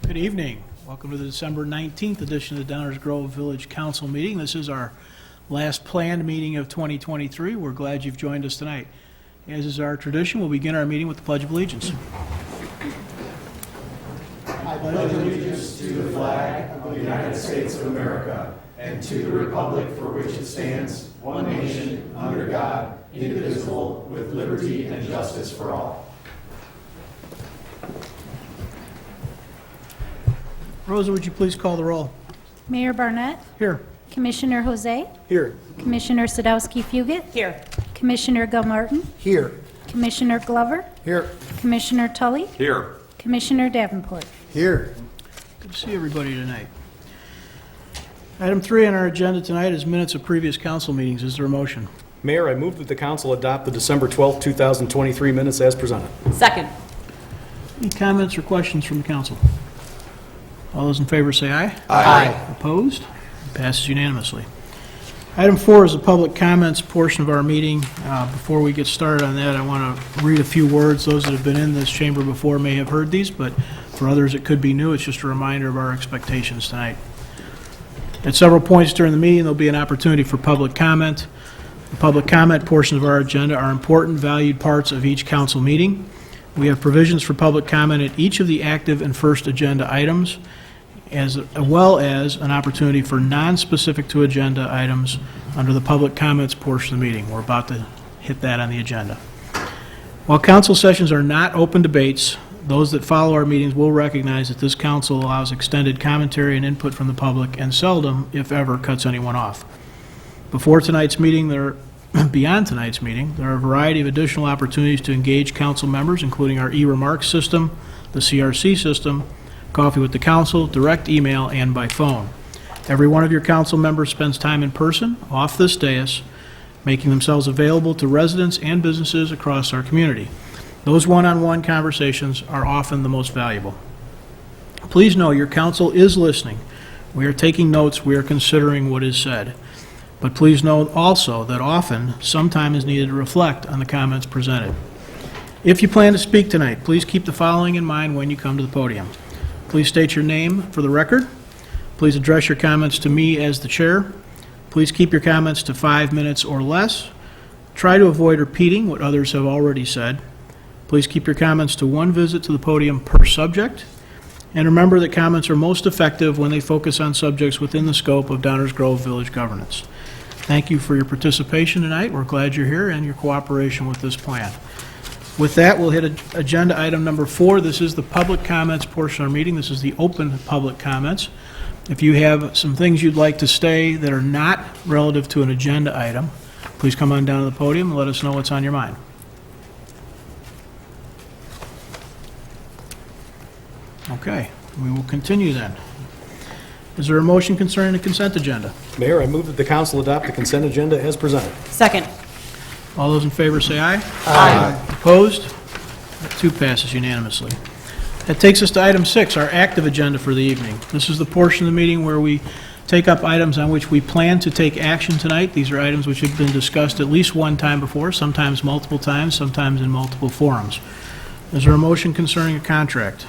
Good evening. Welcome to the December 19th edition of the Downers Grove Village Council meeting. This is our last planned meeting of 2023. We're glad you've joined us tonight. As is our tradition, we'll begin our meeting with the Pledge of Allegiance. I pledge allegiance to the flag of the United States of America and to the republic for which it stands, one nation, under God, indivisible, with liberty and justice for all. Rosa, would you please call the roll? Mayor Barnett, Here. Commissioner Jose, Here. Commissioner Sadowski-Fugit, Here. Commissioner Gilmartin, Here. Commissioner Glover, Here. Commissioner Tully, Here. Commissioner Davenport. Here. Good to see everybody tonight. Item 3 on our agenda tonight is minutes of previous council meetings. Is there a motion? Mayor, I move that the council adopt the December 12th, 2023 minutes as presented. Second. Any comments or questions from the council? All those in favor say aye. Aye. Opposed? Passes unanimously. Item 4 is the public comments portion of our meeting. Before we get started on that, I want to read a few words. Those that have been in this chamber before may have heard these, but for others it could be new. It's just a reminder of our expectations tonight. At several points during the meeting, there'll be an opportunity for public comment. The public comment portions of our agenda are important, valued parts of each council meeting. We have provisions for public comment at each of the active and first agenda items, as well as an opportunity for non-specific to agenda items under the public comments portion of the meeting. We're about to hit that on the agenda. While council sessions are not open debates, those that follow our meetings will recognize that this council allows extended commentary and input from the public and seldom, if ever, cuts anyone off. Beyond tonight's meeting, there are a variety of additional opportunities to engage council members, including our e-remarks system, the CRC system, Coffee with the Council, direct email, and by phone. Every one of your council members spends time in person, off this dais, making themselves available to residents and businesses across our community. Those one-on-one conversations are often the most valuable. Please know your council is listening. We are taking notes. We are considering what is said. But please know also that often some time is needed to reflect on the comments presented. If you plan to speak tonight, please keep the following in mind when you come to the podium. Please state your name for the record. Please address your comments to me as the chair. Please keep your comments to 5 minutes or less. Try to avoid repeating what others have already said. Please keep your comments to one visit to the podium per subject. And remember that comments are most effective when they focus on subjects within the scope of Downers Grove Village governance. Thank you for your participation tonight. We're glad you're here and your cooperation with this plan. With that, we'll hit agenda item number 4. This is the public comments portion of our meeting. This is the open public comments. If you have some things you'd like to say that are not relative to an agenda item, please come on down to the podium and let us know what's on your mind. Okay, we will continue then. Is there a motion concerning the consent agenda? Mayor, I move that the council adopt the consent agenda as presented. Second. All those in favor say aye. Aye. Opposed? That too passes unanimously. That takes us to item 6, our active agenda for the evening. This is the portion of the meeting where we take up items on which we plan to take action tonight. These are items which have been discussed at least one time before, sometimes multiple times, sometimes in multiple forums. Is there a motion concerning a contract?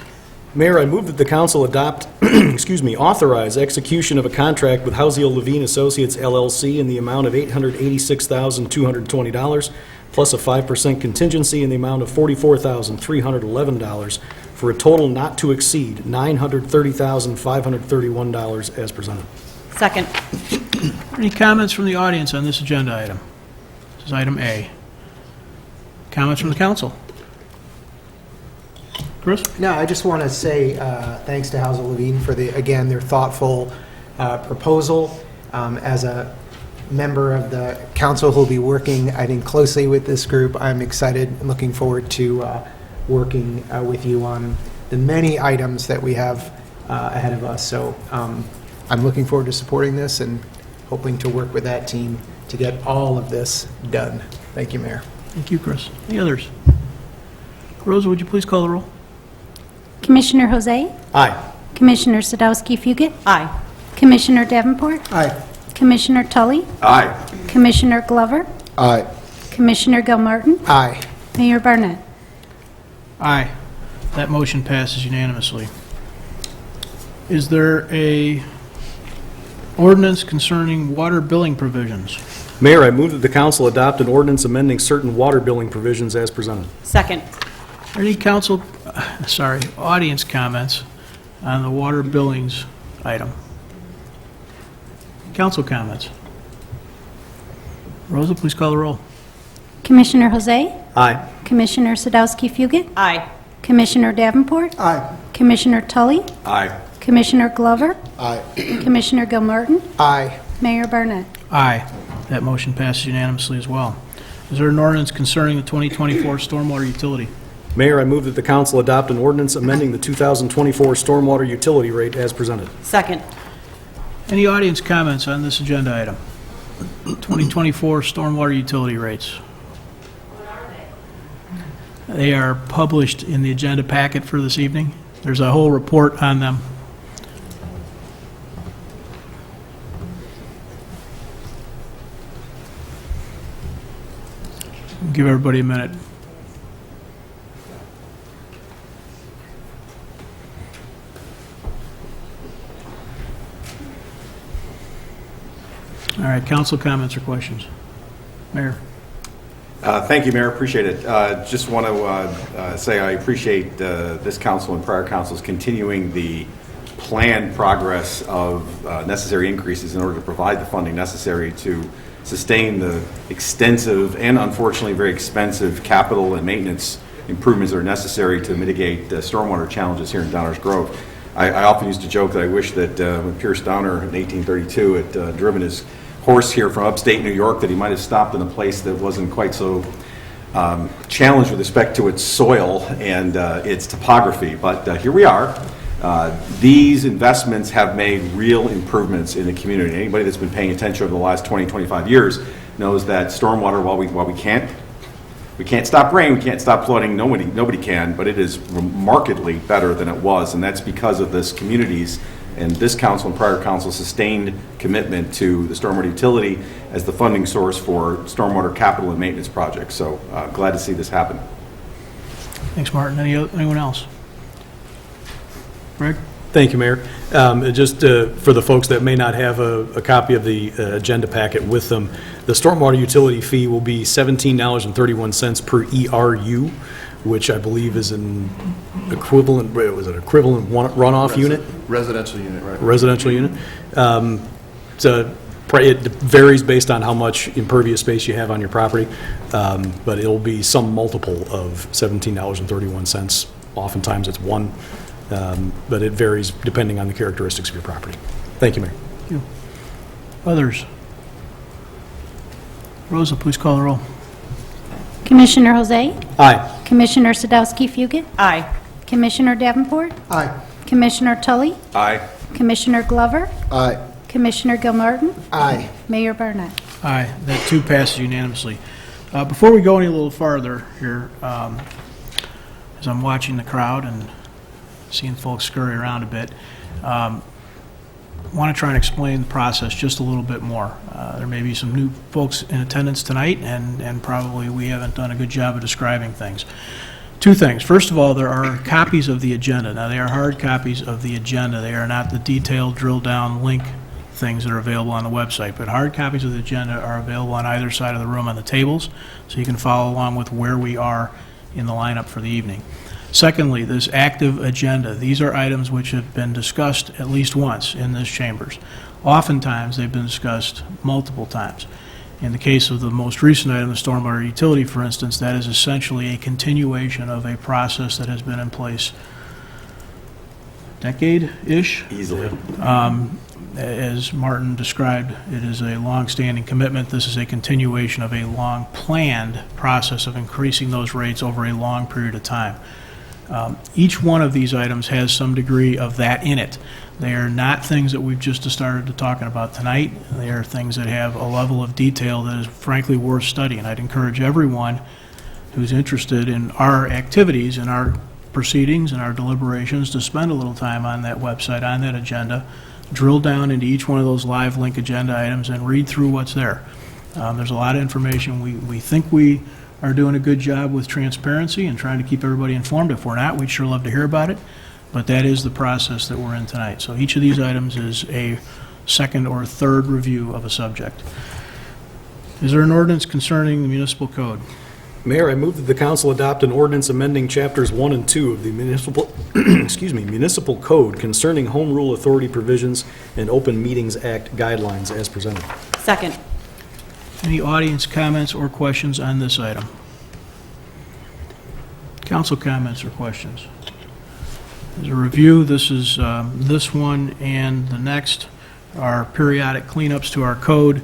Mayor, I move that the council adopt, authorize execution of a contract with Housiel Levine Associates LLC in the amount of $886,220, plus a 5% contingency in the amount of $44,311, for a total not to exceed $930,531 as presented. Second. Any comments from the audience on this agenda item? This is item A. Comments from the council? Chris? No, I just want to say thanks to Housiel Levine for their thoughtful proposal. As a member of the council who will be working, I think, closely with this group, I'm excited and looking forward to working with you on the many items that we have ahead of us. So I'm looking forward to supporting this and hoping to work with that team to get all of this done. Thank you, Mayor. Thank you, Chris. Any others? Rosa, would you please call the roll? Commissioner Jose, Aye. Commissioner Sadowski-Fugit, Aye. Commissioner Davenport, Aye. Commissioner Tully, Aye. Commissioner Glover, Aye. Commissioner Gilmartin, Aye. Mayor Barnett. Aye. That motion passes unanimously. Is there a ordinance concerning water billing provisions? Mayor, I move that the council adopt an ordinance amending certain water billing provisions as presented. Second. Any audience comments on the water billings item? Council comments? Rosa, please call the roll. Commissioner Jose? Aye. Commissioner Sadowski-Fugit? Aye. Commissioner Davenport? Aye. Commissioner Tully? Aye. Commissioner Glover? Aye. Commissioner Gilmartin? Aye. Mayor Barnett? Aye. That motion passes unanimously as well. Is there an ordinance concerning the 2024 stormwater utility? Mayor, I move that the council adopt an ordinance amending the 2024 stormwater utility rate as presented. Second. Any audience comments on this agenda item? 2024 stormwater utility rates. They are published in the agenda packet for this evening. There's a whole report on them. Give everybody a minute. All right, council comments or questions? Mayor? Thank you, Mayor. Appreciate it. Just want to say I appreciate this council and prior councils continuing the planned progress of necessary increases in order to provide the funding necessary to sustain the extensive and unfortunately very expensive capital and maintenance improvements that are necessary to mitigate stormwater challenges here in Downers Grove. I often used to joke that I wish that when Pierce Downer in 1832 had driven his horse here from upstate New York, that he might have stopped in a place that wasn't quite so challenged with respect to its soil and its topography. But here we are. These investments have made real improvements in the community. Anybody that's been paying attention over the last 20, 25 years knows that stormwater, while we can't stop rain, we can't stop flooding, nobody can, but it is markedly better than it was, and that's because of this community's and this council and prior council sustained commitment to the stormwater utility as the funding source for stormwater capital and maintenance projects. So glad to see this happen. Thanks, Martin. Anyone else? Greg? Thank you, Mayor. Just for the folks that may not have a copy of the agenda packet with them, the stormwater utility fee will be $17.31 per ERU, which I believe is an equivalent, runoff unit? Residential unit, right. Residential unit. It varies based on how much impervious space you have on your property, but it'll be some multiple of $17.31. Oftentimes it's one, but it varies depending on the characteristics of your property. Thank you, Mayor. Thank you. Others? Rosa, please call the roll. Commissioner Jose? Aye. Commissioner Sadowski-Fugit? Aye. Commissioner Davenport? Aye. Commissioner Tully? Aye. Commissioner Glover? Aye. Commissioner Gilmartin? Aye. Mayor Barnett? Aye. That too passes unanimously. Before we go any little farther here, as I'm watching the crowd and seeing folks scurry around a bit, I want to try and explain the process just a little bit more. There may be some new folks in attendance tonight, and probably we haven't done a good job of describing things. Two things. First of all, there are copies of the agenda. Now, they are hard copies of the agenda. They are not the detailed drill-down link things that are available on the website, but hard copies of the agenda are available on either side of the room on the tables, so you can follow along with where we are in the lineup for the evening. Secondly, this active agenda. These are items which have been discussed at least once in this chambers. Oftentimes, they've been discussed multiple times. In the case of the most recent item, the stormwater utility, for instance, that is essentially a continuation of a process that has been in place decade-ish. Easily. As Martin described, it is a long-standing commitment. This is a continuation of a long-planned process of increasing those rates over a long period of time. Each one of these items has some degree of that in it. They are not things that we've just started talking about tonight. They are things that have a level of detail that is frankly worth studying. I'd encourage everyone who's interested in our activities and our proceedings and our deliberations to spend a little time on that website, on that agenda, drill down into each one of those live link agenda items and read through what's there. There's a lot of information. We think we are doing a good job with transparency and trying to keep everybody informed. If we're not, we'd sure love to hear about it. but that is the process that we're in tonight. So each of these items is a second or third review of a subject. Is there an ordinance concerning the municipal code? Mayor, I move that the council adopt an ordinance amending Chapters 1 and 2 of the municipal, municipal code concerning home rule authority provisions and Open Meetings Act guidelines as presented. Second. Any audience comments or questions on this item? Council comments or questions? As a review, this is, this one and the next are periodic cleanups to our code.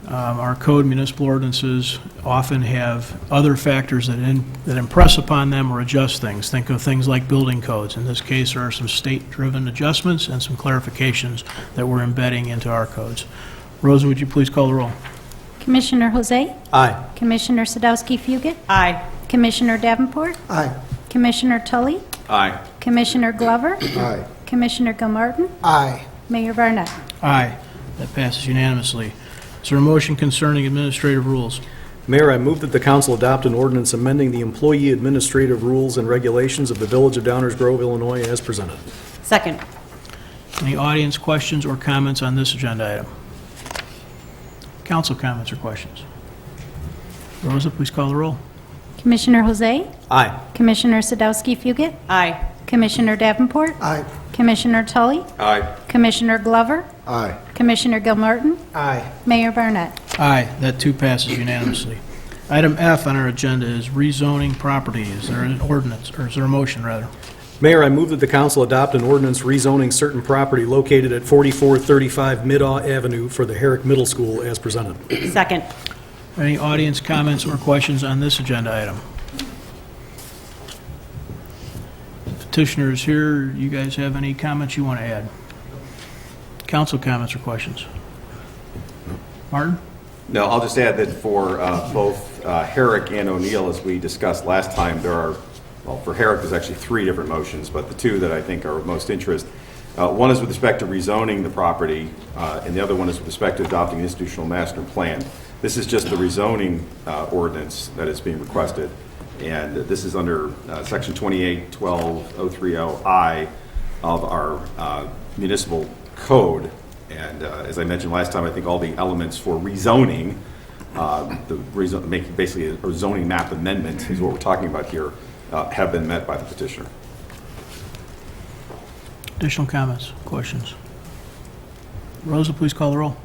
Our code municipal ordinances often have other factors that impress upon them or adjust things. Think of things like building codes. In this case, there are some state-driven adjustments and some clarifications that we're embedding into our codes. Rosa, would you please call the roll? Commissioner Jose? Aye. Commissioner Sadowski Fugit? Aye. Commissioner Davenport? Aye. Commissioner Tully? Aye. Commissioner Glover? Aye. Commissioner Gilmartin? Aye. Mayor Barnett? Aye. That passes unanimously. Is there a motion concerning administrative rules? Mayor, I move that the council adopt an ordinance amending the employee administrative rules and regulations of the Village of Downers Grove, Illinois, as presented. Second. Any audience questions or comments on this agenda item? Council comments or questions? Rosa, please call the roll. Commissioner Jose? Aye. Commissioner Sadowski Fugit? Aye. Commissioner Davenport? Aye. Commissioner Tully? Aye. Commissioner Glover? Aye. Commissioner Gilmartin? Aye. Mayor Barnett? Aye, that too passes unanimously. Item F on our agenda is rezoning property. Is there an ordinance, or is there a motion, rather? Mayor, I move that the council adopt an ordinance rezoning certain property located at 4435 Middaw Avenue for the Herrick Middle School as presented. Second. Any audience comments or questions on this agenda item? Petitioner is here. You guys have any comments you want to add? Council comments or questions? Martin? No, I'll just add that for both Herrick and O'Neill, as we discussed last time, there are, well, for Herrick, there's actually 3 different motions, but the 2 that I think are of most interest, one is with respect to rezoning the property, and the other one is with respect to adopting an institutional master plan. This is just the rezoning ordinance that is being requested, and this is under Section 28-12-030I of our municipal code. And as I mentioned last time, I think all the elements for rezoning, making basically a zoning map amendment is what we're talking about here, have been met by the petitioner. Additional comments, questions? Rosa, please call the roll.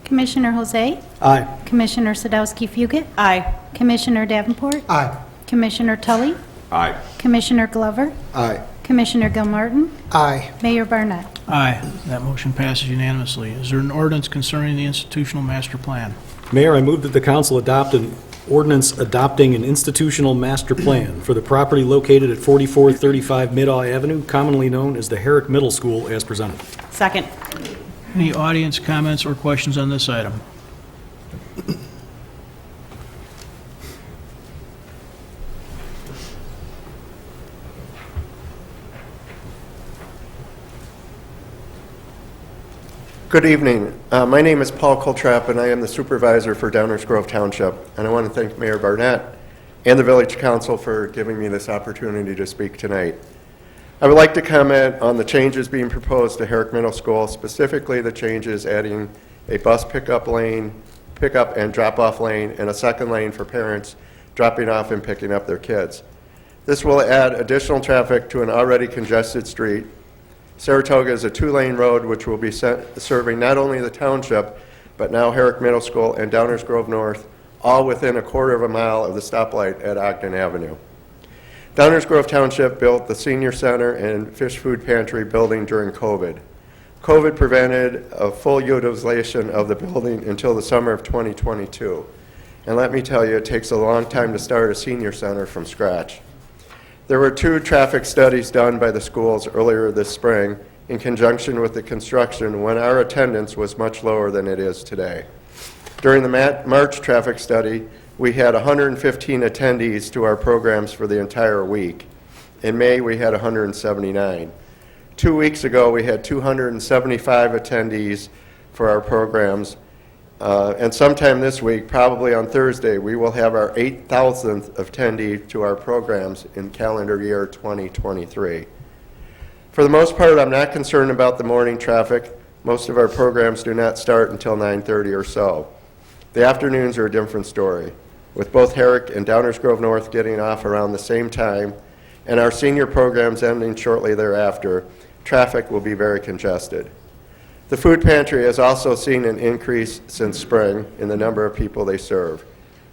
Commissioner Jose? Aye. Commissioner Sadowski Fugit? Aye. Commissioner Davenport? Aye. Commissioner Tully? Aye. Commissioner Glover? Aye. Commissioner Gilmartin? Aye. Mayor Barnett? Aye, that motion passes unanimously. Is there an ordinance concerning the institutional master plan? Mayor, I move that the council adopt an ordinance adopting an institutional master plan for the property located at 4435 Middaw Avenue, commonly known as the Herrick Middle School, as presented. Second. Any audience comments or questions on this item? Good evening. My name is Paul Coltrap, and I am the supervisor for Downers Grove Township. And I want to thank Mayor Barnett and the Village Council for giving me this opportunity to speak tonight. I would like to comment on the changes being proposed to Herrick Middle School, specifically the changes adding a bus pickup lane, pickup and drop-off lane, and a second lane for parents dropping off and picking up their kids. This will add additional traffic to an already congested street. Saratoga is a 2-lane road which will be serving not only the township, but now Herrick Middle School and Downers Grove North, all within a quarter of a mile of the stoplight at Ogden Avenue. Downers Grove Township built the Senior Center and Fish Food Pantry building during COVID. COVID prevented a full utilization of the building until the summer of 2022. And let me tell you, it takes a long time to start a senior center from scratch. There were 2 traffic studies done by the schools earlier this spring in conjunction with the construction when our attendance was much lower than it is today. During the March traffic study, we had 115 attendees to our programs for the entire week. In May, we had 179. 2 weeks ago, we had 275 attendees for our programs. And sometime this week, probably on Thursday, we will have our 8,000th attendee to our programs in calendar year 2023. For the most part, I'm not concerned about the morning traffic. Most of our programs do not start until 9:30 or so. The afternoons are a different story, with both Herrick and Downers Grove North getting off around the same time, and our senior programs ending shortly thereafter. Traffic will be very congested. The food pantry has also seen an increase since spring in the number of people they serve.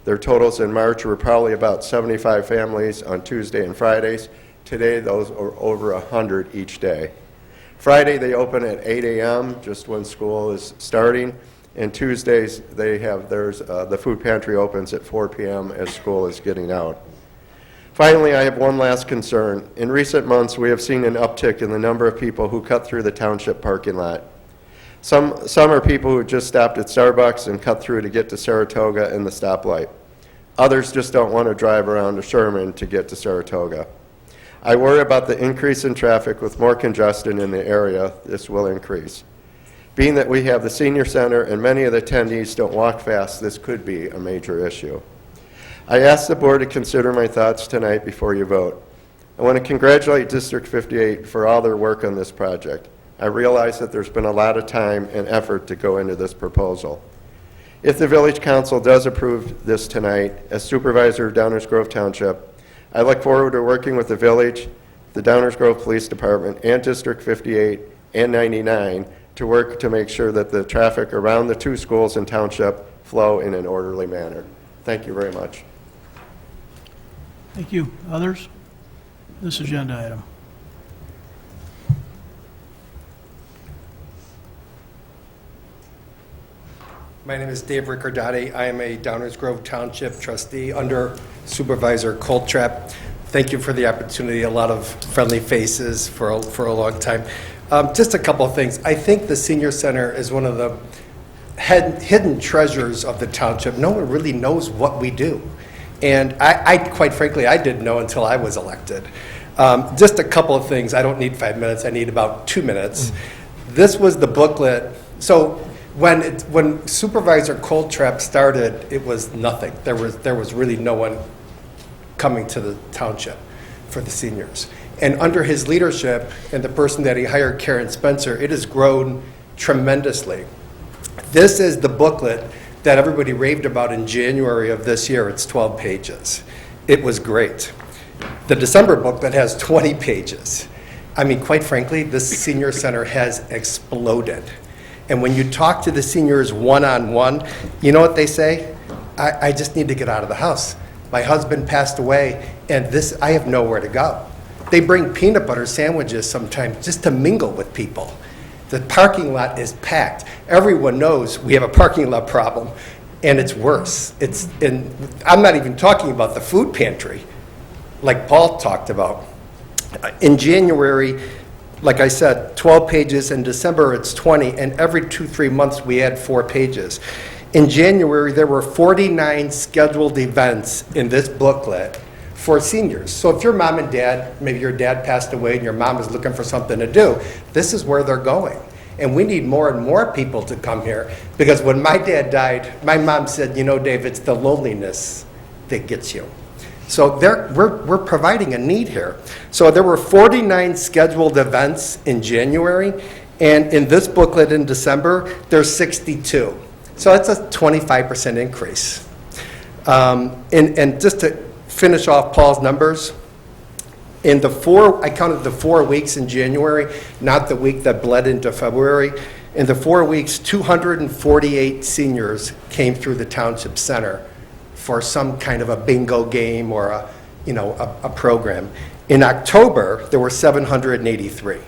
Their totals in March were probably about 75 families on Tuesday and Fridays. Today, those are over 100 each day. Friday, they open at 8 a.m., just when school is starting, and Tuesdays, they have theirs, the food pantry opens at 4 p.m. as school is getting out. Finally, I have one last concern. In recent months, we have seen an uptick in the number of people who cut through the township parking lot. Some are people who just stopped at Starbucks and cut through to get to Saratoga and the stoplight. Others just don't want to drive around to Sherman to get to Saratoga. I worry about the increase in traffic with more congestion in the area. This will increase. Being that we have the senior center and many of the attendees don't walk fast, this could be a major issue. I ask the board to consider my thoughts tonight before you vote. I want to congratulate District 58 for all their work on this project. I realize that there's been a lot of time and effort to go into this proposal. If the Village Council does approve this tonight, as Supervisor of Downers Grove Township, I look forward to working with the Village, the Downers Grove Police Department, and District 58 and 99 to work to make sure that the traffic around the two schools in Township flow in an orderly manner. Thank you very much. Thank you. Others? This agenda item. My name is Dave Ricordati. I am a Downers Grove Township trustee under Supervisor Coltrap. Thank you for the opportunity. A lot of friendly faces for a long time. Just a couple of things. I think the senior center is one of the hidden treasures of the township. No one really knows what we do. And I quite frankly, I didn't know until I was elected. Just a couple of things. I don't need 5 minutes. I need about 2 minutes. This was the booklet. So when Supervisor Coltrap started, it was nothing. There was really no one coming to the township for the seniors. And under his leadership and the person that he hired, Karen Spencer, it has grown tremendously. This is the booklet that everybody raved about in January of this year. It's 12 pages. It was great. The December booklet has 20 pages. I mean, quite frankly, this senior center has exploded. And when you talk to the seniors one-on-one, you know what they say? I just need to get out of the house. My husband passed away, and I have nowhere to go. They bring peanut butter sandwiches sometimes just to mingle with people. The parking lot is packed. Everyone knows we have a parking lot problem, and it's worse. And I'm not even talking about the food pantry, like Paul talked about. In January, like I said, 12 pages. In December, it's 20. And every 2-3 months, we add 4 pages. In January, there were 49 scheduled events in this booklet for seniors. So if your mom and dad, maybe your dad passed away and your mom is looking for something to do, this is where they're going. And we need more and more people to come here, because when my dad died, my mom said, you know, Dave, it's the loneliness that gets you. So we're providing a need here. So there were 49 scheduled events in January, and in this booklet in December, there's 62. So that's a 25% increase. And just to finish off Paul's numbers, I counted the 4 weeks in January, not the week that bled into February. In the 4 weeks, 248 seniors came through the township center for some kind of a bingo game or a program. In October, there were 783.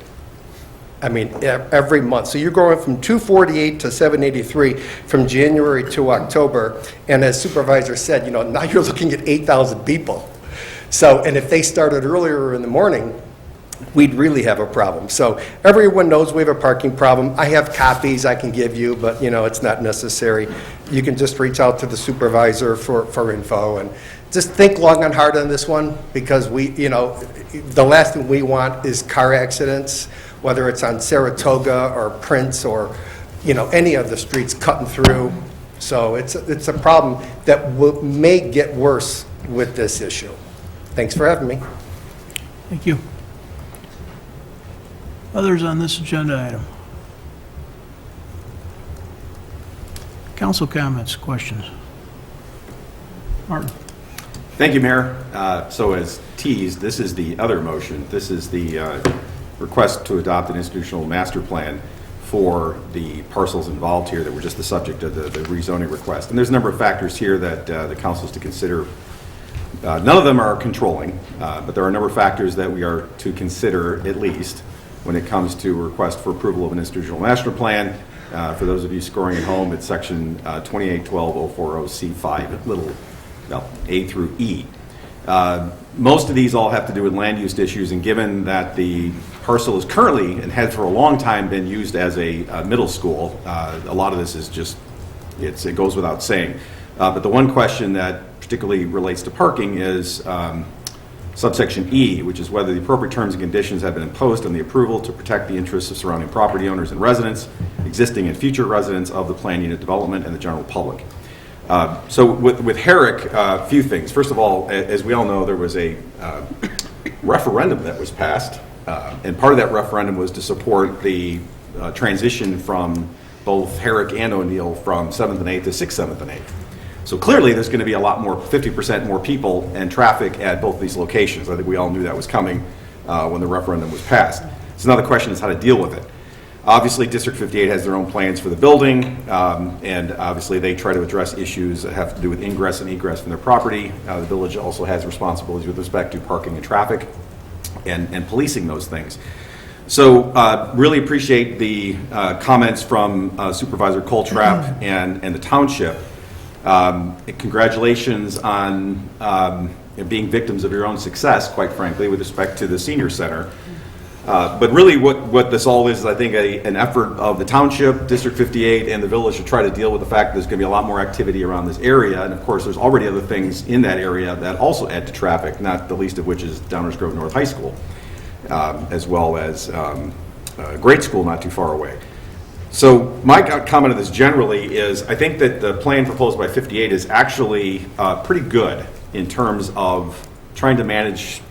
I mean, every month. So you're going from 248 to 783 from January to October. And as Supervisor said, now you're looking at 8,000 people. So, and if they started earlier in the morning, we'd really have a problem. So everyone knows we have a parking problem. I have copies I can give you, but it's not necessary. You can just reach out to the supervisor for info, and just think long and hard on this one, because the last thing we want is car accidents, whether it's on Saratoga or Prince or any of the streets cutting through. So it's a problem that may get worse with this issue. Thanks for having me. Thank you. Others on this agenda item? Council comments, questions? Martin? Thank you, Mayor. So as teased, this is the other motion. This is the request to adopt an institutional master plan for the parcels involved here that were just the subject of the rezoning request. And there's a number of factors here that the council is to consider. None of them are controlling, but there are a number of factors that we are to consider at least when it comes to a request for approval of an institutional master plan. For those of you scoring at home, it's section 2812040C5, little A through E. Most of these all have to do with land use issues, and given that the parcel is currently and has for a long time been used as a middle school, a lot of this is just, it goes without saying. But the one question that particularly relates to parking is subsection E, which is whether the appropriate terms and conditions have been imposed on the approval to protect the interests of surrounding property owners and residents, existing and future residents of the planned unit development and the general public. So with Herrick, a few things. First of all, as we all know, there was a referendum that was passed, and part of that referendum was to support the transition from both Herrick and O'Neill from 7th and 8th to 6th, 7th, and 8th. So clearly, there's going to be a lot more, 50% more people and traffic at both these locations. I think we all knew that was coming when the referendum was passed. So now the question is how to deal with it. Obviously, District 58 has their own plans for the building, and obviously they try to address issues that have to do with ingress and egress from their property. The village also has responsibilities with respect to parking and traffic and policing those things. So really appreciate the comments from Supervisor Coltrap and the township. Congratulations on being victims of your own success, quite frankly, with respect to the senior center. But really what this all is I think, an effort of the township, District 58, and the village to try to deal with the fact that there's going to be a lot more activity around this area. And of course, there's already other things in that area that also add to traffic, not the least of which is Downers Grove North High School, as well as a grade school not too far away. So my comment on this generally is I think that the plan proposed by 58 is actually pretty good in terms of trying to manage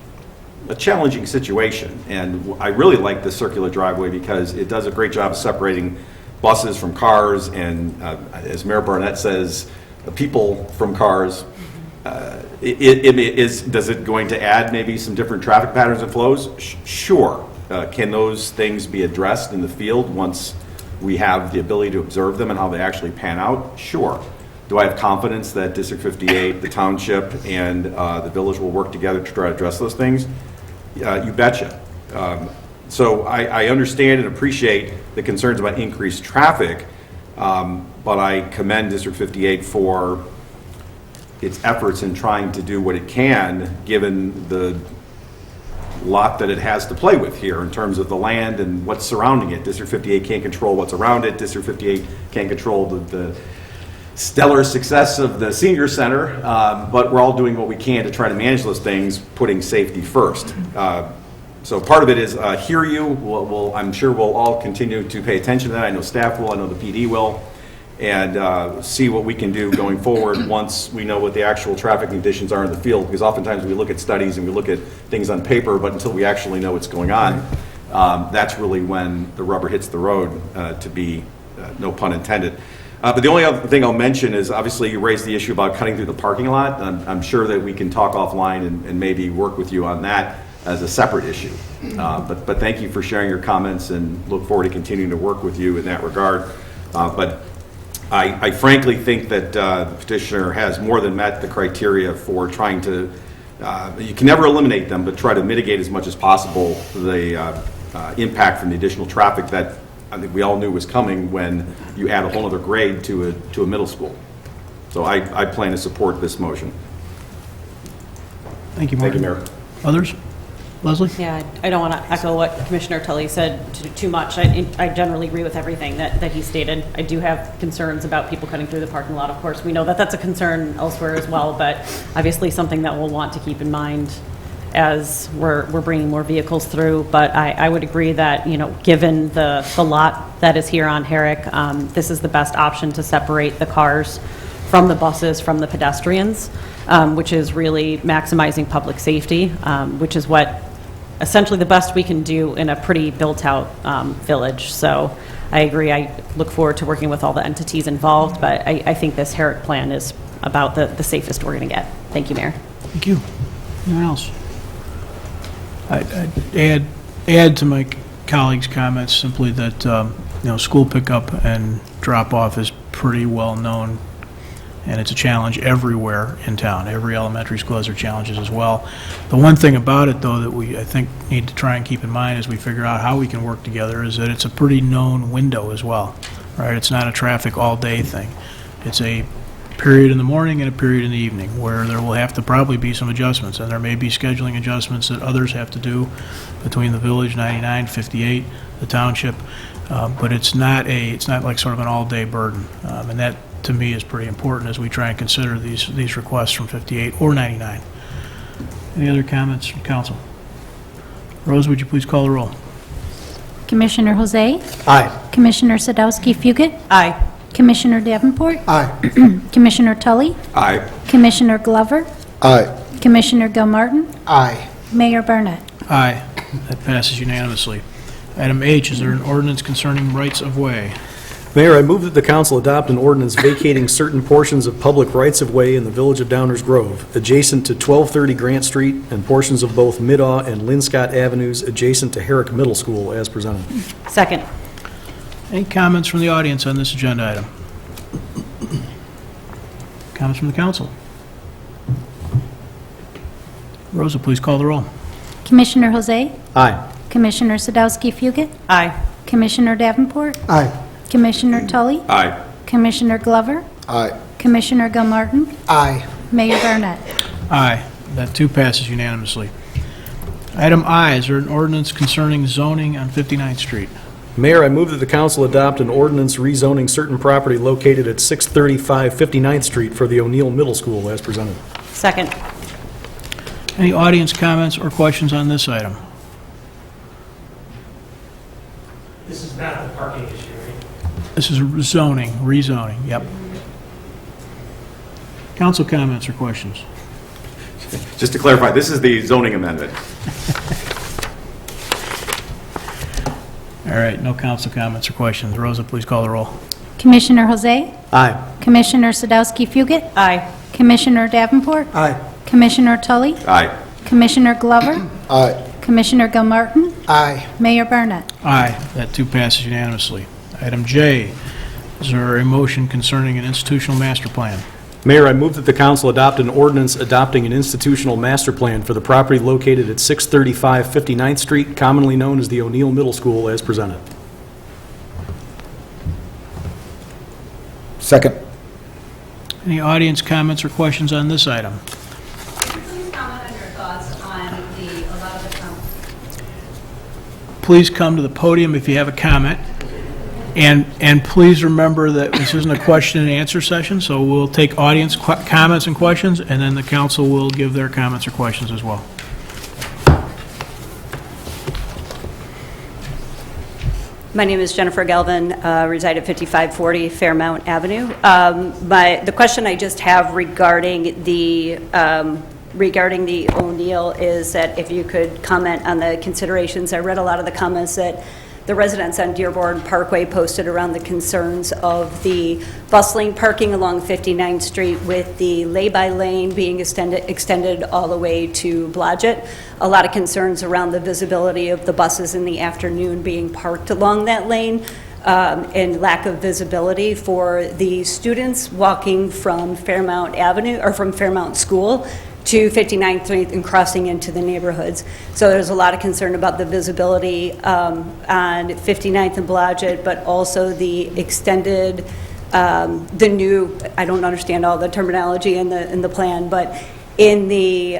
a challenging situation. And I really like the circular driveway because it does a great job of separating buses from cars and, as Mayor Barnett says, people from cars. Does it going to add maybe some different traffic patterns and flows? Sure. Can those things be addressed in the field once we have the ability to observe them and how they actually pan out? Sure. Do I have confidence that District 58, the township, and the village will work together to try to address those things? You betcha. So I understand and appreciate the concerns about increased traffic, but I commend District 58 for its efforts in trying to do what it can, given the lot that it has to play with here in terms of the land and what's surrounding it. District 58 can't control what's around it. District 58 can't control the stellar success of the senior center, but we're all doing what we can to try to manage those things, putting safety first. So part of it is hear you. I'm sure we'll all continue to pay attention to that. I know staff will, I know the PD will, and see what we can do going forward once we know what the actual traffic conditions are in the field, because oftentimes we look at studies and we look at things on paper, but until we actually know what's going on, that's really when the rubber hits the road, to be, no pun intended. But the only other thing I'll mention is obviously you raised the issue about cutting through the parking lot. I'm sure that we can talk offline and maybe work with you on that as a separate issue. But thank you for sharing your comments and look forward to continuing to work with you in that regard. But I frankly think that the petitioner has more than met the criteria for trying to, you can never eliminate them, but try to mitigate as much as possible the impact from the additional traffic that I think we all knew was coming when you add a whole other grade to a middle school. So I plan to support this motion. Thank you, Thank you, Martin. Mayor. Others? Leslie? Yeah, I don't want to echo what Commissioner Tully said too much. I generally agree with everything that he stated. I do have concerns about people cutting through the parking lot. Of course, we know that that's a concern elsewhere as well, but obviously something that we'll want to keep in mind as we're bringing more vehicles through. But I would agree that, you know, given the lot that is here on Herrick, this is the best option to separate the cars from the buses, from the pedestrians, which is really maximizing public safety, which is what essentially the best we can do in a pretty built-out village. So I agree. I look forward to working with all the entities involved, but I think this Herrick plan is about the safest we're going to get. Thank you, Mayor. Thank you. Anyone else? I'd add to my colleagues' comments simply that, school pickup and drop-off is pretty well known, and it's a challenge everywhere in town. Every elementary school has their challenges as well. The one thing about it, though, that I think, need to try and keep in mind as we figure out how we can work together is that it's a pretty known window as well, right? It's not a traffic all-day thing. It's a period in the morning and a period in the evening where there will have to probably be some adjustments, and there may be scheduling adjustments that others have to do between the village, 99, 58, the township, but it's not like sort of an all-day burden, and that to me is pretty important as we try and consider these requests from 58 or 99. Any other comments from council? Rose, would you please call the roll? Commissioner Jose? Aye. Commissioner Sadowski-Fugit? Aye. Commissioner Davenport? Aye. Commissioner Tully? Aye. Commissioner Glover? Aye. Commissioner Gilmartin? Aye. Mayor Barnett? Aye. That passes unanimously. Item H, is there an ordinance concerning rights of way? Mayor, I move that the council adopt an ordinance vacating certain portions of public rights-of-way in the village of Downers Grove, adjacent to 1230 Grant Street, and portions of both Middaw and Linscott Avenues adjacent to Herrick Middle School, as presented. Second. Any comments from the audience on this agenda item? Comments from the council? Rosa, please call the roll. Commissioner Jose? Aye. Commissioner Sadowski-Fugit? Aye. Commissioner Davenport? Aye. Commissioner Tully? Aye. Commissioner Glover? Aye. Commissioner Gilmartin? Aye. Mayor Barnett? Aye. That too passes unanimously. Item I, is there an ordinance concerning zoning on 59th Street? Mayor, I move that the council adopt an ordinance rezoning certain property located at 635 59th Street for the O'Neill Middle School, as presented. Second. Any audience comments or questions on this item? This is not the parking issue, right? This is zoning, rezoning, yep. Council comments or questions? Just to clarify, this is the zoning amendment. All right, no council comments or questions. Rosa, please call the roll. Commissioner Jose? Aye. Commissioner Sadowski-Fugit? Aye. Commissioner Davenport? Aye. Commissioner Tully? Aye. Commissioner Glover? Aye. Commissioner Gilmartin? Aye. Mayor Barnett? Aye, that too passes unanimously. Item J, is there a motion concerning an institutional master plan? Mayor, I move that the council adopt an ordinance adopting an institutional master plan for the property located at 635 59th Street, commonly known as the O'Neill Middle School, as presented. Second. Any audience comments or questions on this item? Please comment on your thoughts on a lot of the comments. Please come to the podium if you have a comment. And please remember that this isn't a question and answer session, so we'll take audience comments and questions, and then the council will give their comments or questions as well. My name is Jennifer Galvin, reside at 5540 Fairmount Avenue. The question I just have regarding the O'Neill is that if you could comment on the considerations. I read a lot of the comments that the residents on Dearborn Parkway posted around the concerns of the bus lane parking along 59th Street with the lay-by lane being extended all the way to Blodgett. A lot of concerns around the visibility of the buses in the afternoon being parked along that lane, and lack of visibility for the students walking from Fairmount Avenue or from Fairmount School to 59th Street and crossing into the neighborhoods. So there's a lot of concern about the visibility on 59th and Blodgett, but also the extended, the new, I don't understand all the terminology in the plan, but in the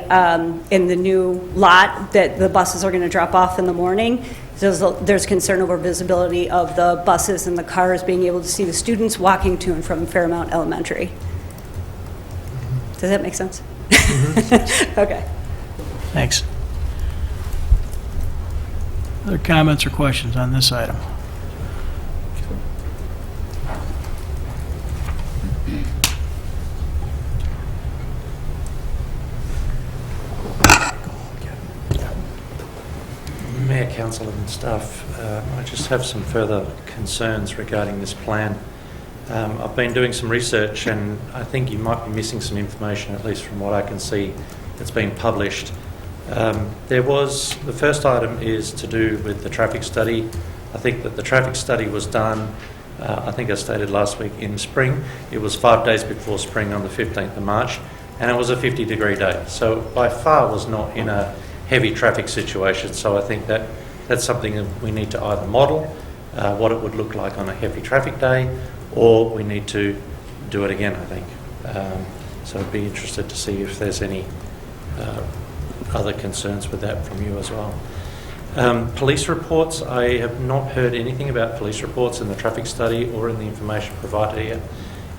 new lot that the buses are going to drop off in the morning, there's concern over visibility of the buses and the cars, being able to see the students walking to and from Fairmount Elementary. Does that make sense? Okay. Thanks. Other comments or questions on this item? Council and staff. I just have some further concerns regarding this plan. I've been doing some research and I think you might be missing some information, at least from what I can see that's been published. The first item is to do with the traffic study. I think that the traffic study was done, I think I stated last week, in spring. It was 5 days before spring on the 15th of March, and it was a 50-degree day. So by far was not in a heavy traffic situation. So I think that that's something that we need to either model what it would look like on a heavy traffic day, or we need to do it again, I think. So I'd be interested to see if there's any other concerns with that from you as well. Police reports, I have not heard anything about police reports in the traffic study or in the information provided here.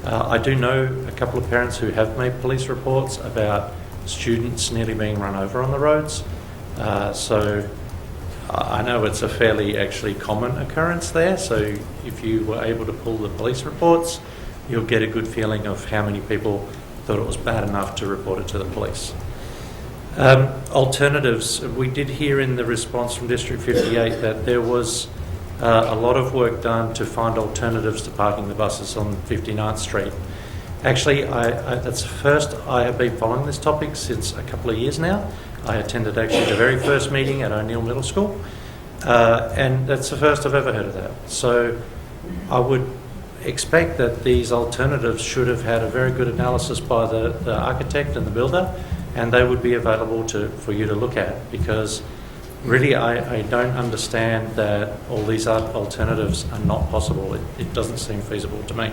I do know a couple of parents who have made police reports about students nearly being run over on the roads. So I know it's a fairly actually common occurrence there, so if you were able to pull the police reports, you'll get a good feeling of how many people thought it was bad enough to report it to the police. Alternatives, we did hear in the response from District 58 that there was a lot of work done to find alternatives to parking the buses on 59th Street. Actually, that's the first I have been following this topic since a couple of years now. I attended actually the very first meeting at O'Neill Middle School, and that's the first I've ever heard of that. So I would expect that these alternatives should have had a very good analysis by the architect and the builder, and they would be available for you to look at, because really I don't understand that all these alternatives are not possible. It doesn't seem feasible to me.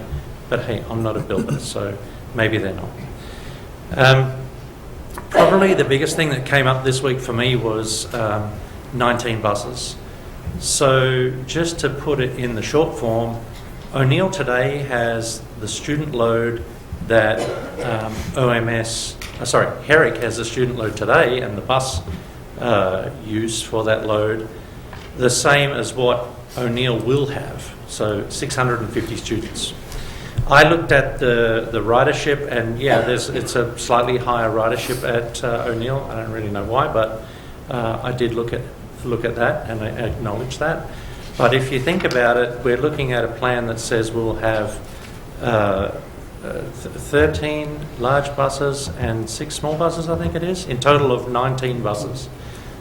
But hey, I'm not a builder, so maybe they're not. Probably the biggest thing that came up this week for me was 19 buses. So just to put it in the short form, O'Neill today has the student load that Herrick has the student load today, and the bus use for that load the same as what O'Neill will have, so 650 students. I looked at the ridership, and yeah, it's a slightly higher ridership at O'Neill. I don't really know why, but I did look at that and I acknowledge that. But if you think about it, we're looking at a plan that says we'll have 13 large buses and 6 small buses, I think it is, in total of 19 buses.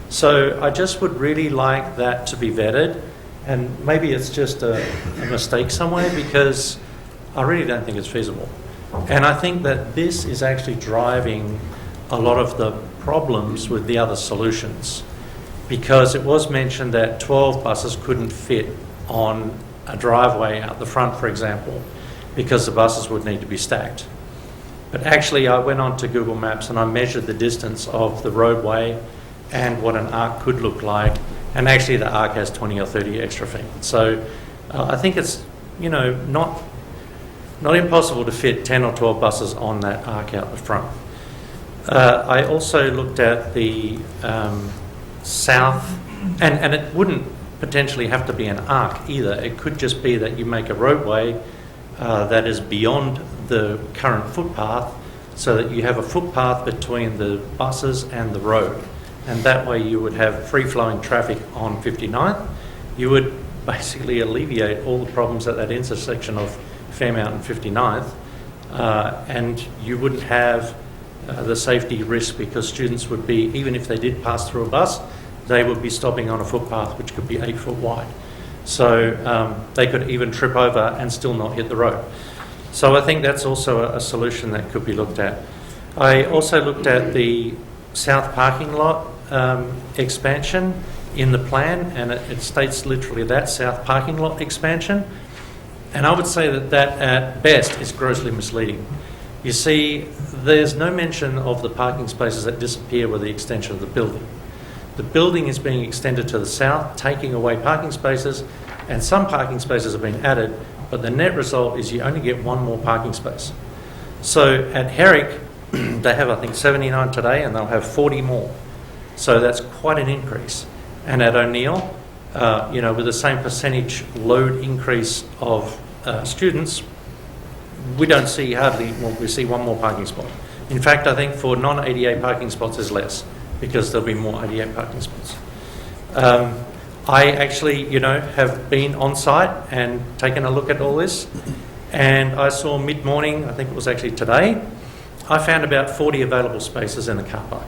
So I just would really like that to be vetted, and maybe it's just a mistake somewhere, because I really don't think it's feasible. And I think that this is actually driving a lot of the problems with the other solutions, because it was mentioned that 12 buses couldn't fit on a driveway out the front, for example, because the buses would need to be stacked. But actually I went on to Google Maps and I measured the distance of the roadway and what an arc could look like, and actually the arc has 20 or 30 extra feet. So I think it's, not impossible to fit 10 or 12 buses on that arc out the front. I also looked at the south, and it wouldn't potentially have to be an arc either. It could just be that you make a roadway that is beyond the current footpath, so that you have a footpath between the buses and the road. And that way you would have free-flowing traffic on 59th. You would basically alleviate all the problems at that intersection of Fairmount and 59th, and you wouldn't have the safety risk, because students would be, even if they did pass through a bus, they would be stopping on a footpath which could be 8 foot wide. So they could even trip over and still not hit the road. So I think that's also a solution that could be looked at. I also looked at the south parking lot expansion in the plan, and it states literally that, south parking lot expansion. And I would say that at best is grossly misleading. You see, there's no mention of the parking spaces that disappear with the extension of the building. The building is being extended to the south, taking away parking spaces, and some parking spaces have been added, but the net result is you only get one more parking space. So at Herrick, they have, I think, 79 today, and they'll have 40 more. So that's quite an increase. And at O'Neill, with the same percentage load increase of students, we don't see we see one more parking spot. In fact, I think for non-ADA parking spots is less, because there'll be more ADA parking spots. I actually, have been on site and taken a look at all this, and I saw mid-morning, I think it was actually today, I found about 40 available spaces in the car park.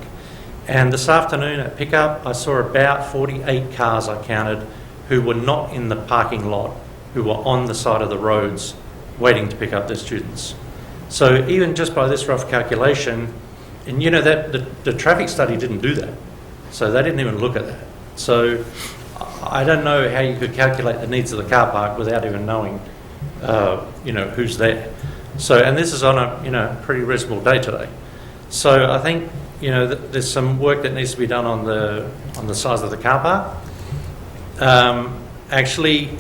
And this afternoon at pickup, I saw about 48 cars I counted who were not in the parking lot, who were on the side of the roads waiting to pick up their students. So even just by this rough calculation, and that the traffic study didn't do that, so they didn't even look at that. So I don't know how you could calculate the needs of the car park without even knowing, who's there. So, and this is on a pretty reasonable day today. So I think there's some work that needs to be done on the size of the car park. Actually,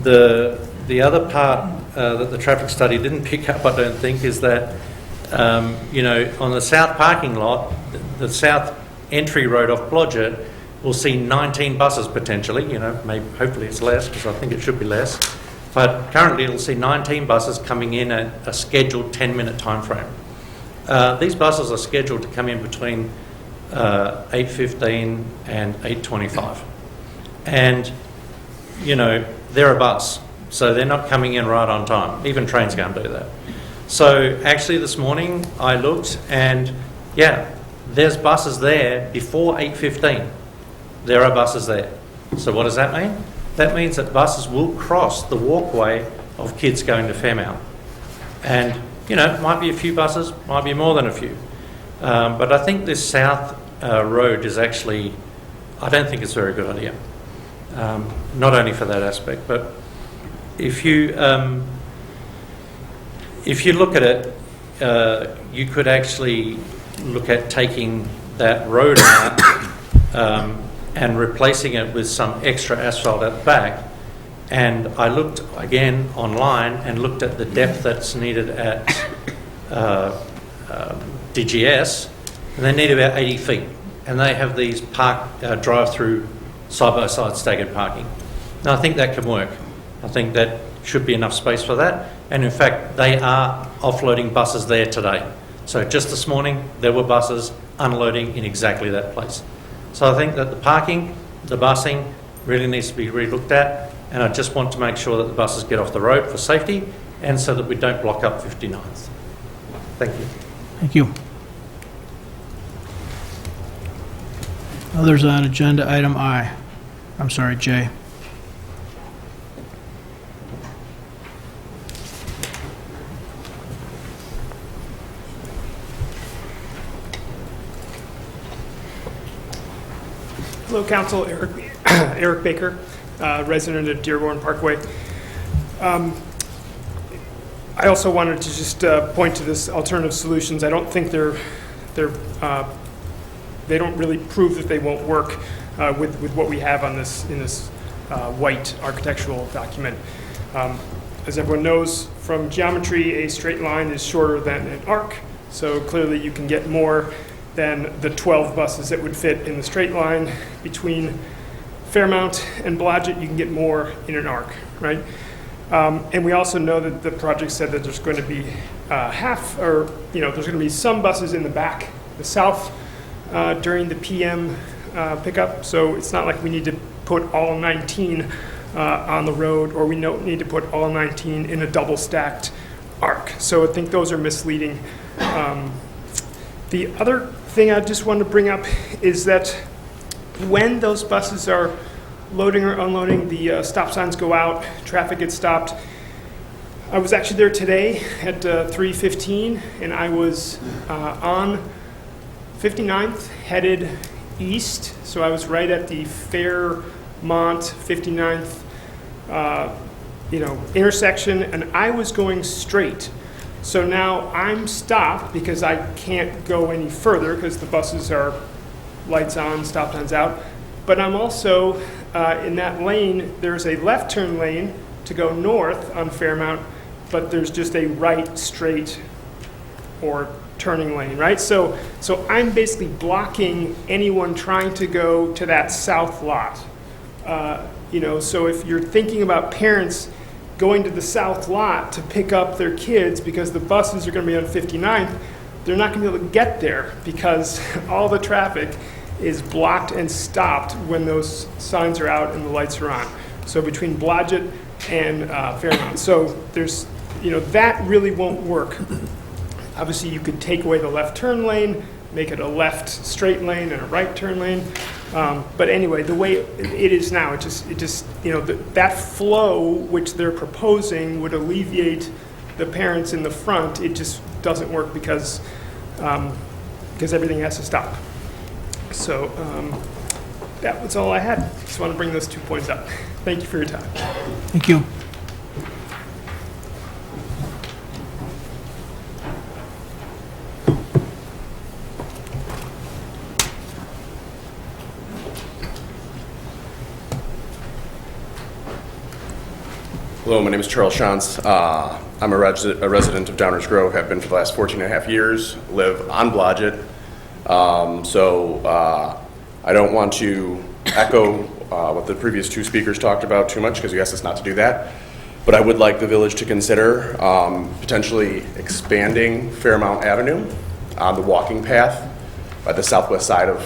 the other part that the traffic study didn't pick up, I don't think, is that on the south parking lot, the south entry road off Blodgett, we'll see 19 buses potentially. Maybe hopefully it's less, because I think it should be less. But currently it'll see 19 buses coming in at a scheduled 10-minute time frame. These buses are scheduled to come in between 8:15 and 8:25. And, they're a bus, so they're not coming in right on time. Even trains can't do that. So actually this morning I looked and, there's buses there before 8:15. There are buses there. So what does that mean? That means that buses will cross the walkway of kids going to Fairmount. And, it might be a few buses, might be more than a few. But I think this south road is actually, I don't think it's a very good idea. Not only for that aspect, but if you look at it, you could actually look at taking that road out and replacing it with some extra asphalt at the back. And I looked again online and looked at the depth that's needed at DGS, and they need about 80 feet. And they have these drive-through side-by-side staggered parking. Now I think that can work. I think that should be enough space for that. And in fact, they are offloading buses there today. So just this morning, there were buses unloading in exactly that place. So I think that the parking, the busing really needs to be re-looked at, and I just want to make sure that the buses get off the road for safety and so that we don't block up 59th. Thank you. Thank you. Others on agenda item J. Hello, Council. Eric Baker, resident of Dearborn Parkway. I also wanted to just point to this alternative solutions. I don't think they don't really prove that they won't work with what we have on this in this white architectural document. As everyone knows from geometry, a straight line is shorter than an arc, so clearly you can get more than the 12 buses that would fit in the straight line between Fairmount and Blodgett. You can get more in an arc, right? And we also know that the project said that there's going to be there's going to be some buses in the back, the south, during the PM pickup. So it's not like we need to put all 19 on the road, or we don't need to put all 19 in a double stacked arc. So I think those are misleading. The other thing I just wanted to bring up is that when those buses are loading or unloading, the stop signs go out, traffic gets stopped. I was actually there today at 3:15, and I was on 59th headed east, so I was right at the Fairmont 59th intersection, and I was going straight. So now I'm stopped because I can't go any further because the buses are lights on, stop signs out. But I'm also in that lane, there's a left turn lane to go north on Fairmount, but there's just a right straight or turning lane, right? So I'm basically blocking anyone trying to go to that south lot. So if you're thinking about parents going to the south lot to pick up their kids because the buses are going to be on 59th, they're not going to be able to get there because all the traffic is blocked and stopped when those signs are out and the lights are on. So between Blodgett and Fairmount. So there's, that really won't work. Obviously, you could take away the left turn lane, make it a left straight lane and a right turn lane. But anyway, the way it is now, it just that flow which they're proposing would alleviate the parents in the front. It just doesn't work because everything has to stop. So that was all I had. Just want to bring those 2 points up. Thank you for your time. Thank you. Hello, my name is Charles Shantz. I'm a resident of Downers Grove, have been for the last 14 and a half years, live on Blodgett. I don't want to echo what the previous two speakers talked about too much, because you asked us not to do that. But I would like the village to consider potentially expanding Fairmount Avenue on the walking path by the southwest side of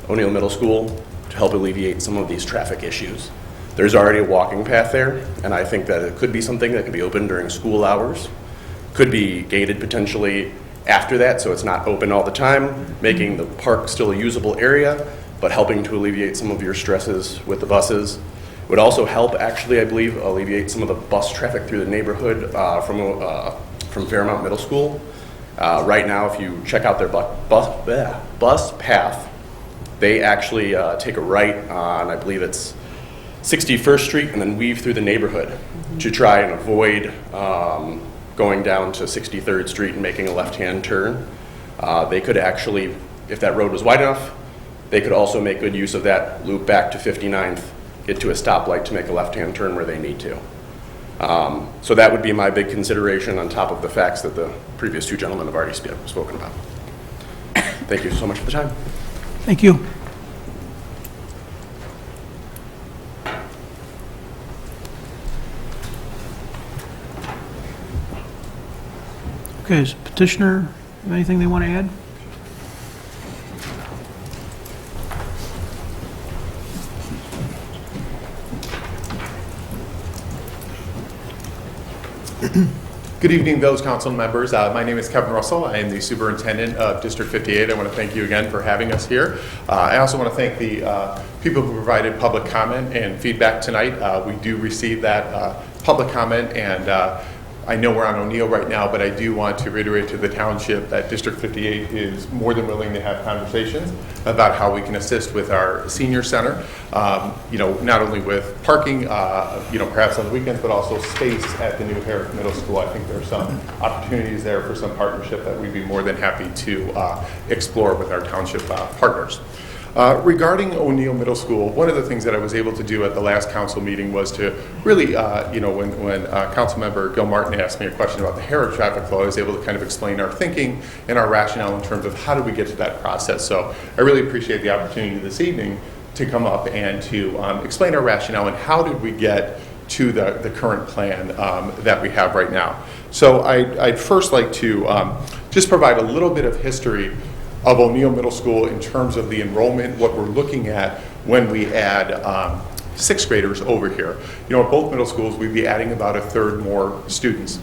O'Neill Middle School to help alleviate some of these traffic issues. There's already a walking path there, and I think that it could be something that could be open during school hours. Could be gated potentially after that, so it's not open all the time, making the park still a usable area, but helping to alleviate some of your stresses with the buses. It would also help, actually, I believe, alleviate some of the bus traffic through the neighborhood from Fairmount Middle School. Right now, if you check out their bus path, they actually take a right on, I believe it's 61st Street, and then weave through the neighborhood to try and avoid going down to 63rd Street and making a left-hand turn. They could actually, if that road was wide enough, they could also make good use of that, loop back to 59th, get to a stoplight to make a left-hand turn where they need to. So that would be my big consideration on top of the facts that the previous two gentlemen have already spoken about. Thank you so much for the time. Thank you. Okay, does petitioner have anything they want to add? Good evening, Village Council members. My name is Kevin Russell. I am the Superintendent of District 58. I want to thank you again for having us here. I also want to thank the people who provided public comment and feedback tonight. We do receive that public comment, and I know we're on O'Neill right now, but I do want to reiterate to the township that District 58 is more than willing to have conversations about how we can assist with our senior center, not only with parking, perhaps on the weekends, but also space at the new Herrick Middle School. I think there are some opportunities there for some partnership that we'd be more than happy to explore with our township partners. Regarding O'Neill Middle School, one of the things that I was able to do at the last council meeting was to really, when council member Gil Martin asked me a question about the Herrick traffic flow, I was able to kind of explain our thinking and our rationale in terms of how do we get to that process. So I really appreciate the opportunity this evening to come up and to explain our rationale and how did we get to the current plan that we have right now. So I'd first like to just provide a little bit of history of O'Neill Middle School in terms of the enrollment, what we're looking at when we add sixth graders over here. At both middle schools, we'd be adding about a third more students.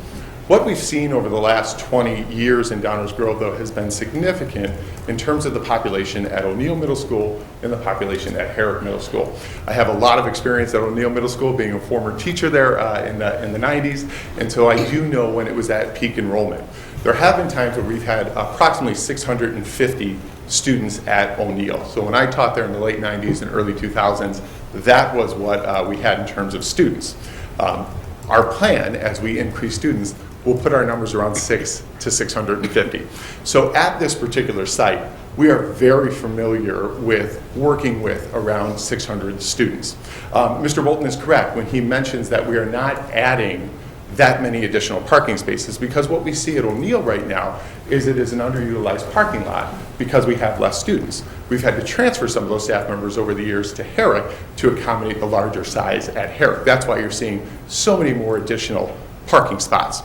What we've seen over the last 20 years in Downers Grove, though, has been significant in terms of the population at O'Neill Middle School and the population at Herrick Middle School. I have a lot of experience at O'Neill Middle School, being a former teacher there in the 90s, and so I do know when it was at peak enrollment. There have been times where we've had approximately 650 students at O'Neill. So when I taught there in the late 90s and early 2000s, that was what we had in terms of students. Our plan, as we increase students, will put our numbers around 600 to 650. So at this particular site, we are very familiar with working with around 600 students. Mr. Bolton is correct when he mentions that we are not adding that many additional parking spaces, because what we see at O'Neill right now is it is an underutilized parking lot because we have less students. We've had to transfer some of those staff members over the years to Herrick to accommodate the larger size at Herrick. That's why you're seeing so many more additional parking spots.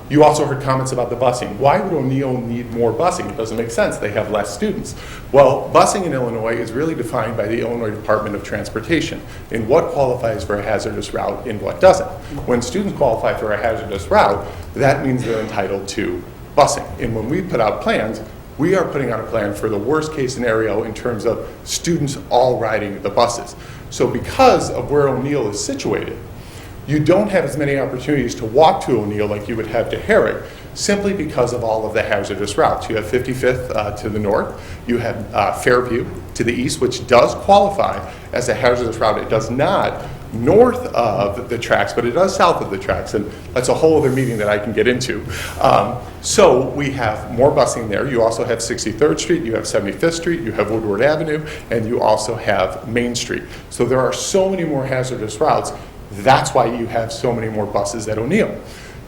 You also heard comments about the busing. Why would O'Neill need more busing? It doesn't make sense. They have less students. Well, busing in Illinois is really defined by the Illinois Department of Transportation in what qualifies for a hazardous route and what doesn't. When students qualify for a hazardous route, that means they're entitled to busing. And when we put out plans, we are putting out a plan for the worst case scenario in terms of students all riding the buses. So because of where O'Neill is situated, you don't have as many opportunities to walk to O'Neill like you would have to Herrick, simply because of all of the hazardous routes. You have 55th to the north, you have Fairview to the east, which does qualify as a hazardous route. It does not north of the tracks, but it does south of the tracks, and that's a whole other meeting that I can get into. So we have more busing there. You also have 63rd Street, you have 75th Street, you have Woodward Avenue, and you also have Main Street. So there are so many more hazardous routes. That's why you have so many more buses at O'Neill.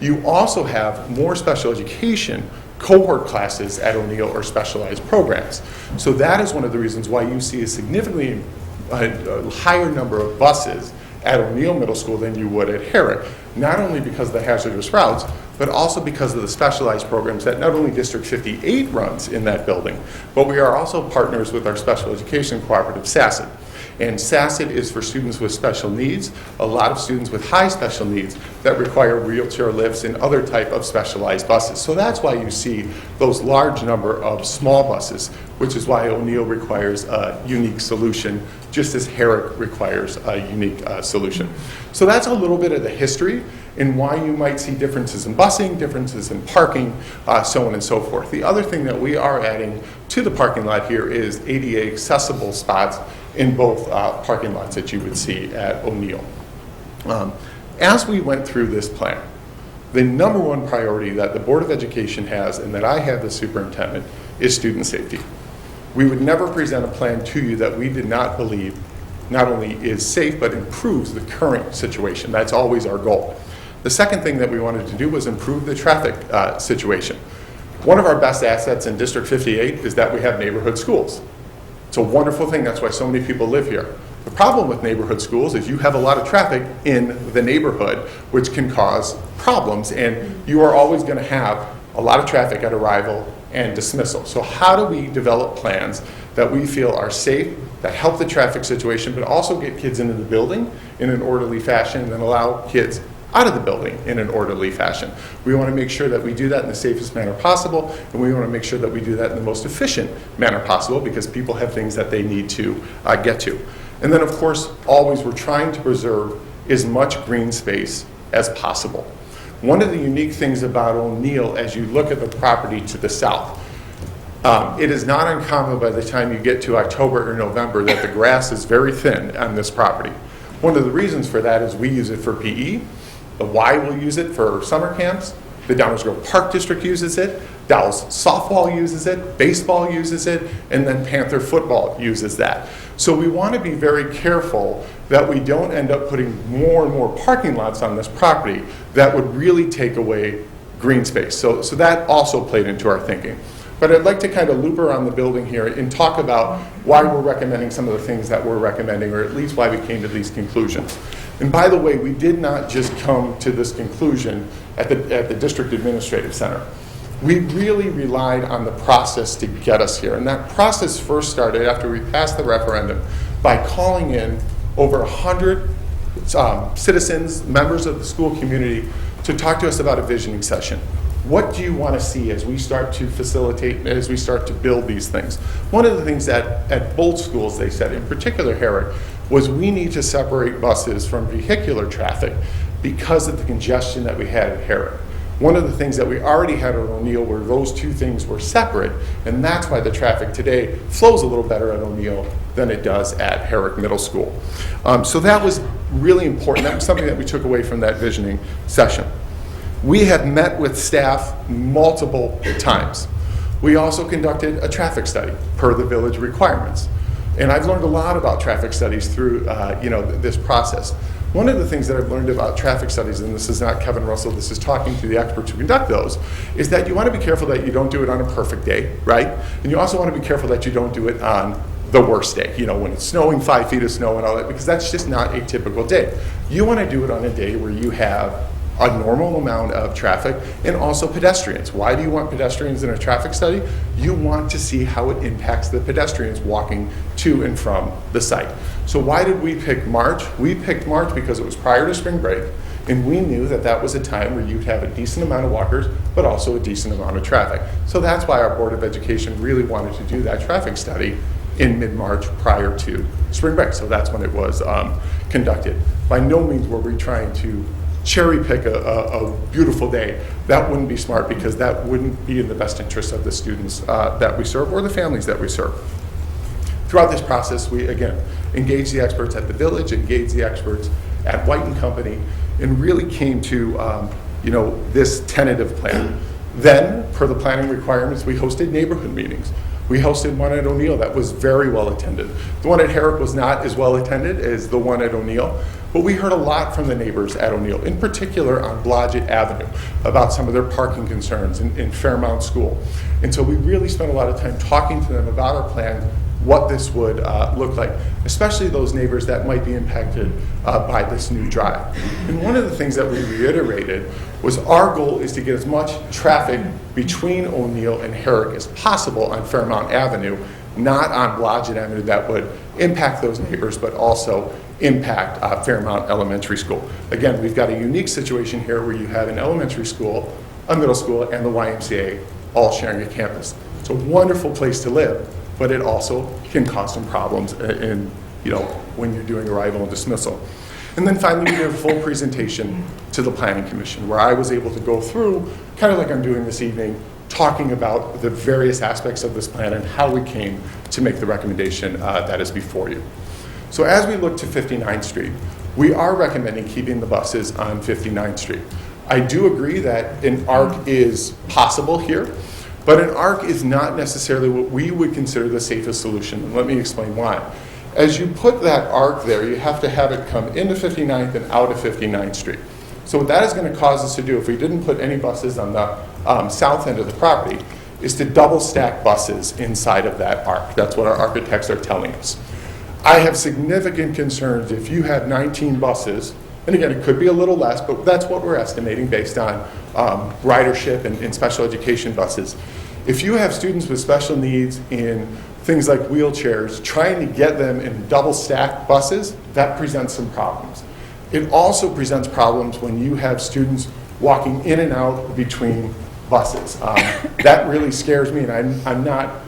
You also have more special education cohort classes at O'Neill or specialized programs. So that is one of the reasons why you see a significantly higher number of buses at O'Neill Middle School than you would at Herrick, not only because of the hazardous routes, but also because of the specialized programs that not only District 58 runs in that building, but we are also partners with our special education cooperative, SACIT. And SACIT is for students with special needs, a lot of students with high special needs that require wheelchair lifts and other type of specialized buses. So that's why you see those large number of small buses, which is why O'Neill requires a unique solution, just as Herrick requires a unique solution. So that's a little bit of the history and why you might see differences in busing, differences in parking, so on and so forth. The other thing that we are adding to the parking lot here is ADA accessible spots in both parking lots that you would see at O'Neill. As we went through this plan, the number one priority that the Board of Education has and that I have as superintendent is student safety. We would never present a plan to you that we did not believe not only is safe but improves the current situation. That's always our goal. The second thing that we wanted to do was improve the traffic situation. One of our best assets in District 58 is that we have neighborhood schools. It's a wonderful thing. That's why so many people live here. The problem with neighborhood schools is you have a lot of traffic in the neighborhood, which can cause problems, and you are always going to have a lot of traffic at arrival and dismissal. So how do we develop plans that we feel are safe, that help the traffic situation, but also get kids into the building in an orderly fashion and allow kids out of the building in an orderly fashion? We want to make sure that we do that in the safest manner possible, and we want to make sure that we do that in the most efficient manner possible, because people have things that they need to get to. And then, of course, always we're trying to preserve as much green space as possible. One of the unique things about O'Neill, as you look at the property to the south, it is not uncommon by the time you get to October or November that the grass is very thin on this property. One of the reasons for that is we use it for PE. The Y will use it for summer camps. The Downers Grove Park District uses it. Dowell's softball uses it. Baseball uses it. And then Panther football uses that. So we want to be very careful that we don't end up putting more and more parking lots on this property that would really take away green space. So that also played into our thinking. But I'd like to kind of loop around the building here and talk about why we're recommending some of the things that we're recommending, or at least why we came to these conclusions. And by the way, we did not just come to this conclusion at the District Administrative Center. We really relied on the process to get us here. And that process first started after we passed the referendum by calling in over 100 citizens, members of the school community, to talk to us about a visioning session. What do you want to see as we start to facilitate, as we start to build these things? One of the things that at both schools they said, in particular Herrick, was we need to separate buses from vehicular traffic because of the congestion that we had at Herrick. One of the things that we already had at O'Neill were those two things were separate, and that's why the traffic today flows a little better at O'Neill than it does at Herrick Middle School. So that was really important. That was something that we took away from that visioning session. We have met with staff multiple times. We also conducted a traffic study per the village requirements. And I've learned a lot about traffic studies through this process. One of the things that I've learned about traffic studies, and this is not Kevin Russell, this is talking to the experts who conduct those, is that you want to be careful that you don't do it on a perfect day, right? And you also want to be careful that you don't do it on the worst day, when it's snowing, 5 feet of snow and all that, because that's just not a typical day. You want to do it on a day where you have a normal amount of traffic, and also pedestrians. Why do you want pedestrians in a traffic study? You want to see how it impacts the pedestrians walking to and from the site. So why did we pick March? We picked March because it was prior to spring break, and we knew that that was a time where you'd have a decent amount of walkers, but also a decent amount of traffic. So that's why our Board of Education really wanted to do that traffic study in mid-March prior to spring break. So that's when it was conducted. By no means were we trying to cherry pick a beautiful day. That wouldn't be smart, because that wouldn't be in the best interest of the students that we serve or the families that we serve. Throughout this process, we, again, engaged the experts at the Village, engaged the experts at White and Company, and really came to this tentative plan. Then, per the planning requirements, we hosted neighborhood meetings. We hosted one at O'Neill that was very well attended. The one at Herrick was not as well attended as the one at O'Neill, but we heard a lot from the neighbors at O'Neill, in particular on Blodgett Avenue, about some of their parking concerns in Fairmount School. And so we really spent a lot of time talking to them about our plan, what this would look like, especially those neighbors that might be impacted by this new drive. And one of the things that we reiterated was our goal is to get as much traffic between O'Neill and Herrick as possible on Fairmount Avenue, not on Blodgett Avenue. That would impact those neighbors, but also impact Fairmount Elementary School. Again, we've got a unique situation here where you have an elementary school, a middle school, and the YMCA all sharing a campus. It's a wonderful place to live, but it also can cause some problems when you're doing arrival and dismissal. And then finally, we did a full presentation to the Planning Commission, where I was able to go through, kind of like I'm doing this evening, talking about the various aspects of this plan and how we came to make the recommendation that is before you. So as we look to 59th Street, we are recommending keeping the buses on 59th Street. I do agree that an ARC is possible here, but an ARC is not necessarily what we would consider the safest solution. And let me explain why. As you put that ARC there, you have to have it come into 59th and out of 59th Street. So what that is going to cause us to do, if we didn't put any buses on the south end of the property, is to double stack buses inside of that ARC. That's what our architects are telling us. I have significant concerns if you have 19 buses, and again, it could be a little less, but that's what we're estimating based on ridership and special education buses. If you have students with special needs in things like wheelchairs, trying to get them in double stacked buses, that presents some problems. It also presents problems when you have students walking in and out between buses. That really scares me, and I'm not,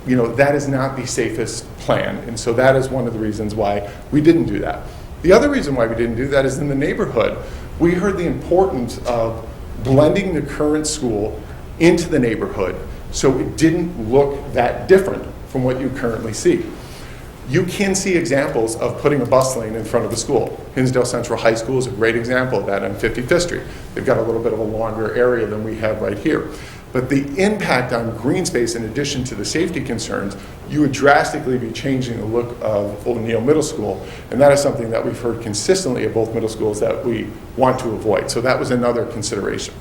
that is not the safest plan. And so that is one of the reasons why we didn't do that. The other reason why we didn't do that is in the neighborhood, we heard the importance of blending the current school into the neighborhood so it didn't look that different from what you currently see. You can see examples of putting a bus lane in front of the school. Hinsdale Central High School is a great example of that on 55th Street. They've got a little bit of a longer area than we have right here. But the impact on green space, in addition to the safety concerns, you would drastically be changing the look of O'Neill Middle School, and that is something that we've heard consistently at both middle schools that we want to avoid. So that was another consideration.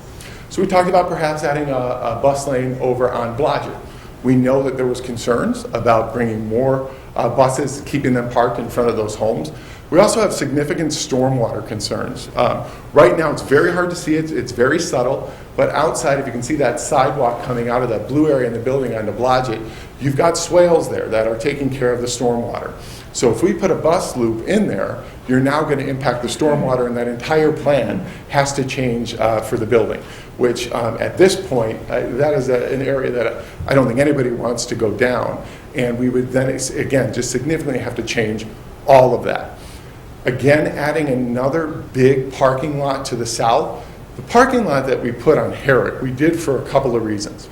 So we talked about perhaps adding a bus lane over on Blodgett. We know that there was concerns about bringing more buses, keeping them parked in front of those homes. We also have significant stormwater concerns. Right now, it's very hard to see it. It's very subtle. But outside, if you can see that sidewalk coming out of that blue area in the building onto Blodgett, you've got swales there that are taking care of the stormwater. So if we put a bus loop in there, you're now going to impact the stormwater, and that entire plan has to change for the building, which at this point, that is an area that I don't think anybody wants to go down. And we would then, again, just significantly have to change all of that. Again, adding another big parking lot to the south. The parking lot that we put on Herrick, we did for a couple of reasons.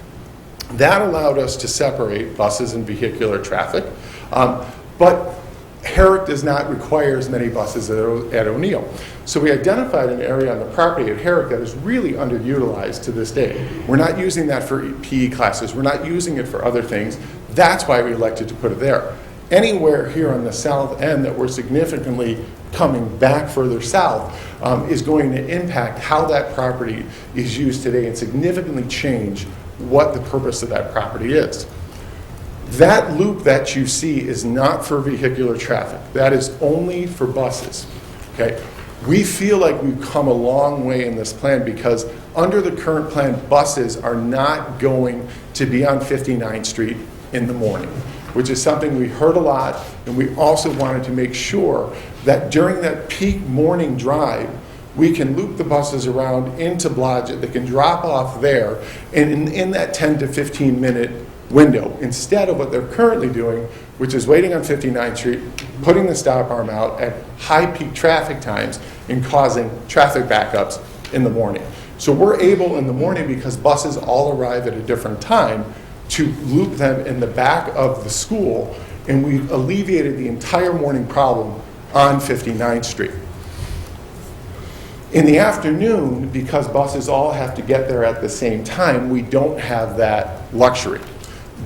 That allowed us to separate buses and vehicular traffic, but Herrick does not require as many buses at O'Neill. So we identified an area on the property at Herrick that is really underutilized to this day. We're not using that for PE classes. We're not using it for other things. That's why we elected to put it there. Anywhere here on the south end that we're significantly coming back further south is going to impact how that property is used today and significantly change what the purpose of that property is. That loop that you see is not for vehicular traffic. That is only for buses. Okay? We feel like we've come a long way in this plan because under the current plan, buses are not going to be on 59th Street in the morning, which is something we heard a lot, and we also wanted to make sure that during that peak morning drive, we can loop the buses around into Blodgett. They can drop off there, and in that 10 to 15 minute window, instead of what they're currently doing, which is waiting on 59th Street, putting the stop arm out at high peak traffic times and causing traffic backups in the morning. So we're able in the morning, because buses all arrive at a different time, to loop them in the back of the school, and we've alleviated the entire morning problem on 59th Street. In the afternoon, because buses all have to get there at the same time, we don't have that luxury.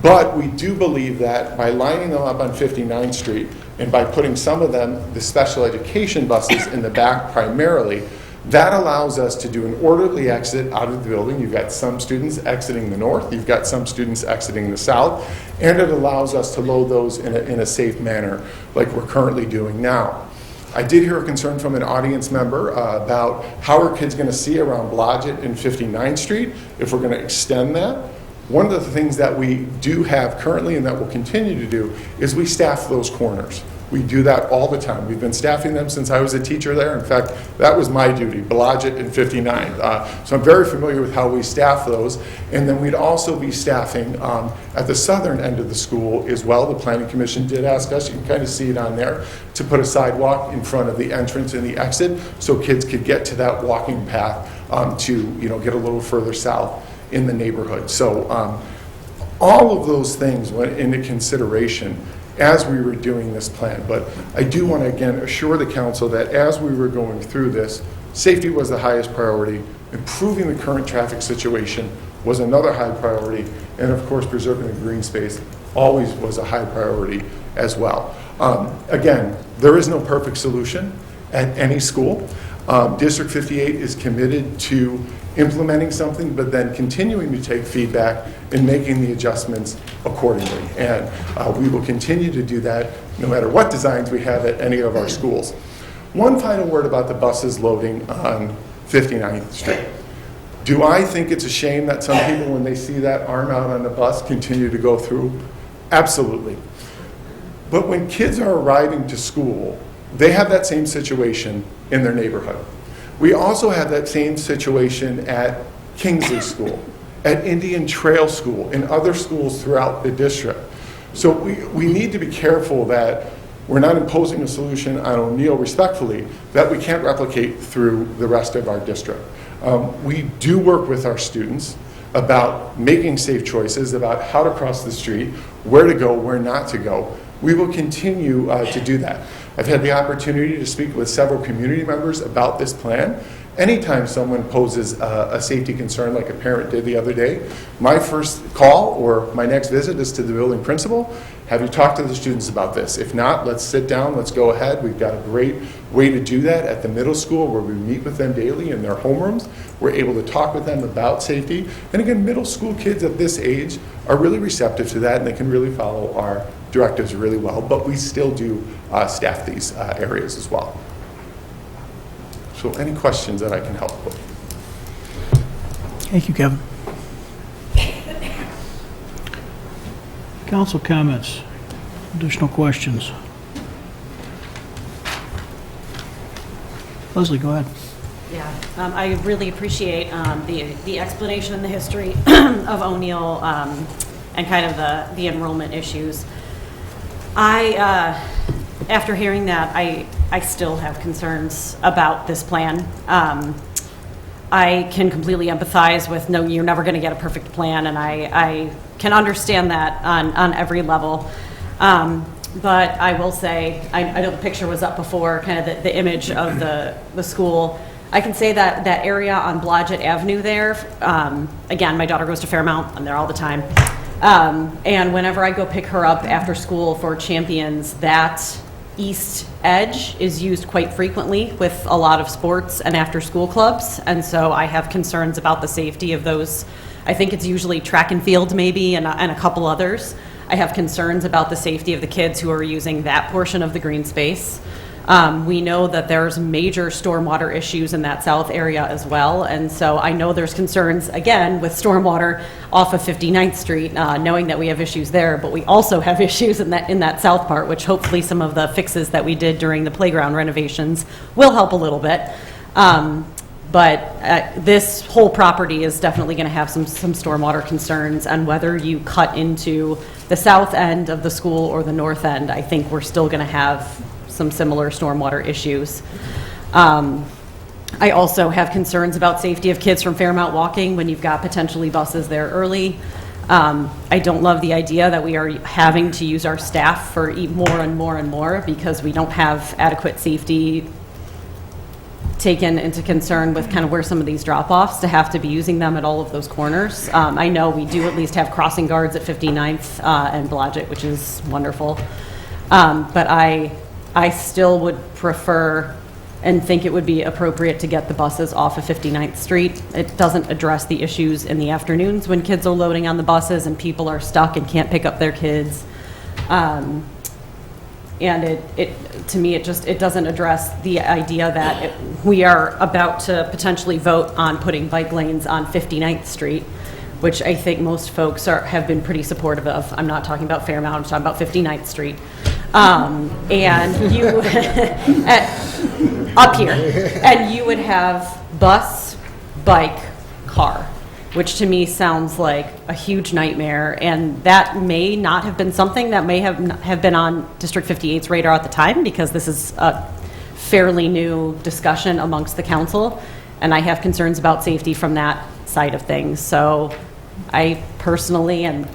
But we do believe that by lining them up on 59th Street and by putting some of them, the special education buses, in the back primarily, that allows us to do an orderly exit out of the building. You've got some students exiting the north, you've got some students exiting the south, and it allows us to load those in a safe manner like we're currently doing now. I did hear a concern from an audience member about how are kids going to see around Blodgett and 59th Street if we're going to extend that. One of the things that we do have currently and that we'll continue to do is we staff those corners. We do that all the time. We've been staffing them since I was a teacher there. In fact, that was my duty, Blodgett and 59th. So I'm very familiar with how we staff those. And then we'd also be staffing at the southern end of the school as well. The Planning Commission did ask us, you can kind of see it on there, to put a sidewalk in front of the entrance and the exit so kids could get to that walking path to get a little further south in the neighborhood. So all of those things went into consideration as we were doing this plan. But I do want to again assure the council that as we were going through this, safety was the highest priority, improving the current traffic situation was another high priority, and of course preserving the green space always was a high priority as well. Again, there is no perfect solution at any school. District 58 is committed to implementing something, but then continuing to take feedback and making the adjustments accordingly. And we will continue to do that no matter what designs we have at any of our schools. One final word about the buses loading on 59th Street. Do I think it's a shame that some people, when they see that arm out on the bus, continue to go through? Absolutely. But when kids are arriving to school, they have that same situation in their neighborhood. We also have that same situation at Kingsley School, at Indian Trail School, and other schools throughout the district. So we need to be careful that we're not imposing a solution on O'Neill respectfully that we can't replicate through the rest of our district. We do work with our students about making safe choices, about how to cross the street, where to go, where not to go. We will continue to do that. I've had the opportunity to speak with several community members about this plan. Anytime someone poses a safety concern like a parent did the other day, my first call or my next visit is to the building principal. Have you talked to the students about this? If not, let's sit down, let's go ahead. We've got a great way to do that at the middle school where we meet with them daily in their homerooms. We're able to talk with them about safety. And again, middle school kids at this age are really receptive to that, and they can really follow our directives really well, but we still do staff these areas as well. So any questions that I can help with? Thank you, Kevin. Council comments, additional questions? Leslie, go ahead. Yeah, I really appreciate the explanation and the history of O'Neill and kind of the enrollment issues. After hearing that, I still have concerns about this plan. I can completely empathize with, no, you're never going to get a perfect plan, and I can understand that on every level. But I will say, I know the picture was up before, kind of the image of the school. I can say that that area on Blodgett Avenue there, again, my daughter goes to Fairmount, I'm there all the time. And whenever I go pick her up after school for Champions, that east edge is used quite frequently with a lot of sports and after school clubs. And so I have concerns about the safety of those. I think it's usually track and field maybe and a couple others. I have concerns about the safety of the kids who are using that portion of the green space. We know that there's major stormwater issues in that south area as well, and so I know there's concerns, again, with stormwater off of 59th Street, knowing that we have issues there, but we also have issues in that south part, which hopefully some of the fixes that we did during the playground renovations will help a little bit. But this whole property is definitely going to have some stormwater concerns, and whether you cut into the south end of the school or the north end, I think we're still going to have some similar stormwater issues. I also have concerns about safety of kids from Fairmount walking when you've got potentially buses there early. I don't love the idea that we are having to use our staff for more and more and more because we don't have adequate safety taken into concern with kind of where some of these drop-offs to have to be using them at all of those corners. I know we do at least have crossing guards at 59th and Blodgett, which is wonderful. But I still would prefer and think it would be appropriate to get the buses off of 59th Street. It doesn't address the issues in the afternoons when kids are loading on the buses and people are stuck and can't pick up their kids. And to me, it doesn't address the idea that we are about to potentially vote on putting bike lanes on 59th Street, which I think most folks have been pretty supportive of. I'm not talking about Fairmount, I'm talking about 59th Street. And you, up here, and you would have bus, bike, car, which to me sounds like a huge nightmare, and that may not have been something that may have been on District 58's radar at the time, because this is a fairly new discussion amongst the council, and I have concerns about safety from that side of things. So I personally am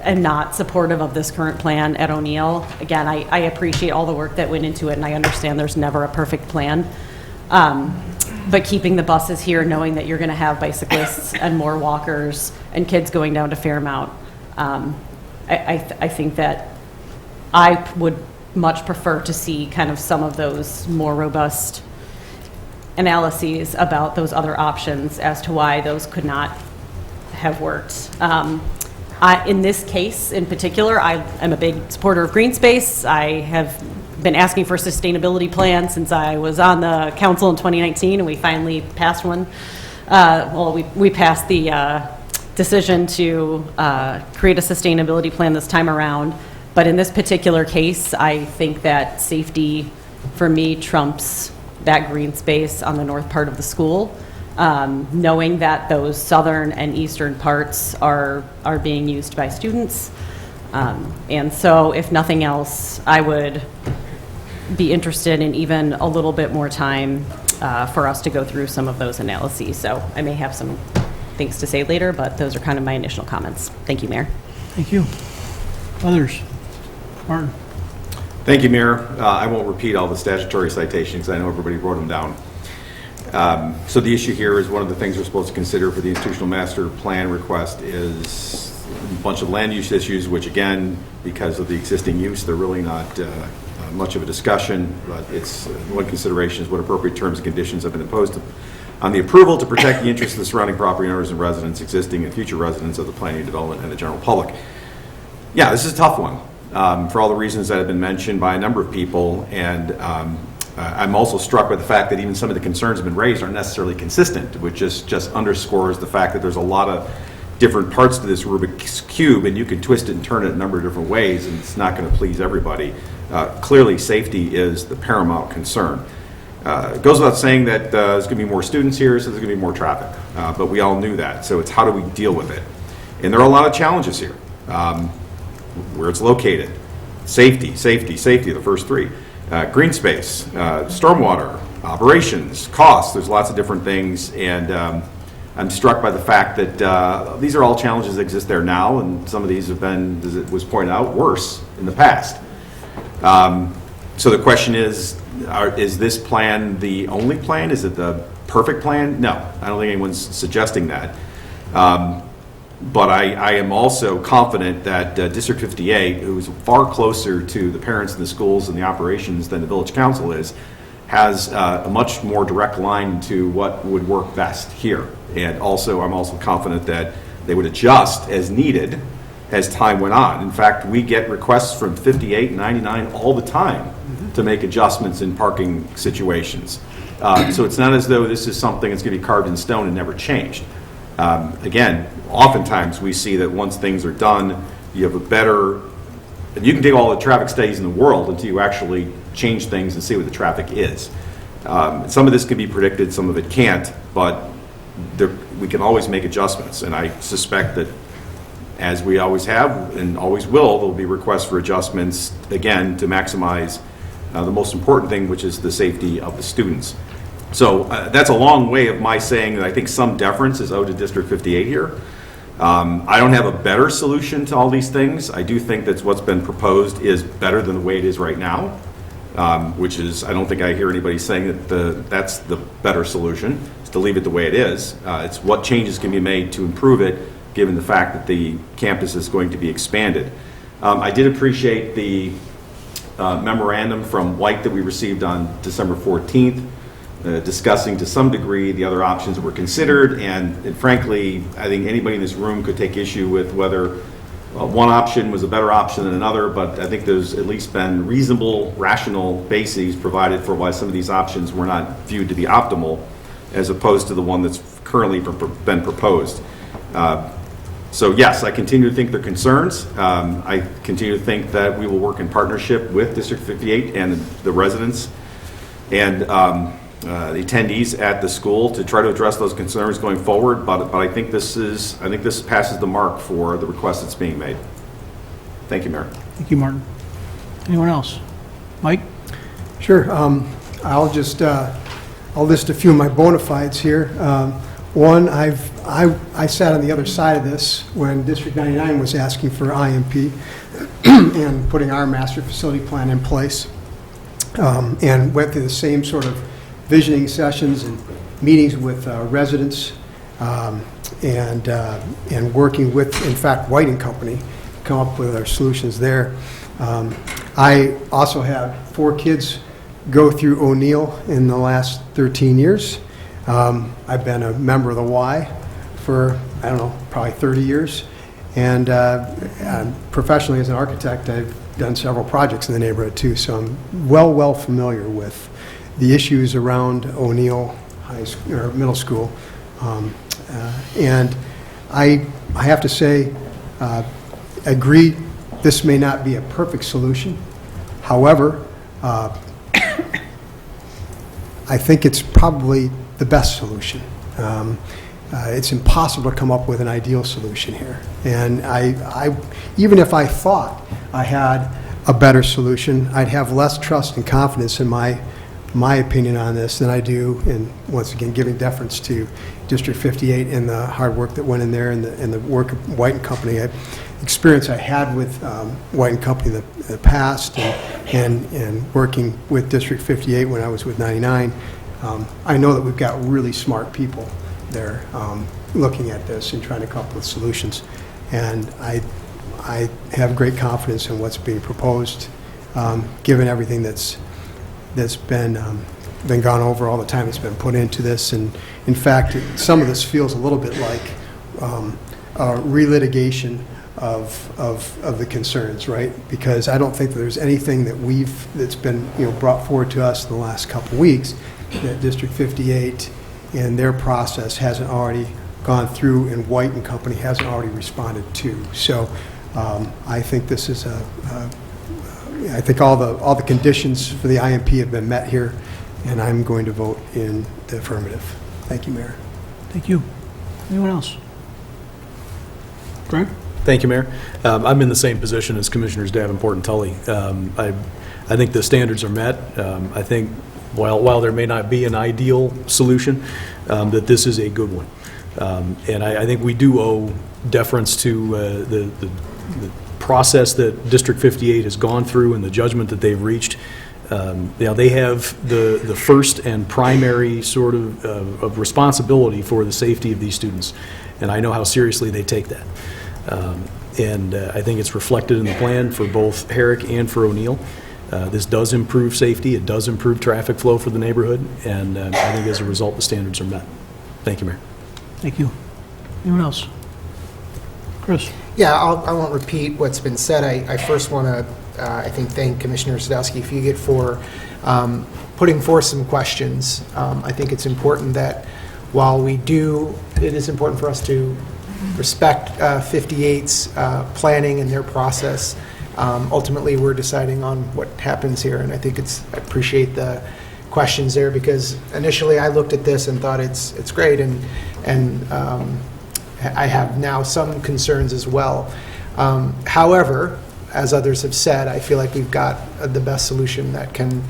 not supportive of this current plan at O'Neill. Again, I appreciate all the work that went into it, and I understand there's never a perfect plan. But keeping the buses here, knowing that you're going to have bicyclists and more walkers and kids going down to Fairmount, I think that I would much prefer to see kind of some of those more robust analyses about those other options as to why those could not have worked. In this case in particular, I am a big supporter of green space. I have been asking for a sustainability plan since I was on the council in 2019, and we finally passed one. We passed the decision to create a sustainability plan this time around. But in this particular case, I think that safety, for me, trumps that green space on the north part of the school. Knowing that those southern and eastern parts are being used by students. And so if nothing else, I would be interested in even a little bit more time for us to go through some of those analyses. So I may have some things to say later, but those are kind of my initial comments. Thank you, Mayor. Thank you. Others? Martin? Thank you, Mayor. I won't repeat all the statutory citations. I know everybody wrote them down. So the issue here is one of the things we're supposed to consider for the institutional master plan request is a bunch of land use issues, which again, because of the existing use, they're really not much of a discussion, but it's one consideration is what appropriate terms and conditions have been imposed on the approval to protect the interests of the surrounding property owners and residents, existing and future residents of the planning and development and the general public. Yeah, this is a tough one for all the reasons that have been mentioned by a number of people, and I'm also struck by the fact that even some of the concerns have been raised aren't necessarily consistent, which just underscores the fact that there's a lot of different parts to this Rubik's Cube, and you can twist it and turn it a number of different ways, and it's not going to please everybody. Clearly, safety is the paramount concern. It goes without saying that there's going to be more students here, so there's going to be more traffic, but we all knew that, so it's how do we deal with it? And there are a lot of challenges here. Where it's located, safety, the first three. Green space, stormwater, operations, costs, there's lots of different things, and I'm struck by the fact that these are all challenges that exist there now, and some of these have been, as it was pointed out, worse in the past. So the question is this plan the only plan? Is it the perfect plan? No, I don't think anyone's suggesting that. But I am also confident that District 58, who is far closer to the parents and the schools and the operations than the Village Council is, has a much more direct line to what would work best here. And also, I'm also confident that they would adjust as needed as time went on. In fact, we get requests from 58 and 99 all the time to make adjustments in parking situations. So it's not as though this is something that's going to be carved in stone and never changed. Again, oftentimes we see that once things are done, you have a better, you can take all the traffic studies in the world until you actually change things and see what the traffic is. Some of this can be predicted, some of it can't, but we can always make adjustments. And I suspect that, as we always have and always will, there will be requests for adjustments, again, to maximize the most important thing, which is the safety of the students. So that's a long way of my saying that I think some deference is owed to District 58 here. I don't have a better solution to all these things. I do think that what's been proposed is better than the way it is right now, which is, I don't think I hear anybody saying that that's the better solution, is to leave it the way it is. It's what changes can be made to improve it, given the fact that the campus is going to be expanded. I did appreciate the memorandum from White that we received on December 14th, discussing to some degree the other options that were considered, and frankly, I think anybody in this room could take issue with whether one option was a better option than another, but I think there's at least been reasonable, rational bases provided for why some of these options were not viewed to be optimal, as opposed to the one that's currently been proposed. So yes, I continue to think they're concerns. I continue to think that we will work in partnership with District 58 and the residents and the attendees at the school to try to address those concerns going forward. But I think this passes the mark for the request that's being made. Thank you, Mayor. Thank you, Martin. Anyone else? Mike? Sure. I'll just I'll list a few of my bona fides here. One, I sat on the other side of this when District 99 was asking for IMP and putting our master facility plan in place, and went through the same sort of visioning sessions and meetings with residents, and working with, in fact, White and Company, come up with our solutions there. I also have 4 kids go through O'Neill in the last 13 years. I've been a member of the Y for, I don't know, probably 30 years. And professionally as an architect, I've done several projects in the neighborhood too, so I'm well familiar with the issues around O'Neill High School, or Middle School. And I have to say, agree, this may not be a perfect solution. However, I think it's probably the best solution. It's impossible to come up with an ideal solution here. And I even if I thought I had a better solution, I'd have less trust and confidence in my opinion on this than I do, and once again, giving deference to District 58 and the hard work that went in there, and the work of White and Company. Experience I had with White and Company in the past, and working with District 58 when I was with 99, I know that we've got really smart people there looking at this and trying to come up with solutions. And I have great confidence in what's being proposed, given everything that's been gone over, all the time that's been put into this. And in fact, some of this feels a little bit like a relitigation of the concerns, right? Because I don't think that there's anything that's been brought forward to us in the last couple of weeks that District 58 and their process hasn't already gone through, and White and Company hasn't already responded to. So I think this is I think all the conditions for the IMP have been met here, and I'm going to vote in the affirmative. Thank you, Mayor. Thank you. Anyone else? Greg? Thank you, Mayor. I'm in the same position as Commissioners Davenport and Tully. I think the standards are met. I think while there may not be an ideal solution, that this is a good one. And I think we do owe deference to the process that District 58 has gone through and the judgment that they've reached. They have the first and primary sort of responsibility for the safety of these students, and I know how seriously they take that. And I think it's reflected in the plan for both Herrick and for O'Neill. This does improve safety, it does improve traffic flow for the neighborhood, and I think as a result the standards are met. Thank you, Mayor. Thank you. Anyone else? Chris? Yeah, I won't repeat what's been said. I first want to I think, thank Commissioner Sadowski-Fugit for putting forth some questions. I think it's important that while it is important for us to respect 58's planning and their process. Ultimately, we're deciding on what happens here, and I think I appreciate the questions there, because initially I looked at this and thought it's great, and I have now some concerns as well. However, as others have said, I feel like we've got the best solution that can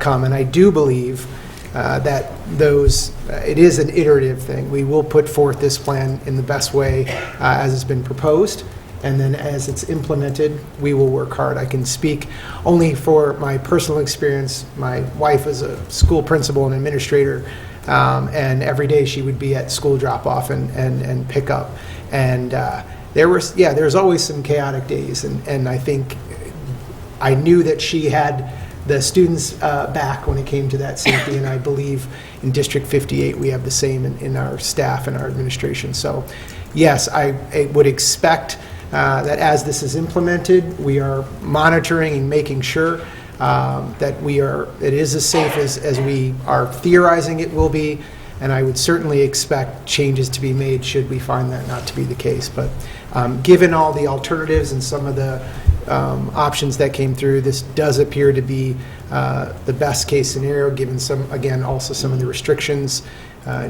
come, and I do believe that it is an iterative thing. We will put forth this plan in the best way as it's been proposed, and then as it's implemented, we will work hard. I can speak only for my personal experience. My wife is a school principal and administrator, and every day she would be at school drop-off and pick up. And there's always some chaotic days, and I think I knew that she had the students' back when it came to that safety, and I believe in District 58 we have the same in our staff and our administration. So yes, I would expect that as this is implemented, we are monitoring and making sure that it is as safe as we are theorizing it will be, and I would certainly expect changes to be made should we find that not to be the case. But given all the alternatives and some of the options that came through, this does appear to be the best case scenario, given also some of the restrictions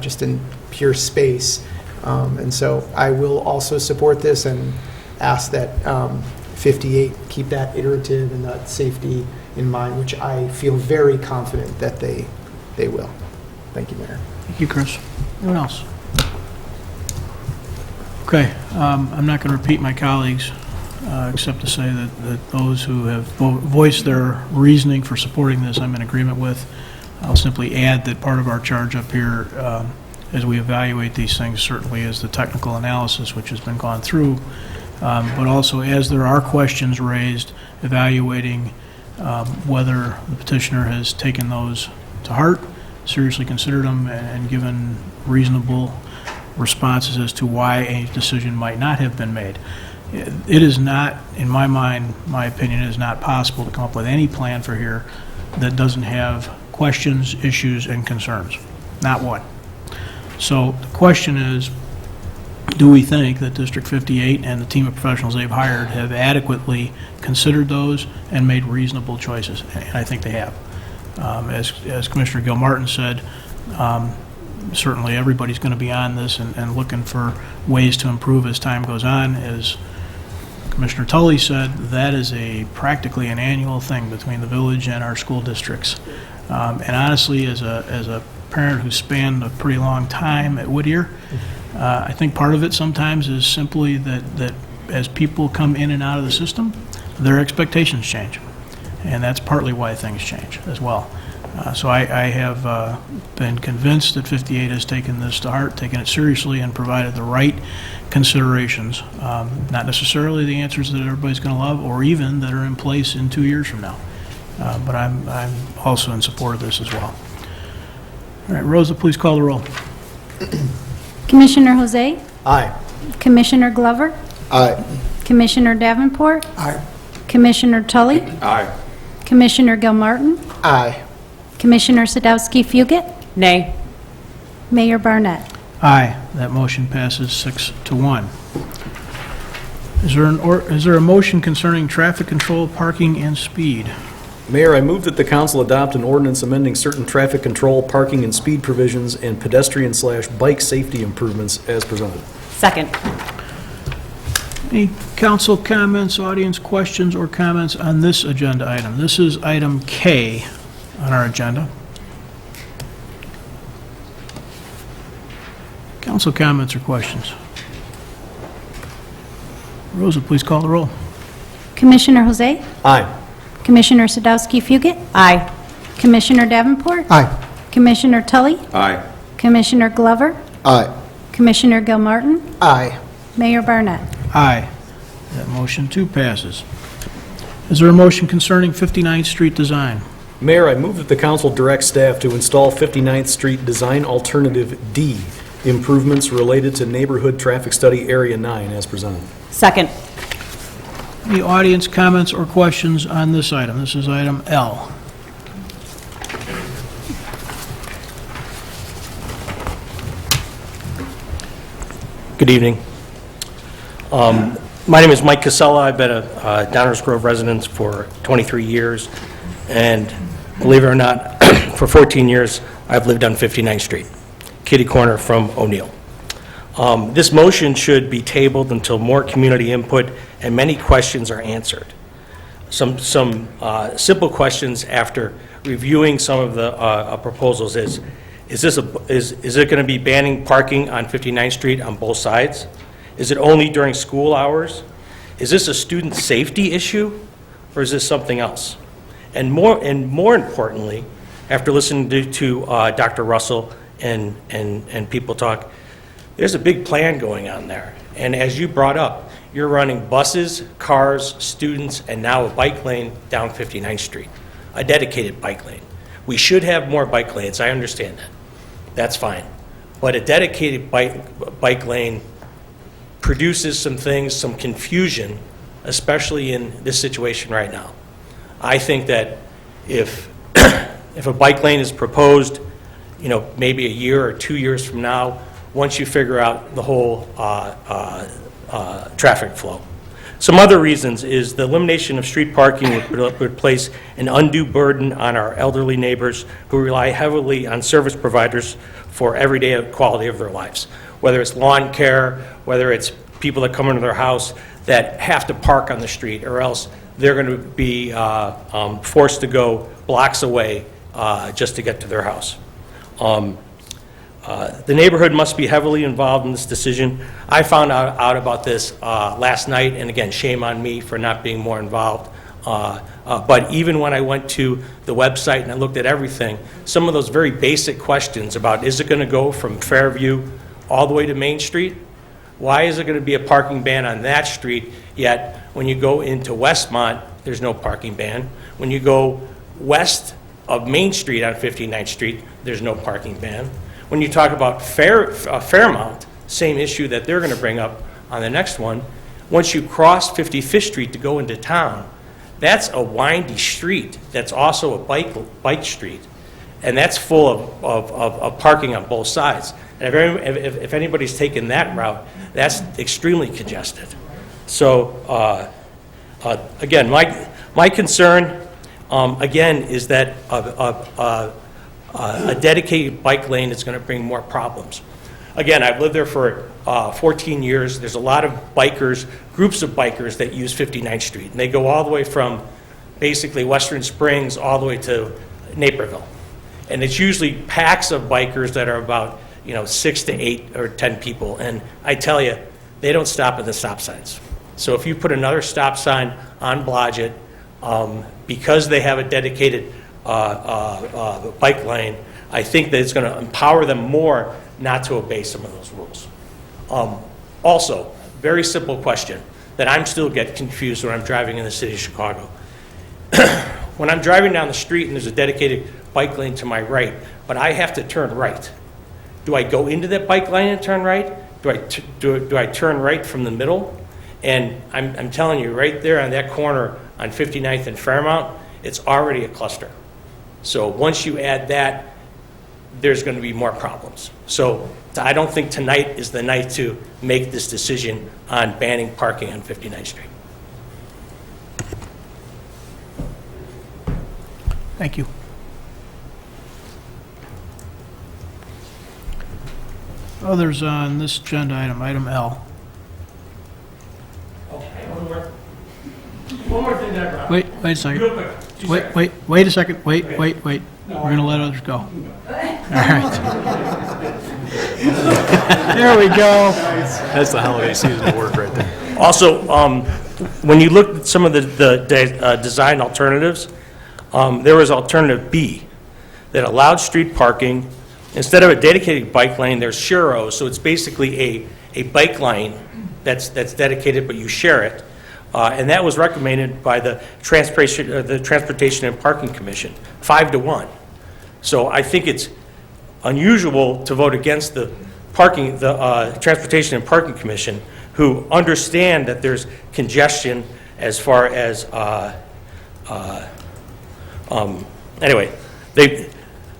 just in pure space. And so I will also support this and ask that 58 keep that iterative and that safety in mind, which I feel very confident that they will. Thank you, Mayor. Thank you, Chris. Anyone else? Okay, I'm not going to repeat my colleagues, except to say that those who have voiced their reasoning for supporting this, I'm in agreement with. I'll simply add that part of our charge up here, as we evaluate these things, certainly is the technical analysis, which has been gone through, but also as there are questions raised, evaluating whether the petitioner has taken those to heart, seriously considered them, and given reasonable responses as to why a decision might not have been made. It is not, in my mind, my opinion, it is not possible to come up with any plan for here that doesn't have questions, issues, and concerns. Not one. So the question is, do we think that District 58 and the team of professionals they've hired have adequately considered those and made reasonable choices? And I think they have. As Commissioner Gilmartin said, certainly everybody's going to be on this and looking for ways to improve as time goes on. As Commissioner Tully said, that is practically an annual thing between the village and our school districts. And honestly, as a parent who spanned a pretty long time at Whittier, I think part of it sometimes is simply that as people come in and out of the system, their expectations change. And that's partly why things change as well. So I have been convinced that 58 has taken this to heart, taken it seriously, and provided the right considerations. Not necessarily the answers that everybody's going to love, or even that are in place in 2 years from now. But I'm also in support of this as well. All right, Rosa, please call the roll. Commissioner Jose? Aye. Commissioner Glover? Aye. Commissioner Davenport? Aye. Commissioner Tully? Aye. Commissioner Gilmartin? Aye. Commissioner Sadowski-Fugit? Nay. Mayor Barnett? Aye. That motion passes 6-1. Is there a motion concerning traffic control, parking, and speed? Mayor, I move that the council adopt an ordinance amending certain traffic control, parking, and speed provisions and pedestrian/bike safety improvements as presented. Second. Any council comments, audience questions, or comments on this agenda item? This is item K on our agenda. Council comments or questions? Rosa, please call the roll. Commissioner Jose? Aye. Commissioner Sadowski-Fugit? Aye. Commissioner Davenport? Aye. Commissioner Tully? Aye. Commissioner Glover? Aye. Commissioner Gilmartin? Aye. Mayor Barnett? Aye. That motion too passes. Is there a motion concerning 59th Street design? Mayor, I move that the council direct staff to install 59th Street Design Alternative D improvements related to Neighborhood Traffic Study Area 9 as presented. Second. Any audience comments or questions on this item? This is item L. Good evening. My name is Mike Casella. I've been a Downers Grove resident for 23 years, and believe it or not, for 14 years, I've lived on 59th Street, kitty corner from O'Neill. This motion should be tabled until more community input and many questions are answered. Some simple questions after reviewing some of the proposals is it going to be banning parking on 59th Street on both sides? Is it only during school hours? Is this a student safety issue, or is this something else? And more importantly, after listening to Dr. Russell and people talk, there's a big plan going on there. And as you brought up, you're running buses, cars, students, and now a bike lane down 59th Street, a dedicated bike lane. We should have more bike lanes, I understand that. That's fine. But a dedicated bike lane produces some things, some confusion, especially in this situation right now. I think that if a bike lane is proposed, maybe a year or 2 years from now, once you figure out the whole traffic flow. Some other reasons is the elimination of street parking would place an undue burden on our elderly neighbors who rely heavily on service providers for everyday quality of their lives. Whether it's lawn care, whether it's people that come into their house that have to park on the street, or else they're going to be forced to go blocks away just to get to their house. The neighborhood must be heavily involved in this decision. I found out about this last night, and again, shame on me for not being more involved. But even when I went to the website and I looked at everything, some of those very basic questions about, is it going to go from Fairview all the way to Main Street? Why is it going to be a parking ban on that street, yet when you go into Westmont, there's no parking ban? When you go west of Main Street on 59th Street, there's no parking ban. When you talk about Fairmount, same issue that they're going to bring up on the next one, once you cross 55th Street to go into town, that's a windy street that's also a bike street, and that's full of parking on both sides. And if anybody's taken that route, that's extremely congested. So again, my concern, again, is that a dedicated bike lane is going to bring more problems. Again, I've lived there for 14 years. There's a lot of bikers, groups of bikers that use 59th Street, and they go all the way from basically Western Springs all the way to Naperville. And it's usually packs of bikers that are about 6 to 8 or 10 people. And I tell you, they don't stop at the stop signs. So if you put another stop sign on Blodgett, because they have a dedicated bike lane, I think that it's going to empower them more not to obey some of those rules. Also, very simple question that I'm still get confused when I'm driving in the city of Chicago. When I'm driving down the street and there's a dedicated bike lane to my right, but I have to turn right, do I go into that bike lane and turn right? Do I turn right from the middle? And I'm telling you, right there on that corner on 59th and Fairmount, it's already a cluster. So once you add that, there's going to be more problems. So I don't think tonight is the night to make this decision on banning parking on 59th Street. Thank you. Others on this agenda item, item L. One more thing that I brought. Wait a second. Real quick. 2 seconds. Wait a second. Wait. We're going to let others go. All right. There we go. That's the holiday season of work right there. Also, when you look at some of the design alternatives, there was alternative B that allowed street parking. Instead of a dedicated bike lane, there's Sheros, so it's basically a bike lane that's dedicated, but you share it. And that was recommended by the Transportation and Parking Commission, 5-1. So I think it's unusual to vote against the Transportation and Parking Commission, who understand that there's congestion As far as, anyway, they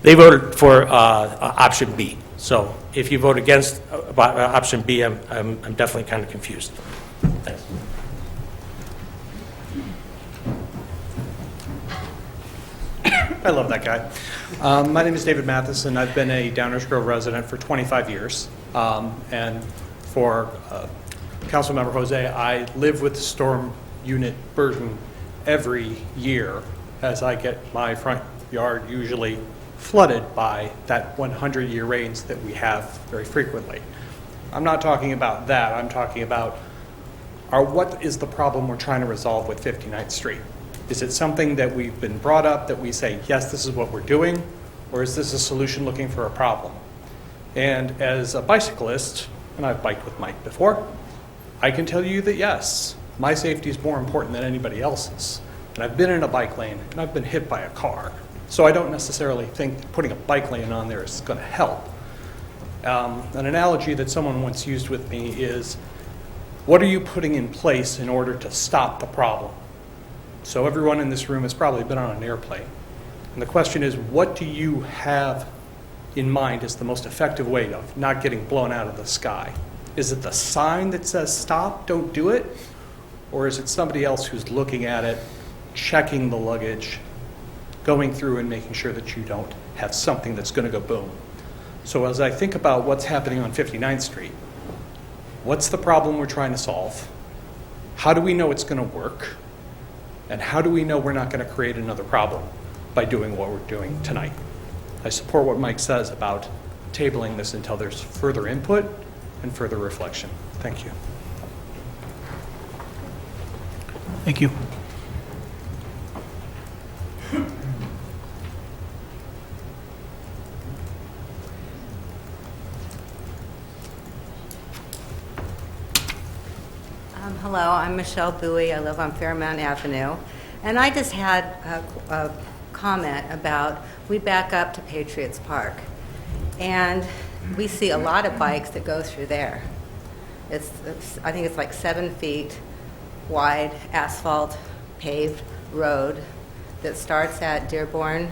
voted for option B. So if you vote against option B, I'm definitely kind of confused. Thanks. I love that guy. My name is David Matheson. I've been a Downers Grove resident for 25 years. And for Councilmember Jose, I live with the storm unit burden every year as I get my front yard usually flooded by that 100-year rains that we have very frequently. I'm not talking about that. I'm talking about what is the problem we're trying to resolve with 59th Street? Is it something that we've been brought up that we say, yes, this is what we're doing, or is this a solution looking for a problem? And as a bicyclist, and I've biked with Mike before, I can tell you that yes, my safety is more important than anybody else's. And I've been in a bike lane, and I've been hit by a car. So I don't necessarily think putting a bike lane on there is going to help. An analogy that someone once used with me is, what are you putting in place in order to stop the problem? So everyone in this room has probably been on an airplane. And the question is, what do you have in mind as the most effective way of not getting blown out of the sky? Is it the sign that says stop, don't do it? Or is it somebody else who's looking at it, checking the luggage, going through and making sure that you don't have something that's going to go boom? So as I think about what's happening on 59th Street, what's the problem we're trying to solve? How do we know it's going to work? And how do we know we're not going to create another problem by doing what we're doing tonight? I support what Mike says about tabling this until there's further input and further reflection. Thank you. Thank you. Hello, I'm Michelle Bowie. I live on Fairmount Avenue. And I just had a comment about, we back up to Patriots Park, and we see a lot of bikes that go through there. I think it's like 7 feet wide, asphalt, paved road that starts at Dearborn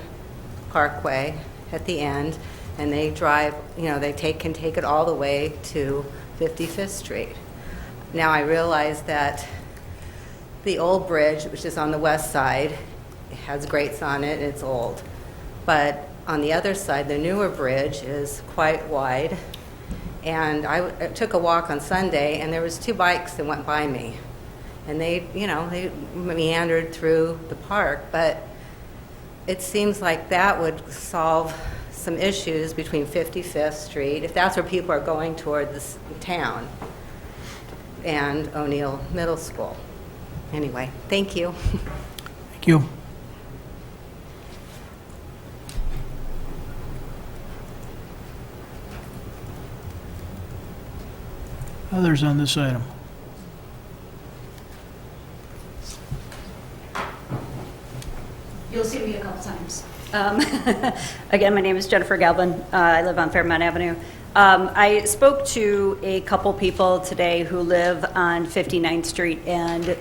Parkway at the end, and they drive, they can take it all the way to 55th Street. Now I realize that the old bridge, which is on the west side, has grates on it, and it's old. But on the other side, the newer bridge is quite wide. And I took a walk on Sunday, and there was 2 bikes that went by me. And they meandered through the park, but it seems like that would solve some issues between 55th Street, if that's where people are going toward this town, and O'Neill Middle School. Anyway, thank you. Thank you. Others on this item? You'll see me a couple times. Again, my name is Jennifer Galvin. I live on Fairmount Avenue. I spoke to a couple people today who live on 59th Street, and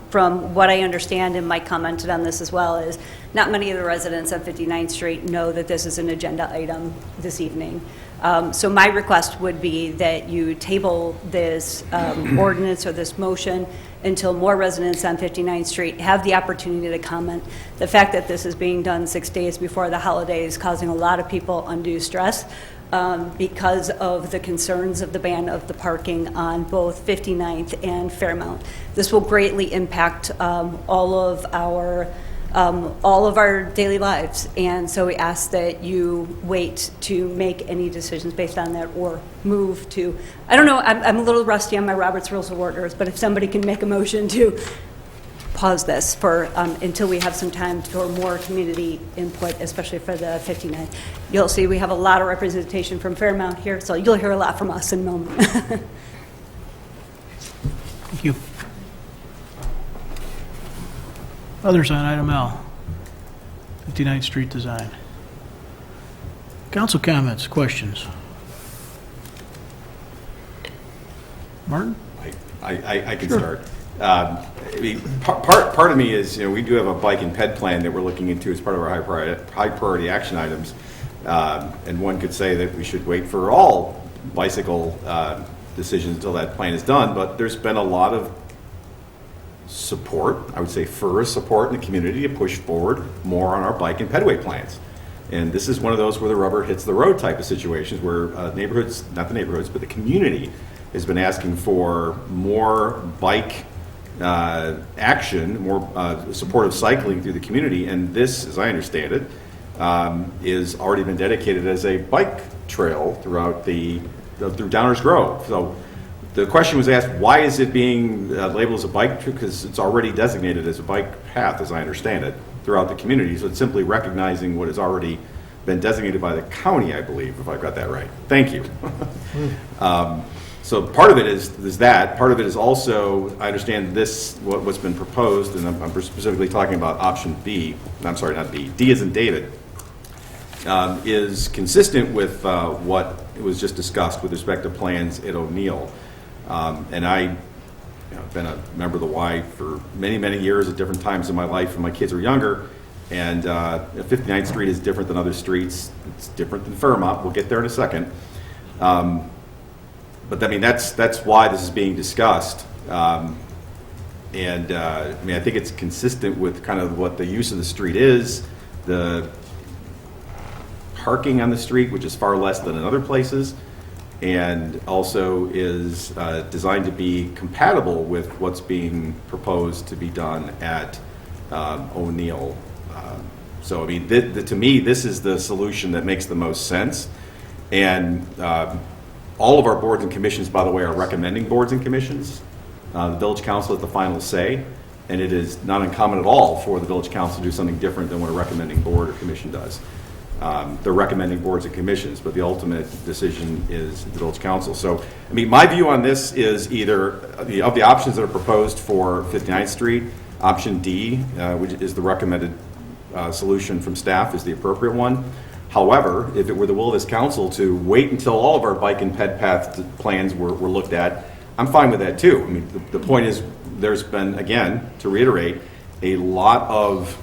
from what I understand, and Mike commented on this as well, is not many of the residents on 59th Street know that this is an agenda item this evening. So my request would be that you table this ordinance or this motion until more residents on 59th Street have the opportunity to comment. The fact that this is being done 6 days before the holiday is causing a lot of people undue stress because of the concerns of the ban of the parking on both 59th and Fairmount. This will greatly impact all of our daily lives, and so we ask that you wait to make any decisions based on that or move to, I don't know, I'm a little rusty on my Robert's Rules of Orders, but if somebody can make a motion to pause this for until we have some time for more community input, especially for the 59th. You'll see we have a lot of representation from Fairmount here, so you'll hear a lot from us in a moment. Thank you. Others on item L, 59th Street design. Council comments, questions? Martin? I can start. I mean, part of me is, we do have a bike and ped plan that we're looking into as part of our high priority action items. And one could say that we should wait for all bicycle decisions until that plan is done, but there's been a lot of support, I would say fervent support in the community to push forward more on our bike and pedway plans. And this is one of those where the rubber hits the road type of situations where neighborhoods, not the neighborhoods, but the community has been asking for more bike action, more supportive cycling through the community. And this, as I understand it, is already been dedicated as a bike trail throughout through Downers Grove. So the question was asked, why is it being labeled as a bike trail? Because it's already designated as a bike path, as I understand it, throughout the community. So it's simply recognizing what has already been designated by the county, I believe, if I've got that right. Thank you. So part of it is that. Part of it is also, I understand what's been proposed, and I'm specifically talking about option B. I'm sorry, not B. D as in David. Is consistent with what was just discussed with respect to plans at O'Neill. And I've been a member of the Y for many, many years at different times in my life when my kids were younger. And 59th Street is different than other streets. It's different than Fairmont. We'll get there in a second. But I mean, that's why this is being discussed. I think it's consistent with kind of what the use of the street is, the parking on the street, which is far less than in other places, and also is designed to be compatible with what's being proposed to be done at O'Neill. So, I mean, to me, this is the solution that makes the most sense. And all of our boards and commissions, by the way, are recommending boards and commissions. The village council has the final say, and it is not uncommon at all for the village council to do something different than what a recommending board or commission does. They're recommending boards and commissions, but the ultimate decision is the village council. So, I mean, my view on this is either of the options that are proposed for 59th Street, option D, which is the recommended solution from staff, is the appropriate one. However, if it were the will of this council to wait until all of our bike and ped path plans were looked at, I'm fine with that too. I mean, the point is, there's been, again, to reiterate, a lot of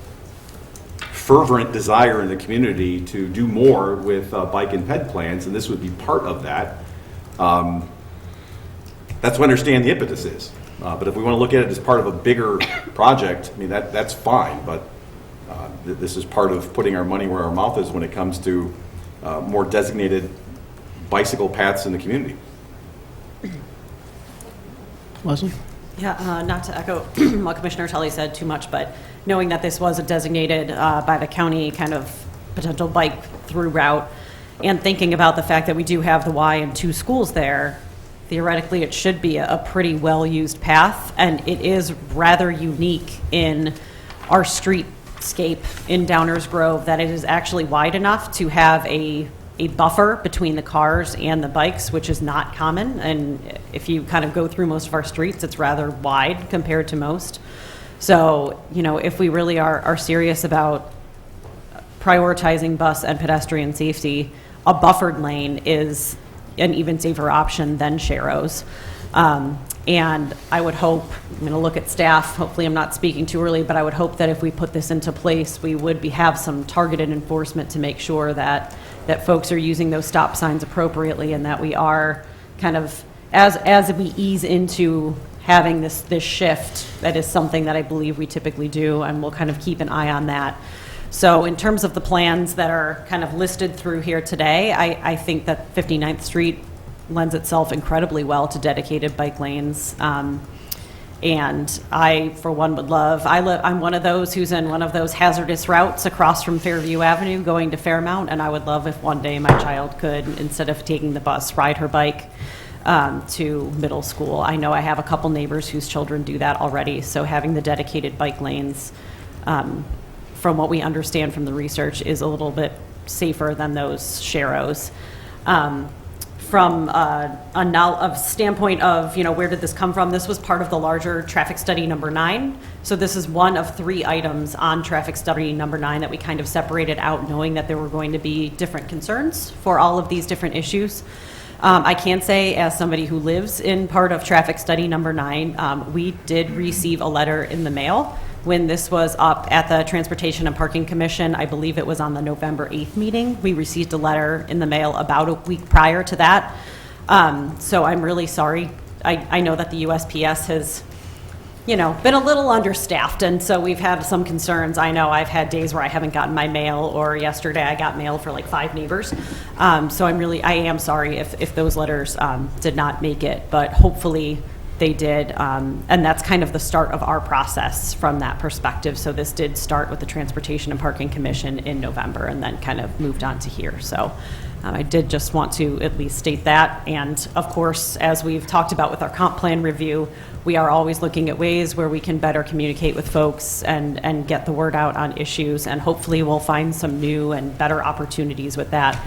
fervent desire in the community to do more with bike and ped plans, and this would be part of that. That's what I understand the impetus is. But if we want to look at it as part of a bigger project, I mean, that's fine, but this is part of putting our money where our mouth is when it comes to more designated bicycle paths in the community. Leslie? Yeah, not to echo what Commissioner Tully said too much, but knowing that this was a designated by the county kind of potential bike through route, and thinking about the fact that we do have the Y and 2 schools there, theoretically it should be a pretty well-used path, and it is rather unique in our streetscape in Downers Grove that it is actually wide enough to have a buffer between the cars and the bikes, which is not common. And if you kind of go through most of our streets, it's rather wide compared to most. So, if we really are serious about prioritizing bus and pedestrian safety, a buffered lane is an even safer option than Sharrows. And I would hope, I'm going to look at staff, hopefully I'm not speaking too early, but I would hope that if we put this into place, we would have some targeted enforcement to make sure that folks are using those stop signs appropriately, and that we are kind of, as we ease into having this shift, that is something that I believe we typically do, and we'll kind of keep an eye on that. So in terms of the plans that are kind of listed through here today, I think that 59th Street lends itself incredibly well to dedicated bike lanes. And I, for one, would love, I'm one of those who's in one of those hazardous routes across from Fairview Avenue going to Fairmount, and I would love if one day my child could, instead of taking the bus, ride her bike to middle school. I know I have a couple neighbors whose children do that already, so having the dedicated bike lanes, from what we understand from the research, is a little bit safer than those Sharrows. From a standpoint of, where did this come from? This was part of the larger traffic study number 9. So this is one of 3 items on traffic study number 9 that we kind of separated out, knowing that there were going to be different concerns for all of these different issues. I can say, as somebody who lives in part of traffic study number 9, we did receive a letter in the mail when this was up at the Transportation and Parking Commission. I believe it was on the November 8th meeting. We received a letter in the mail about a week prior to that. So I'm really sorry. I know that the USPS has, been a little understaffed, and so we've had some concerns. I know I've had days where I haven't gotten my mail, or yesterday I got mail for like 5 neighbors. So I am sorry if those letters did not make it, but hopefully they did. And that's kind of the start of our process from that perspective. So this did start with the Transportation and Parking Commission in November and then kind of moved on to here. So I did just want to at least state that. And of course, as we've talked about with our comp plan review, we are always looking at ways where we can better communicate with folks and get the word out on issues. And hopefully we'll find some new and better opportunities with that.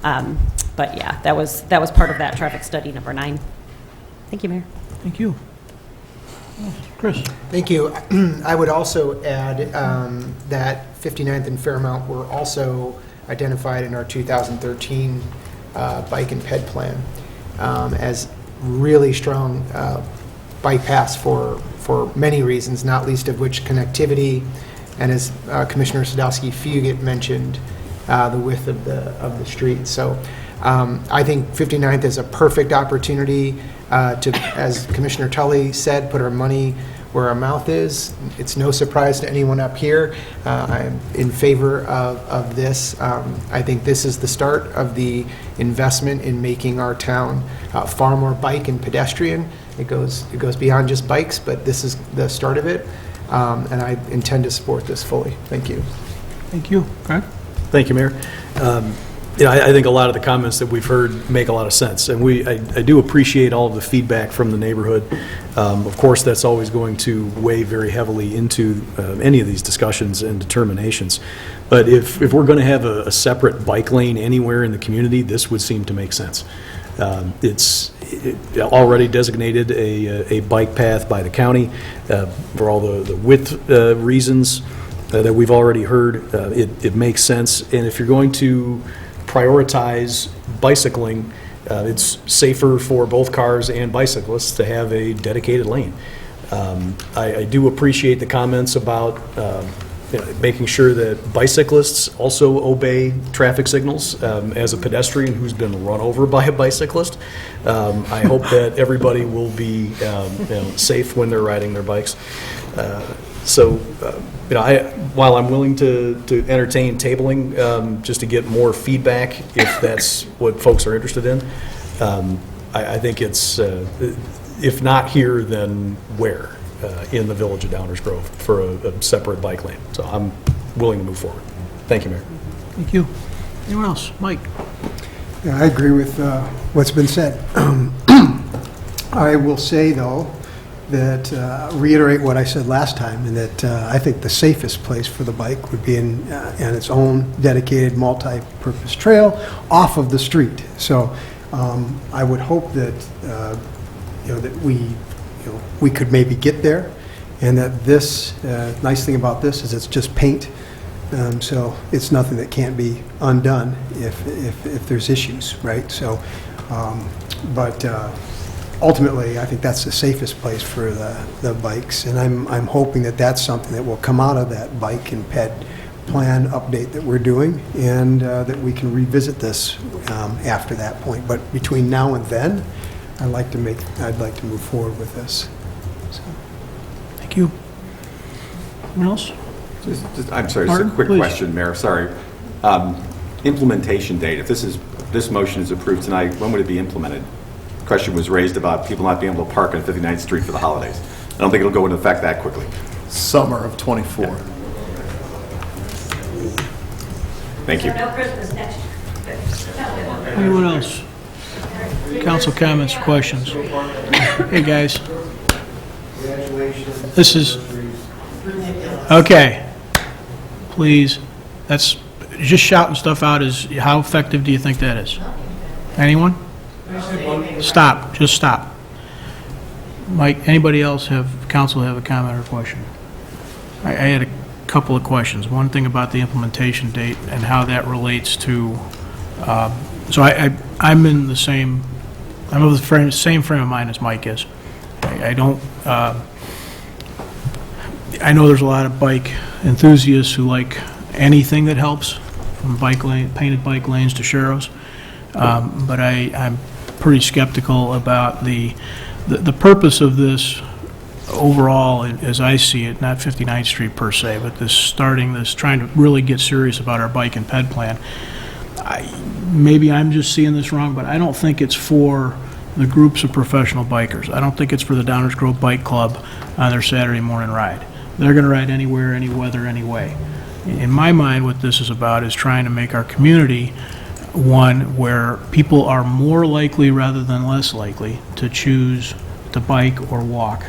But yeah, that was part of that traffic study number 9. Thank you, Mayor. Thank you. Chris? Thank you. I would also add that 59th and Fairmount were also identified in our 2013 bike and ped plan as really strong bike paths for many reasons, not least of which connectivity, and as Commissioner Sadowski-Fugit mentioned, the width of the street. So I think 59th is a perfect opportunity to, as Commissioner Tully said, put our money where our mouth is. It's no surprise to anyone up here. I'm in favor of this. I think this is the start of the investment in making our town far more bike and pedestrian. It goes beyond just bikes, but this is the start of it, and I intend to support this fully. Thank you. Thank you. Greg? Thank you, Mayor. I think a lot of the comments that we've heard make a lot of sense, and I do appreciate all of the feedback from the neighborhood. Of course, that's always going to weigh very heavily into any of these discussions and determinations. But if we're going to have a separate bike lane anywhere in the community, this would seem to make sense. It's already designated a bike path by the county for all the width reasons that we've already heard. It makes sense, and if you're going to prioritize bicycling, it's safer for both cars and bicyclists to have a dedicated lane. I do appreciate the comments about making sure that bicyclists also obey traffic signals. As a pedestrian who's been run over by a bicyclist, I hope that everybody will be safe when they're riding their bikes. While I'm willing to entertain tabling just to get more feedback, if that's what folks are interested in, I think it's, if not here, then where in the village of Downers Grove for a separate bike lane. So I'm willing to move forward. Thank you, Mayor. Thank you. Anyone else? Mike? Yeah, I agree with what's been said. I will say, though, that reiterate what I said last time, and that I think the safest place for the bike would be in its own dedicated multi-purpose trail off of the street. So I would hope that that we could maybe get there, and that this nice thing about this is it's just paint, so it's nothing that can't be undone if there's issues, right? So, but. Ultimately, I think that's the safest place for the bikes, and I'm hoping that that's something that will come out of that bike and ped plan update that we're doing, and that we can revisit this after that point. But between now and then, I'd like to move forward with this. So. Thank you. Anyone else? I'm sorry, Martin, just a quick please. question, Mayor. Sorry. Implementation date. If this motion is approved tonight, when would it be implemented? Question was raised about people not being able to park on 59th Street for the holidays. I don't think it'll go into effect that quickly. Summer of '24. Thank you. Anyone else? Council comments or questions? Hey, guys. This is, okay. Please, that's, just shouting stuff out is, how effective do you think that is? Anyone? Stop, just stop. Mike, anybody else council have a comment or question? I had a couple of questions. One thing about the implementation date and how that relates to, so I'm in the same I'm of the same frame of mind as Mike is. I don't, I know there's a lot of bike enthusiasts who like anything that helps, from bike lane, painted bike lanes to sharrows. But I'm pretty skeptical about the purpose of this overall, as I see it, not 59th Street per se, but trying to really get serious about our bike and ped plan. Maybe I'm just seeing this wrong, but I don't think it's for the groups of professional bikers. I don't think it's for the Downers Grove Bike Club on their Saturday morning ride. They're going to ride anywhere, any weather, any way. In my mind, what this is about is trying to make our community one where people are more likely rather than less likely to choose to bike or walk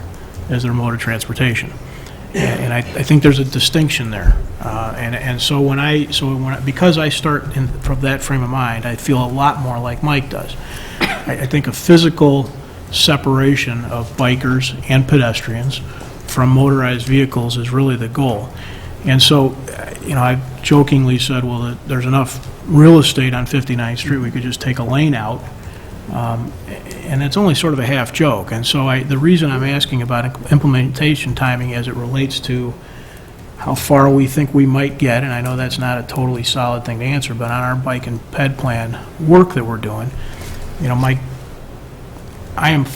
as their mode of transportation. And I think there's a distinction there. Because I start from that frame of mind, I feel a lot more like Mike does. I think a physical separation of bikers and pedestrians from motorized vehicles is really the goal. And so, I've jokingly said, well, that there's enough real estate on 59th Street, we could just take a lane out. And it's only sort of a half joke. And so the reason I'm asking about implementation timing as it relates to how far we think we might get, and I know that's not a totally solid thing to answer, but on our bike and ped plan work that we're doing, Mike, I am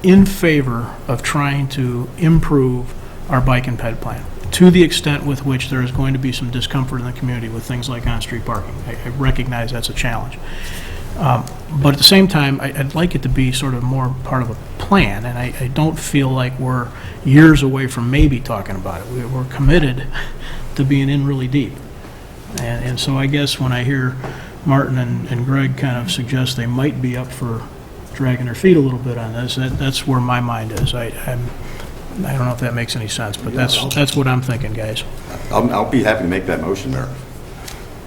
in favor of trying to improve our bike and ped plan to the extent with which there is going to be some discomfort in the community with things like on-street parking. I recognize that's a challenge. But at the same time, I'd like it to be sort of more part of a plan, and I don't feel like we're years away from maybe talking about it. We're committed to being in really deep. And so I guess when I hear Martin and Greg kind of suggest they might be up for dragging their feet a little bit on this, that's where my mind is. I don't know if that makes any sense, but that's what I'm thinking, guys. I'll be happy to make that motion there.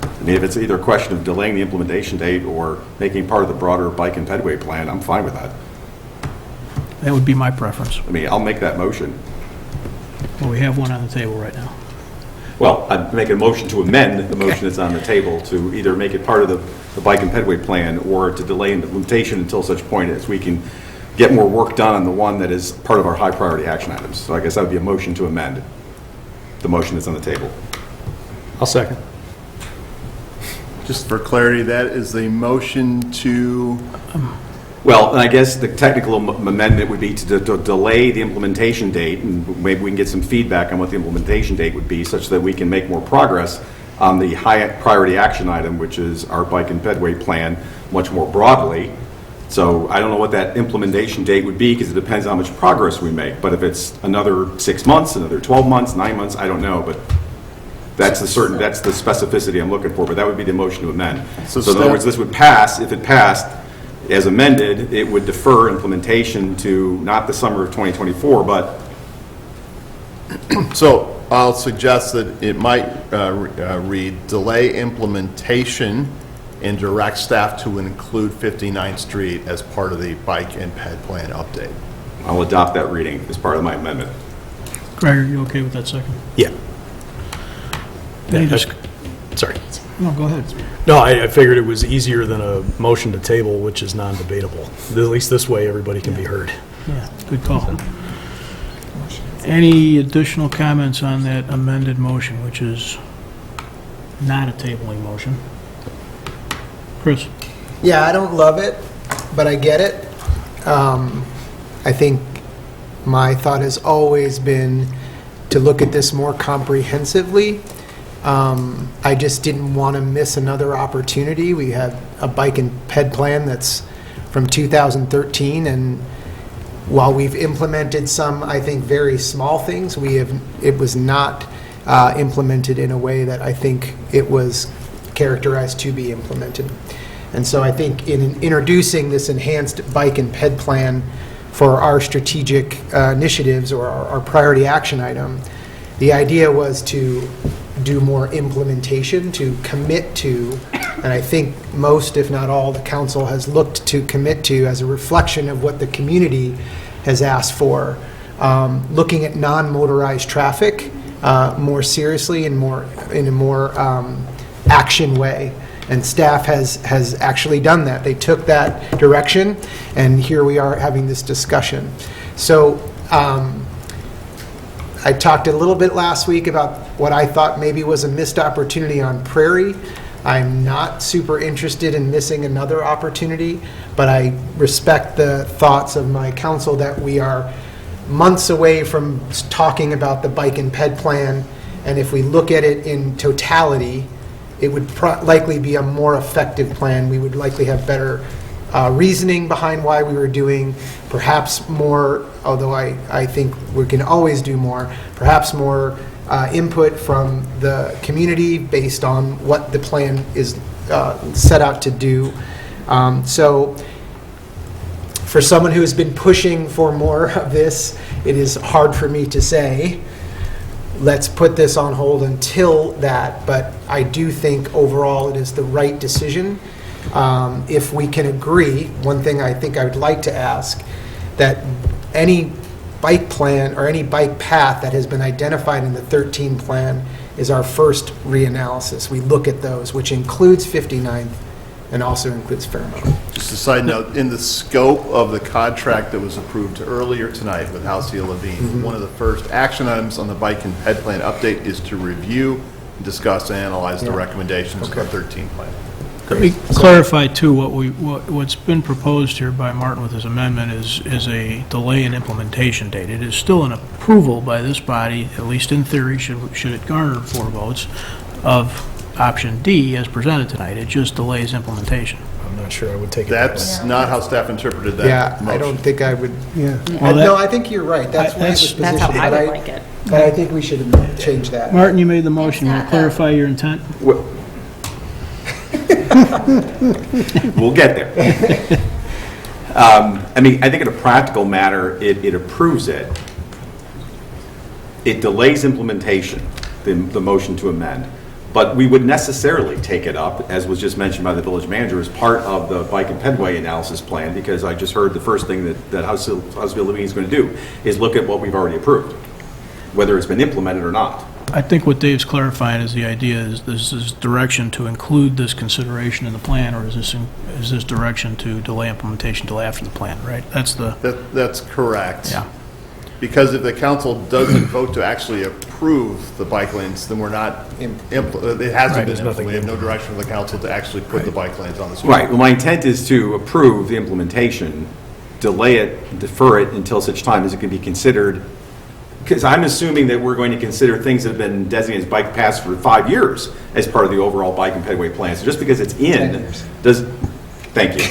I mean, if it's either a question of delaying the implementation date or making part of the broader bike and pedway plan, I'm fine with that. That would be my preference. I mean, I'll make that motion. Well, we have one on the table right now. Well, I'd make a motion to amend the motion that's on the table to either make it part of the bike and pedway plan or to delay implementation until such point as we can get more work done on the one that is part of our high priority action items. So I guess that would be a motion to amend the motion that's on the table. I'll second. Just for clarity, that is the motion to... Well, I guess the technical amendment would be to delay the implementation date, and maybe we can get some feedback on what the implementation date would be such that we can make more progress on the high priority action item, which is our bike and pedway plan, much more broadly. So I don't know what that implementation date would be because it depends on how much progress we make. But if it's another 6 months, another 12 months, 9 months, I don't know. But that's the specificity I'm looking for. But that would be the motion to amend. So in other words, this would pass. If it passed as amended, it would defer implementation to not the summer of 2024, but... So I'll suggest that it might read, delay implementation and direct staff to include 59th Street as part of the bike and ped plan update. I'll adopt that reading as part of my amendment. Greg, are you okay with that second? Yeah. Sorry. No, go ahead. No, I figured it was easier than a motion to table, which is non-debatable. At least this way, everybody can be heard. Yeah, good call. Any additional comments on that amended motion, which is not a tabling motion? Chris? Yeah, I don't love it, but I get it. I think my thought has always been to look at this more comprehensively. I just didn't want to miss another opportunity. We have a bike and ped plan that's from 2013, and while we've implemented some, I think, very small things, it was not implemented in a way that I think it was characterized to be implemented. And so I think in introducing this enhanced bike and ped plan for our strategic initiatives or our priority action item, the idea was to do more implementation, to commit to, and I think most, if not all, the council has looked to commit to as a reflection of what the community has asked for, looking at non-motorized traffic more seriously and in a more action way. And staff has actually done that. They took that direction, and here we are having this discussion. So I talked a little bit last week about what I thought maybe was a missed opportunity on Prairie. I'm not super interested in missing another opportunity, but I respect the thoughts of my council that we are months away from talking about the bike and ped plan, and if we look at it in totality, it would likely be a more effective plan. We would likely have better reasoning behind why we were doing, perhaps more, although I think we can always do more, perhaps more input from the community based on what the plan is set out to do. So for someone who has been pushing for more of this, it is hard for me to say, let's put this on hold until that, but I do think overall it is the right decision. If we can agree, one thing I think I would like to ask, that any bike plan or any bike path that has been identified in the 13 plan is our first reanalysis. We look at those, which includes 59th and also includes Fairmount. Just a side note, in the scope of the contract that was approved earlier tonight with Halcyon Levine, one of the first action items on the bike and ped plan update is to review, discuss, and analyze the recommendations of the 13 plan. Let me clarify, too, what's been proposed here by Martin with his amendment is a delay in implementation date. It is still an approval by this body, at least in theory, should it garner 4 votes, of option D as presented tonight. It just delays implementation. I'm not sure I would take it That's not how staff interpreted that Yeah, motion. I don't think I would, Well, no, I think you're right. That's why it was positioned. That's how I would like it. But I think we should change that. Martin, you made the motion. You want to clarify your intent? We'll get there. I mean, I think in a practical matter, it approves it. It delays implementation, the motion to amend. But we would necessarily take it up, as was just mentioned by the village manager, as part of the bike and pedway analysis plan, because I just heard the first thing that Houseville Levine is going to do is look at what we've already approved, whether it's been implemented or not. I think what Dave's clarifying is the idea is this is direction to include this consideration in the plan, or is this direction to delay implementation till after the plan, right? That's correct. Yeah. Because if the council doesn't vote to actually approve the bike lanes, then we're not, it hasn't been implemented. We have no direction from the council to actually put the bike lanes on the street. Right. Well, my intent is to approve the implementation, delay it, defer it until such time as it can be considered. Because I'm assuming that we're going to consider things that have been designated as bike paths for 5 years as part of the overall bike and pedway plan. So just because it's in, thank you,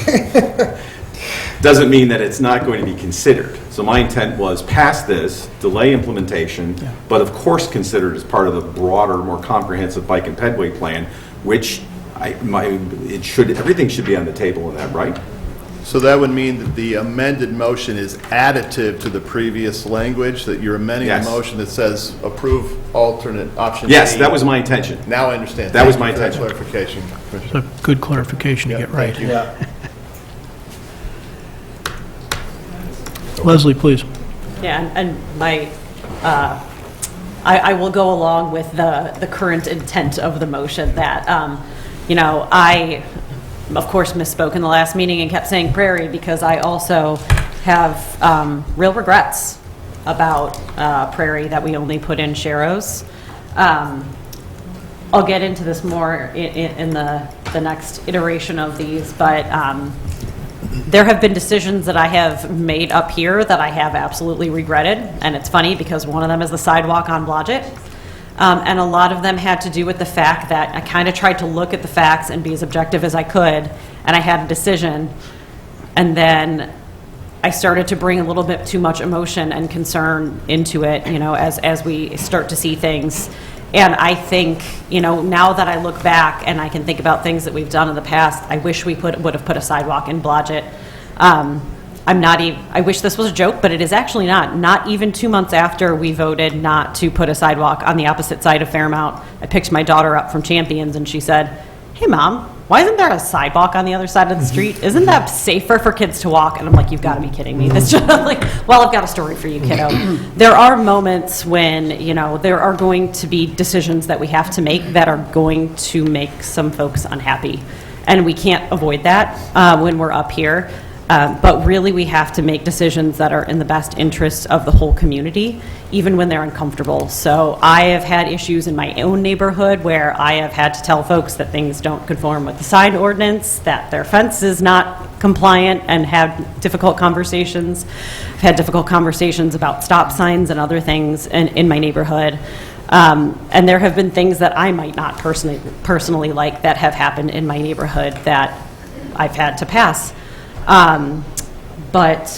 doesn't mean that it's not going to be considered. So my intent was pass this, delay implementation, but of course consider it as part of the broader, more comprehensive bike and pedway plan, which everything should be on the table in that, right? So that would mean that the amended motion is additive to the previous language, that you're amending the motion that says approve alternate option Yes, A. that was my intention. Now I understand. That was my intention. Thank you for that clarification, Commissioner. It's a good clarification to get right. Thank you. Leslie, please. Yeah, and my, I will go along with the current intent of the motion that, I, of course, misspoke in the last meeting and kept saying Prairie because I also have real regrets about Prairie that we only put in Sharrows. I'll get into this more in the next iteration of these, but there have been decisions that I have made up here that I have absolutely regretted, and it's funny because one of them is the sidewalk on Blodgett, and a lot of them had to do with the fact that I kind of tried to look at the facts and be as objective as I could, and I had a decision, and then I started to bring a little bit too much emotion and concern into it, as we start to see things. And I think, now that I look back and I can think about things that we've done in the past, I wish we would have put a sidewalk in Blodgett. I wish this was a joke, but it is actually not. Not even 2 months after we voted not to put a sidewalk on the opposite side of Fairmount, I picked my daughter up from Champions and she said, "Hey, Mom, why isn't there a sidewalk on the other side of the street? Isn't that safer for kids to walk? And I'm like, you've got to be kidding me. That's just like, well, I've got a story for you, kiddo. There are moments when, you know, there are going to be decisions that we have to make that are going to make some folks unhappy. And we can't avoid that when we're up here. But really, we have to make decisions that are in the best interests of the whole community, even when they're uncomfortable. So I have had issues in my own neighborhood where I have had to tell folks that things don't conform with the sign ordinance, that their fence is not compliant, and had difficult conversations. I've had difficult conversations about stop signs and other things in my neighborhood. And there have been things that I might not personally like that have happened in my neighborhood that I've had to pass. But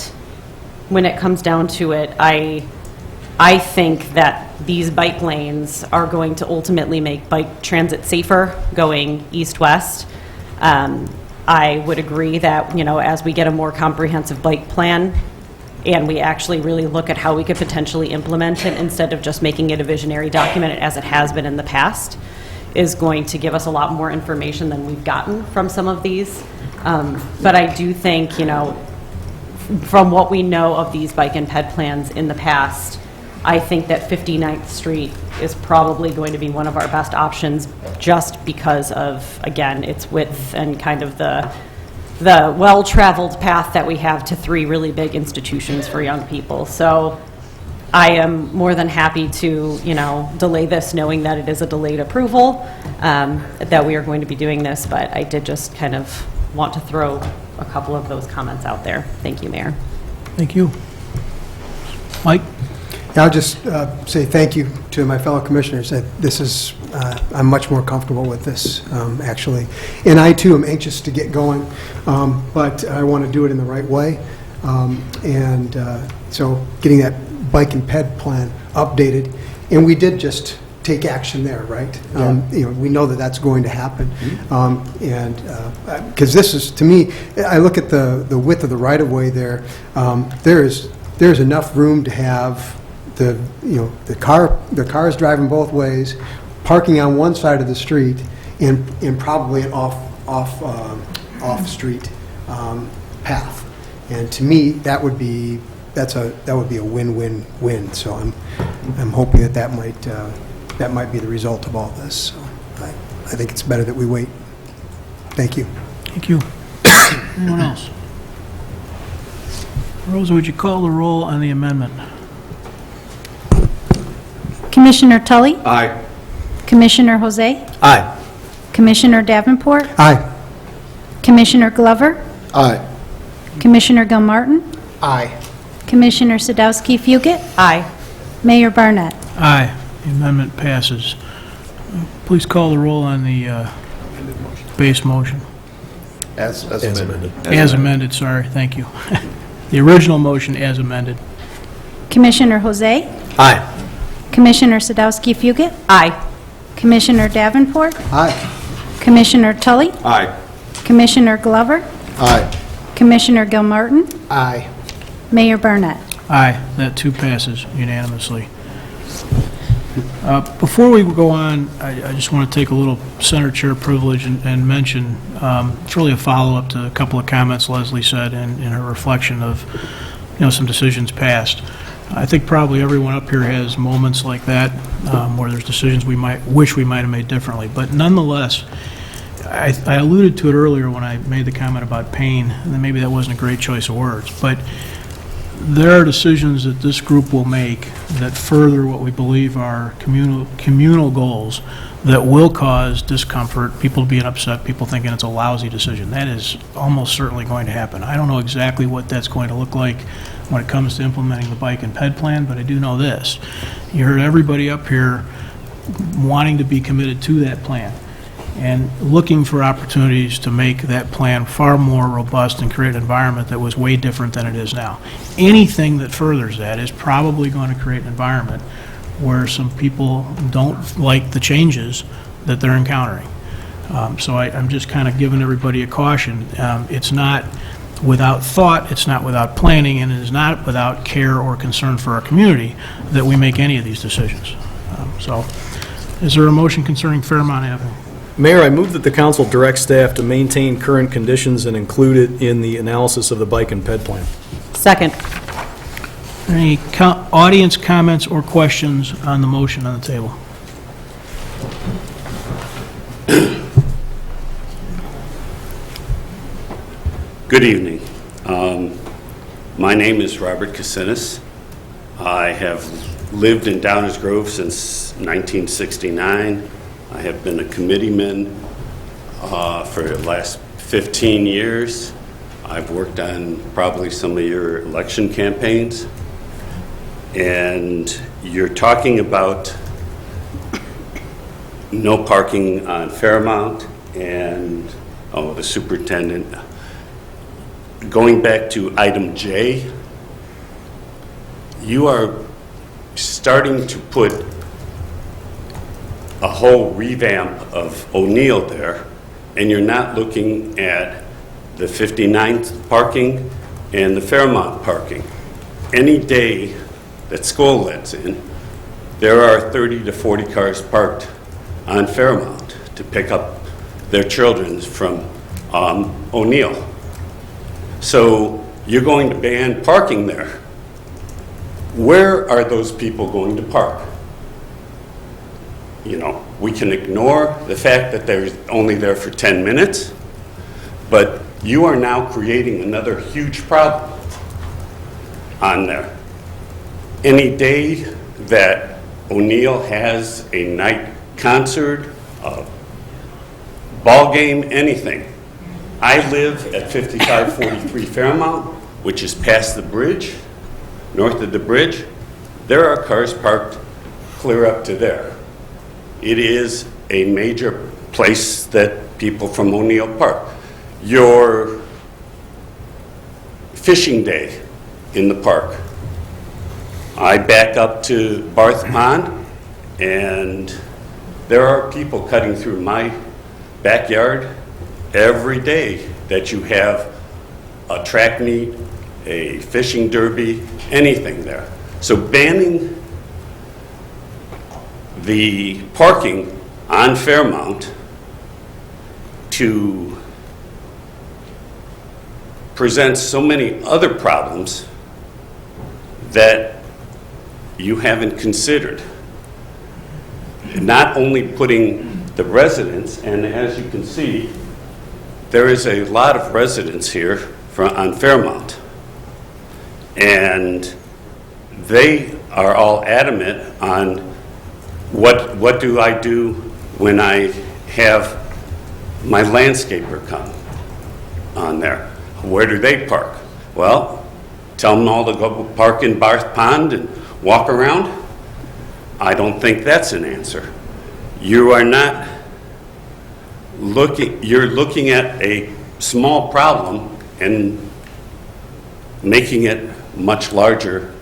when it comes down to it, I think that these bike lanes are going to ultimately make bike transit safer going east-west. I would agree that, you know, as we get a more comprehensive bike plan and we actually really look at how we could potentially implement it instead of just making it a visionary document as it has been in the past, is going to give us a lot more information than we've gotten from some of these. But I do think, you know, from what we know of these bike and ped plans in the past, I think that 59th Street is probably going to be one of our best options just because of, again, its width and kind of the well-traveled path that we have to 3 really big institutions for young people. So I am more than happy to, you know, delay this knowing that it is a delayed approval, that we are going to be doing this, but I did just kind of want to throw a couple of those comments out there. Thank you, Mayor. Thank you. Mike? I'll just say thank you to my fellow commissioners. This is, I'm much more comfortable with this, actually. And I, too, am anxious to get going, but I want to do it in the right way. So getting that bike and ped plan updated, and we did just take action there, right? You know, we know that that's going to happen. Because this is, to me, I look at the width of the right-of-way there, there's enough room to have the cars driving both ways, parking on one side of the street, and probably an off-street path. And to me, that would be a win-win-win. So I'm hoping that might be the result of all this. So I think it's better that we wait. Thank you. Thank you. Anyone else? Rosa, would you call the roll on the amendment? Commissioner Tully? Aye. Commissioner Jose? Aye. Commissioner Davenport? Aye. Commissioner Glover? Aye. Commissioner Gilmartin? Aye. Commissioner Sadowski-Fugit? Aye. Mayor Barnett? Aye. The amendment passes. Please call the roll on the base motion. As amended. As amended, sorry, thank you. The original motion as amended. Commissioner Jose? Aye. Commissioner Sadowski-Fugit? Aye. Commissioner Davenport? Aye. Commissioner Tully? Aye. Commissioner Glover? Aye. Commissioner Gilmartin? Aye. Mayor Barnett? Aye, that too passes unanimously. Before we go on, I just want to take a little center chair privilege and mention, it's really a follow-up to a couple of comments Leslie said in her reflection of, you know, some decisions passed. I think probably everyone up here has moments like that where there's decisions we might wish we might have made differently. But nonetheless, I alluded to it earlier when I made the comment about pain, and then maybe that wasn't a great choice of words. But there are decisions that this group will make that further what we believe are communal goals that will cause discomfort, people being upset, people thinking it's a lousy decision. That is almost certainly going to happen. I don't know exactly what that's going to look like when it comes to implementing the bike and ped plan, but I do know this. You heard everybody up here wanting to be committed to that plan and looking for opportunities to make that plan far more robust and create an environment that was way different than it is now. Anything that furthers that is probably going to create an environment where some people don't like the changes that they're encountering. So I'm just kind of giving everybody a caution. It's not without thought, it's not without planning, and it is not without care or concern for our community that we make any of these decisions. So is there a motion concerning Fairmount Avenue? Mayor, I move that the council direct staff to maintain current conditions and include it in the analysis of the bike and ped plan. Second. Any audience comments or questions on the motion on the table? Good evening. My name is Robert Kasinis. I have lived in Downers Grove since 1969. I have been a committeeman for the last 15 years. I've worked on probably some of your election campaigns. And you're talking about no parking on Fairmount and, the superintendent. Going back to item J, you are starting to put a whole revamp of O'Neill there, and you're not looking at the 59th parking and the Fairmount parking. Any day that school lets in, there are 30 to 40 cars parked on Fairmount to pick up their children from O'Neill. So you're going to ban parking there. Where are those people going to park? You know, we can ignore the fact that they're only there for 10 minutes, but you are now creating another huge problem on there. Any day that O'Neill has a night concert, a ball game, anything. I live at 5543 Fairmount, which is past the bridge, north of the bridge. There are cars parked clear up to there. It is a major place that people from O'Neill park. Your fishing day in the park. I back up to Barth Pond, and there are people cutting through my backyard every day that you have a track meet, a fishing derby, anything there. So banning the parking on Fairmount to present so many other problems that you haven't considered. Not only putting the residents, and as you can see, there is a lot of residents here on Fairmount, and they are all adamant on what do I do when I have my landscaper come on there? Where do they park? Well, tell them all to go park in Barth Pond and walk around? I don't think that's an answer. You are not looking, you're looking at a small problem and making it much larger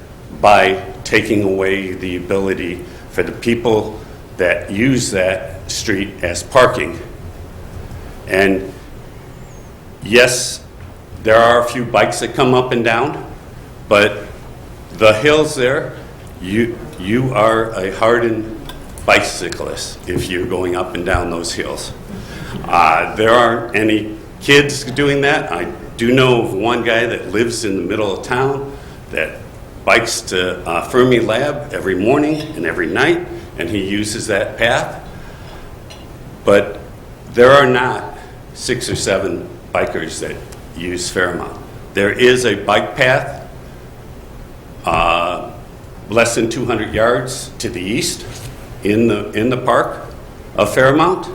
by taking away the ability for the people that use that street as parking. And yes, there are a few bikes that come up and down, but the hills there, you are a hardened bicyclist if you're going up and down those hills. There aren't any kids doing that. I do know of one guy that lives in the middle of town that bikes to Fermi Lab every morning and every night, and he uses that path. But there are not 6 or 7 bikers that use Fairmount. There is a bike path less than 200 yards to the east in the park of Fairmount,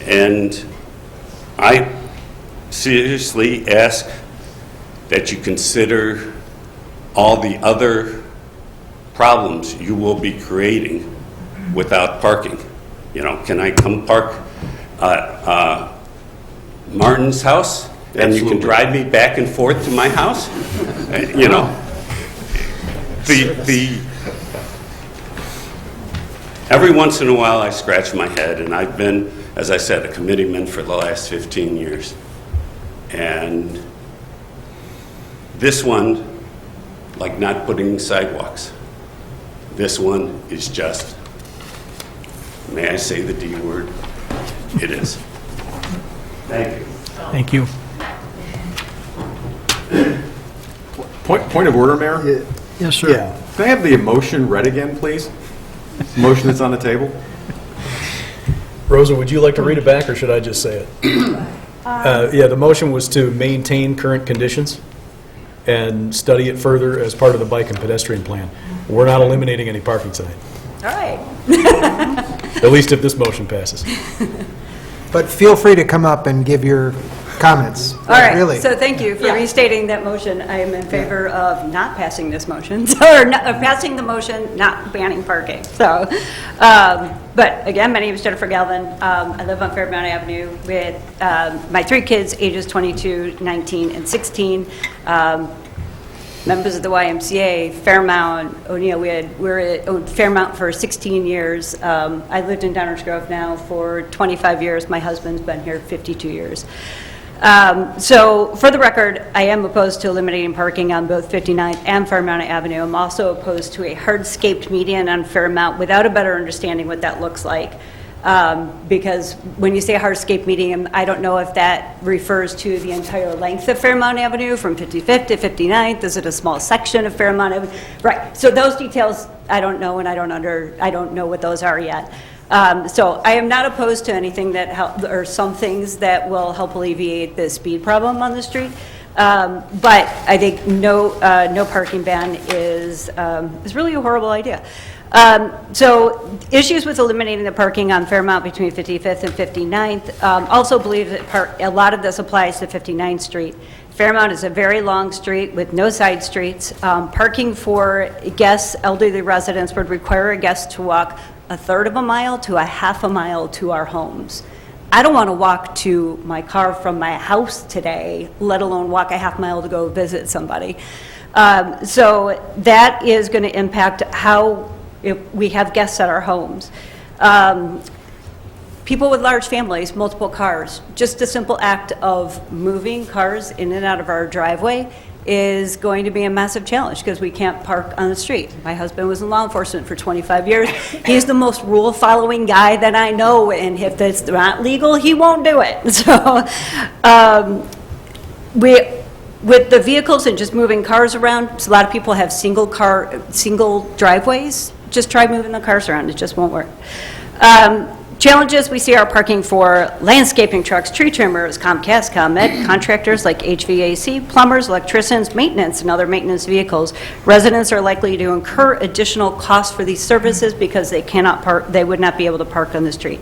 and I seriously ask that you consider all the other problems you will be creating without parking. You know, can I come park at Martin's house and you can drive me back and forth to my house? You know, every once in a while I scratch my head, and I've been, as I said, a committeeman for the last 15 years. And this one, like not putting sidewalks, this one is just, may I say the D word, it is. Thank you. Thank you. Point of order, Mayor? Yes, sir. Yeah. Can I have the motion read again, please? Motion that's on the table? Rosa, would you like to read it back, or should I just say it? Yeah, the motion was to maintain current conditions and study it further as part of the bike and pedestrian plan. We're not eliminating any parking tonight, All right. at least if this motion passes. But feel free to come up and give your comments. All right, Really. so thank you for restating that motion. I am in favor of not passing this motion, or passing the motion, not banning parking. So, but again, my name is Jennifer Galvin. I live on Fairmount Avenue with my 3 kids, ages 22, 19, and 16. Members of the YMCA, Fairmount, O'Neill. We're at Fairmount for 16 years. I lived in Downers Grove now for 25 years. My husband's been here 52 years. So, for the record, I am opposed to eliminating parking on both 59th and Fairmount Avenue. I'm also opposed to a hardscaped median on Fairmount without a better understanding what that looks like. Because when you say hardscape median, I don't know if that refers to the entire length of Fairmount Avenue from 55th to 59th. Is it a small section of Fairmount Avenue? Right. So those details I don't know, and I don't know what those are yet. So I am not opposed to anything that or some things that will help alleviate the speed problem on the street. But I think no parking ban is really a horrible idea. So issues with eliminating the parking on Fairmount between 55th and 59th. Also believe that a lot of this applies to 59th Street. Fairmount is a very long street with no side streets. Parking for guests, elderly residents, would require a guest to walk 1/3 of a mile to 1/2 a mile to our homes. I don't want to walk to my car from my house today, let alone walk 1/2 mile to go visit somebody. So that is going to impact how if we have guests at our homes. People with large families, multiple cars, just a simple act of moving cars in and out of our driveway is going to be a massive challenge because we can't park on the street. My husband was in law enforcement for 25 years. He's the most rule-following guy that I know, and if it's not legal, he won't do it. So with the vehicles and just moving cars around, so a lot of people have single driveways. Just try moving the cars around. It just won't work. Challenges we see are parking for landscaping trucks, tree trimmers, Comcast, ComEd, contractors like HVAC, plumbers, electricians, maintenance, and other maintenance vehicles. Residents are likely to incur additional costs for these services because they would not be able to park on the street.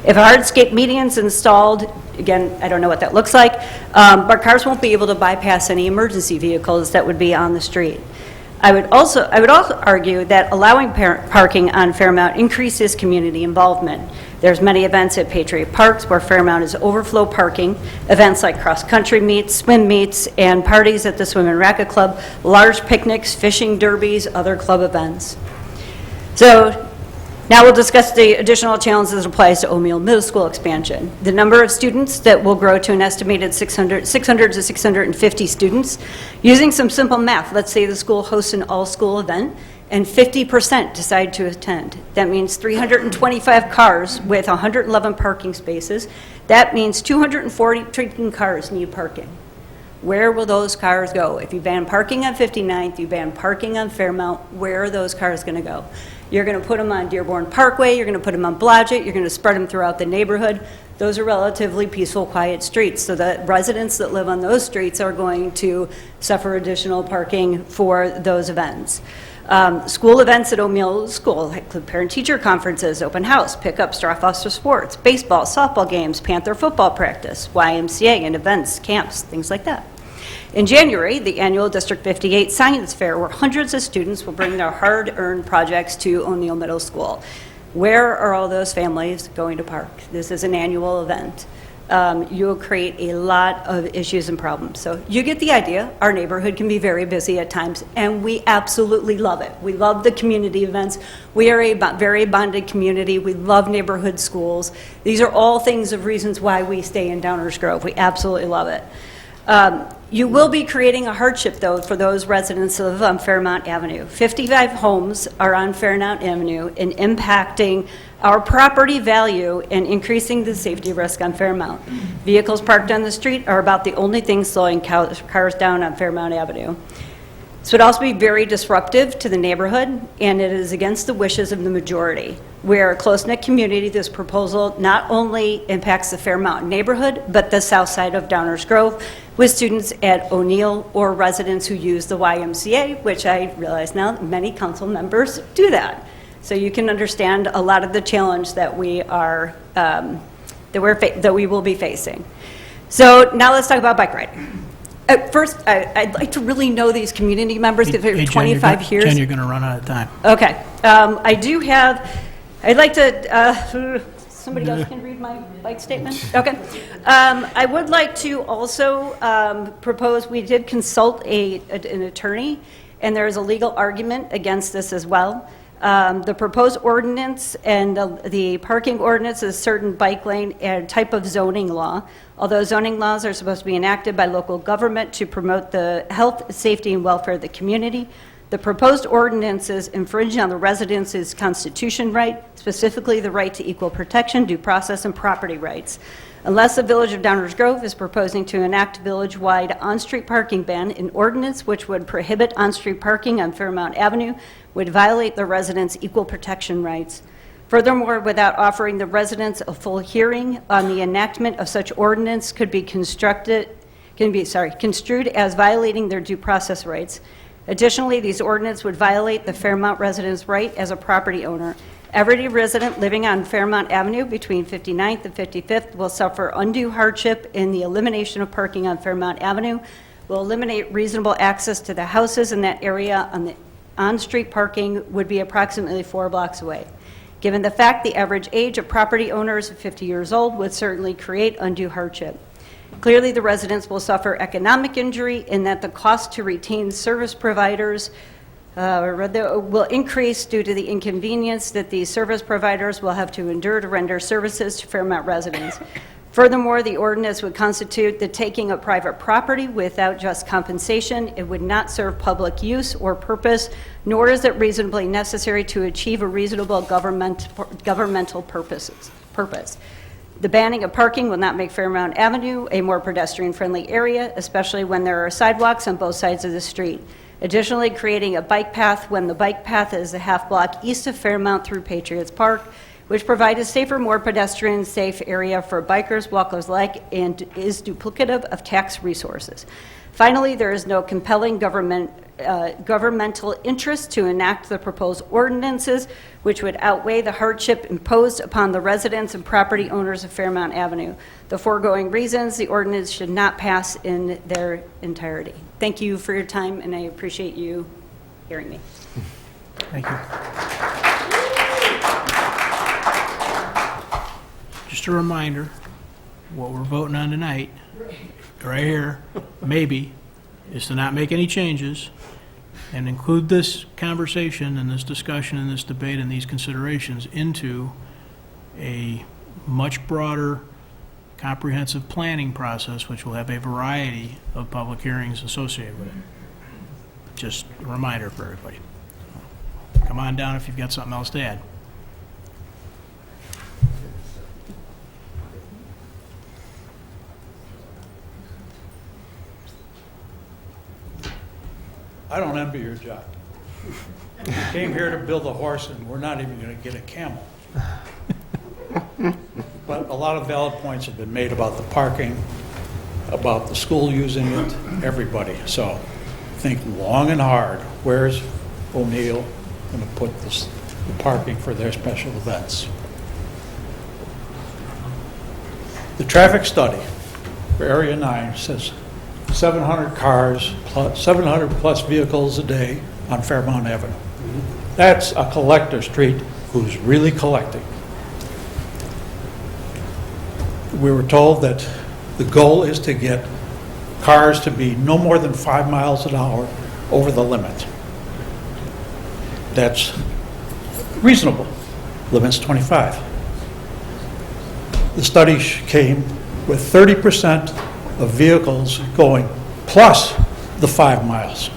If a hardscape median is installed, again, I don't know what that looks like, but cars won't be able to bypass any emergency vehicles that would be on the street. I would also argue that allowing parking on Fairmount increases community involvement. There's many events at Patriot Parks where Fairmount is overflow parking, events like cross-country meets, swim meets, and parties at the Swim and Racket Club, large picnics, fishing derbies, other club events. So now we'll discuss the additional challenges that applies to O'Neill Middle School expansion. The number of students that will grow to an estimated 600 to 650 students. Using some simple math, let's say the school hosts an all-school event and 50% decide to attend. That means 325 cars with 111 parking spaces. That means 240 cars need parking. Where will those cars go? If you ban parking on 59th, you ban parking on Fairmount, where are those cars going to go? You're going to put them on Dearborn Parkway, you're going to put them on Blodgett, you're going to spread them throughout the neighborhood. Those are relatively peaceful, quiet streets, so the residents that live on those streets are going to suffer additional parking for those events. School events at O'Neill School include parent-teacher conferences, open house, pickups, drop-offs for sports, baseball, softball games, Panther football practice, YMCA and events, camps, things like that. In January, the annual District 58 Science Fair, where hundreds of students will bring their hard-earned projects to O'Neill Middle School. Where are all those families going to park? This is an annual event. You'll create a lot of issues and problems. So you get the idea. Our neighborhood can be very busy at times, and we absolutely love it. We love the community events. We are a very bonded community. We love neighborhood schools. These are all things of reasons why we stay in Downers Grove. We absolutely love it. You will be creating a hardship, though, for those residents who live on Fairmount Avenue. 55 homes are on Fairmount Avenue and impacting our property value and increasing the safety risk on Fairmount. Vehicles parked on the street are about the only thing slowing cars down on Fairmount Avenue. This would also be very disruptive to the neighborhood, and it is against the wishes of the majority. We are a close-knit community. This proposal not only impacts the Fairmount neighborhood, but the south side of Downers Grove, with students at O'Neill or residents who use the YMCA, which I realize now many council members do that. So you can understand a lot of the challenge that we are that we will be facing. So now let's talk about bike riding. First, I'd like to really know these community members because they're 25 years. Jen, you're going to run out of time. Okay. I'd like to, somebody else can read my bike statement? Okay. I would like to also propose, we did consult an attorney, and there is a legal argument against this as well. The proposed ordinance and the parking ordinance is certain bike lane and type of zoning law. Although zoning laws are supposed to be enacted by local government to promote the health, safety, and welfare of the community, the proposed ordinances infringe on the residents' constitution right, specifically the right to equal protection, due process, and property rights. Unless the Village of Downers Grove is proposing to enact village-wide on-street parking ban, an ordinance which would prohibit on-street parking on Fairmount Avenue would violate the residents' equal protection rights. Furthermore, without offering the residents a full hearing on the enactment of such ordinance could be construed as violating their due process rights. Additionally, these ordinances would violate the Fairmount residents' right as a property owner. Every resident living on Fairmount Avenue between 59th and 55th will suffer undue hardship in the elimination of parking on Fairmount Avenue, will eliminate reasonable access to the houses in that area. On-street parking would be approximately 4 blocks away. Given the fact the average age of property owners of 50 years old would certainly create undue hardship. Clearly, the residents will suffer economic injury in that the cost to retain service providers will increase due to the inconvenience that these service providers will have to endure to render services to Fairmount residents. Furthermore, the ordinance would constitute the taking of private property without just compensation. It would not serve public use or purpose, nor is it reasonably necessary to achieve a reasonable governmental purpose. The banning of parking will not make Fairmount Avenue a more pedestrian-friendly area, especially when there are sidewalks on both sides of the street. Additionally, creating a bike path when the bike path is a half block east of Fairmount through Patriots Park, which provides a safer, more pedestrian-safe area for bikers, walkers alike, and is duplicative of tax resources. Finally, there is no compelling governmental interest to enact the proposed ordinances, which would outweigh the hardship imposed upon the residents and property owners of Fairmount Avenue. The foregoing reasons, the ordinance should not pass in their entirety. Thank you for your time, and I appreciate you hearing me. Thank you. Just a reminder, what we're voting on tonight, right here, maybe, is to not make any changes and include this conversation and this discussion and this debate and these considerations into a much broader, comprehensive planning process, which will have a variety of public hearings associated with it. Just a reminder for everybody. Come on down if you've got something else to add. I don't envy your job. You came here to build a horse, and we're not even going to get a camel. But a lot of valid points have been made about the parking, about the school using it, everybody. So think long and hard. Where's O'Neill going to put the parking for their special events? The traffic study for Area 9 says 700 cars, 700 plus vehicles a day on Fairmount Avenue. That's a collector street who's really collecting. We were told that the goal is to get cars to be no more than 5 miles an hour over the limit. That's reasonable. Limit's 25. The study came with 30% of vehicles going plus the 5 miles.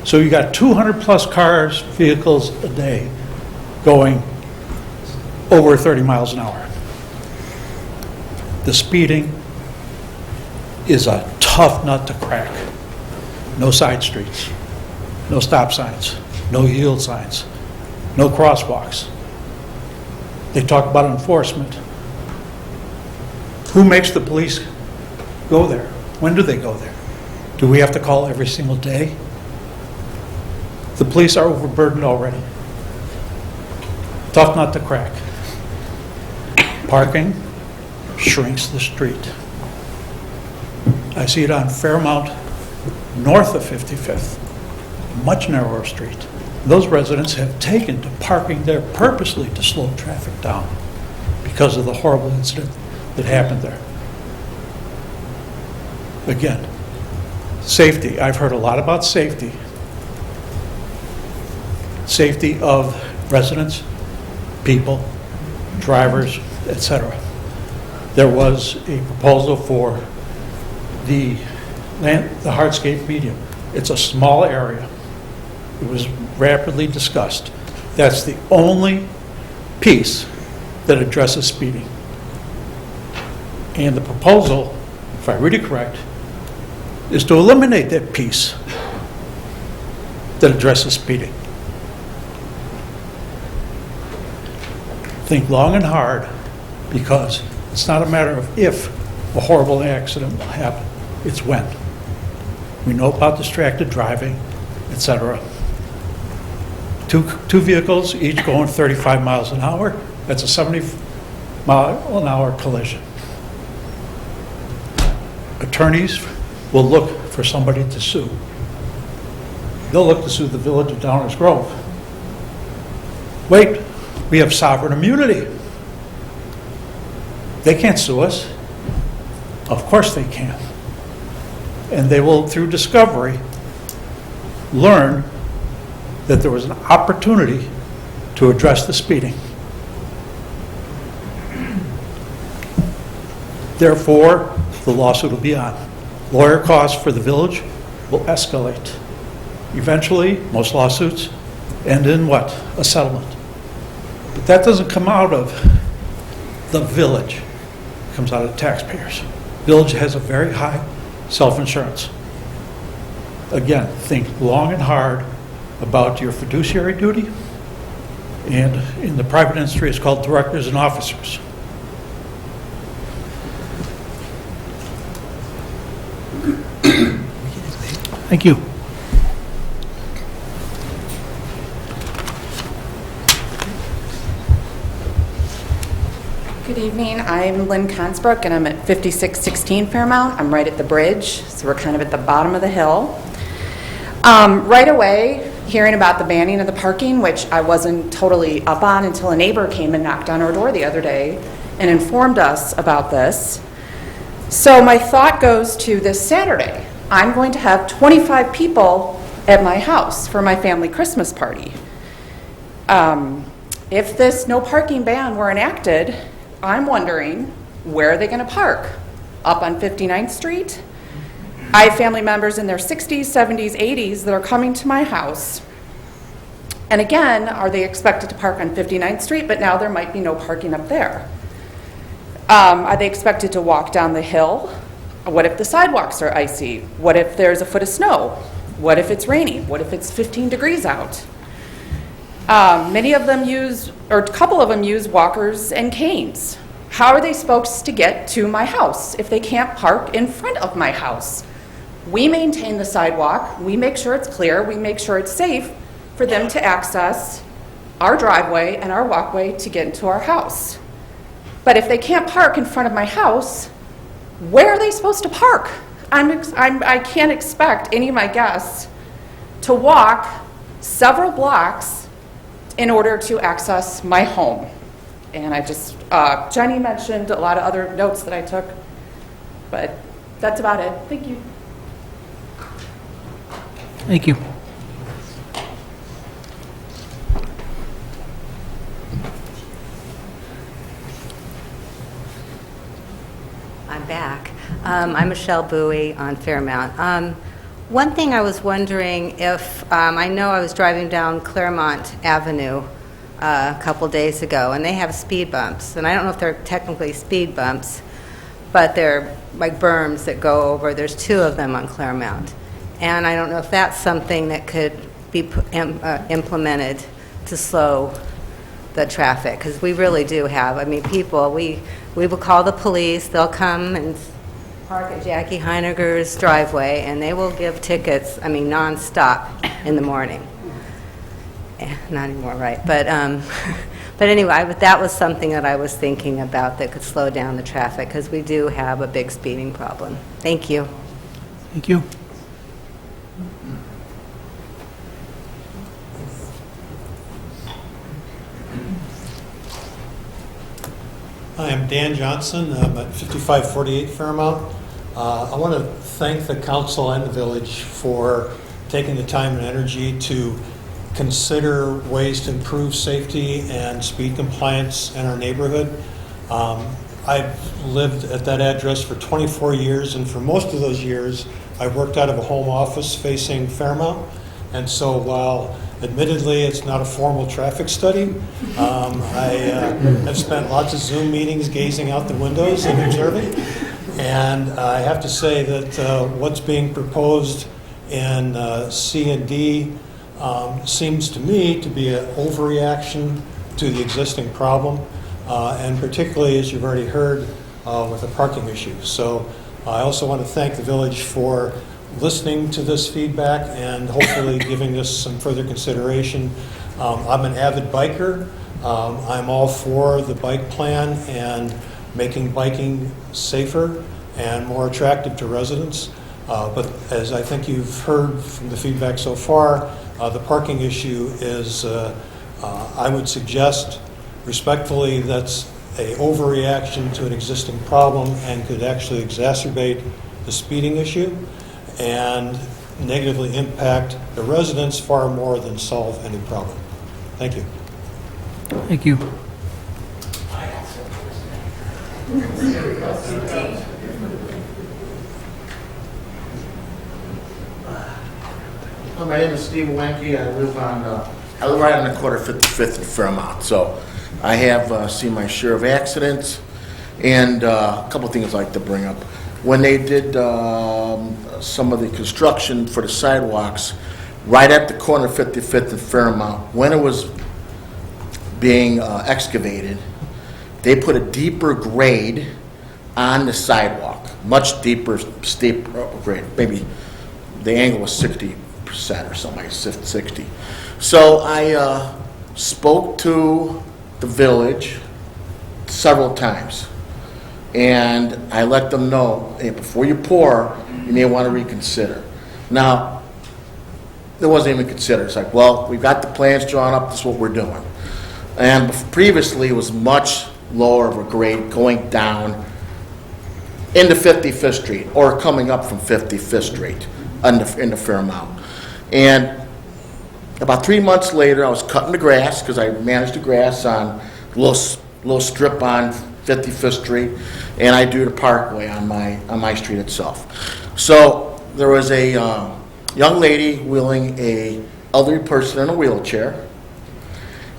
So you got 200-plus cars, vehicles a day going over 30 miles an hour. The speeding is a tough nut to crack. No side streets, no stop signs, no yield signs, no crosswalks. They talk about enforcement. Who makes the police go there? When do they go there? Do we have to call every single day? The police are overburdened already. Tough nut to crack. Parking shrinks the street. I see it on Fairmount, north of 55th, much narrower street. Those residents have taken to parking there purposely to slow traffic down because of the horrible incident that happened there. Again, safety. I've heard a lot about safety. Safety of residents, people, drivers, etc. There was a proposal for the hardscape medium. It's a small area. It was rapidly discussed. That's the only piece that addresses speeding. And the proposal, if I read it correct, is to eliminate that piece that addresses speeding. Think long and hard, because it's not a matter of if a horrible accident will happen, it's when. We know about distracted driving, etc. Two vehicles, each going 35 miles an hour, that's a 70-mile-an-hour collision. Attorneys will look for somebody to sue. They'll look to sue the village of Downers Grove. Wait, we have sovereign immunity. They can't sue us. Of course they can. And they will, through discovery, learn that there was an opportunity to address the speeding. Therefore, the lawsuit will be on. Lawyer costs for the village will escalate. Eventually, most lawsuits end in what? A settlement. But that doesn't come out of the village. It comes out of taxpayers. Village has a very high self-insurance. Again, think long and hard about your fiduciary duty, and in the private industry it's called directors and officers. Thank you. Good evening. I'm Lynn Consbrook, and I'm at 5616 Fairmount. I'm right at the bridge, so we're kind of at the bottom of the hill. Right away, hearing about the banning of the parking, which I wasn't totally up on until a neighbor came and knocked on our door the other day and informed us about this. So my thought goes to this Saturday. I'm going to have 25 people at my house for my family Christmas party. If this no parking ban were enacted, I'm wondering, where are they going to park? Up on 59th Street? I have family members in their 60s, 70s, 80s that are coming to my house. And again, are they expected to park on 59th Street, but now there might be no parking up there? Are they expected to walk down the hill? What if the sidewalks are icy? What if there's a foot of snow? What if it's raining? What if it's 15 degrees out? Many of them use, or a couple of them use walkers and canes. How are they supposed to get to my house if they can't park in front of my house? We maintain the sidewalk, we make sure it's clear, we make sure it's safe for them to access our driveway and our walkway to get into our house. But if they can't park in front of my house, where are they supposed to park? I can't expect any of my guests to walk several blocks in order to access my home. And I just, Jenny mentioned a lot of other notes that I took, but that's about it. Thank you. Thank you. I'm back. I'm Michelle Bowie on Fairmount. One thing I was wondering if, I know I was driving down Claremont Avenue a couple days ago, and they have speed bumps, and I don't know if they're technically speed bumps, but they're like berms that go over. There's 2 of them on Claremont, and I don't know if that's something that could be implemented to slow the traffic, because we really do have, I mean, people, we will call the police, they'll come and park at Jackie Heiniger's driveway, and they will give tickets, I mean, nonstop in the morning. Not anymore, right? But but anyway, that was something that I was thinking about that could slow down the traffic, because we do have a big speeding problem. Thank you. Thank you. Hi, I'm Dan Johnson. I'm at 5548 Fairmount. I want to thank the council and the village for taking the time and energy to consider ways to improve safety and speed compliance in our neighborhood. I've lived at that address for 24 years, and for most of those years, I worked out of a home office facing Fairmount. And so while admittedly it's not a formal traffic study, I have spent lots of Zoom meetings gazing out the windows and observing. And I have to say that what's being proposed in C and D seems to me to be an overreaction to the existing problem, and particularly, as you've already heard, with the parking issue. So I also want to thank the village for listening to this feedback and hopefully giving this some further consideration. I'm an avid biker. I'm all for the bike plan and making biking safer and more attractive to residents. But as I think you've heard from the feedback so far, the parking issue is, I would suggest respectfully, that's an overreaction to an existing problem and could actually exacerbate the speeding issue and negatively impact the residents far more than solve any problem. Thank you. Thank you. My name is Steve Wenke. I live right on the corner of 55th and Fairmount. So I have seen my share of accidents, and a couple of things I'd like to bring up. When they did some of the construction for the sidewalks right at the corner of 55th and Fairmount, when it was being excavated, they put a deeper grade on the sidewalk, much deeper, steeper grade. Maybe the angle was 60% or something like 60. So I spoke to the village several times, and I let them know, hey, before you pour, you may want to reconsider. Now, it wasn't even considered. It's like, well, we've got the plans drawn up, this is what we're doing. And previously, it was much lower of a grade going down into 55th Street or coming up from 55th Street into Fairmount. And about 3 months later, I was cutting the grass because I managed the grass on a little strip on 55th Street, and I do the parkway on my street itself. So there was a young lady wheeling a elderly person in a wheelchair,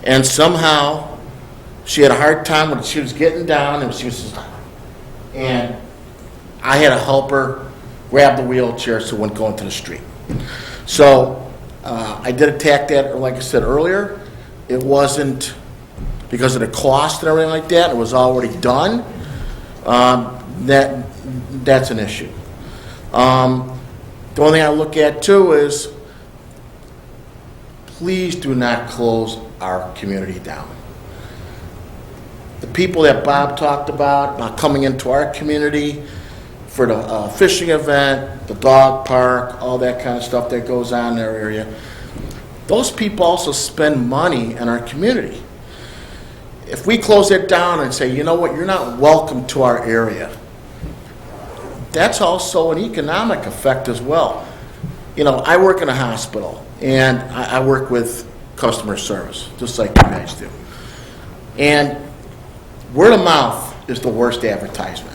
and somehow she had a hard time when she was getting down, and I had to help her grab the wheelchair so it wouldn't go into the street. So I did attack that, like I said earlier. It wasn't because of the cost and everything like that. It was already done. That's an issue. The only thing I look at too is please do not close our community down. The people that Bob talked about coming into our community for the fishing event, the dog park, all that kind of stuff that goes on in their area, those people also spend money in our community. If we close it down and say, you know what, you're not welcome to our area, that's also an economic effect as well. You know, I work in a hospital, and I work with customer service, just like you guys do. And word of mouth is the worst advertisement.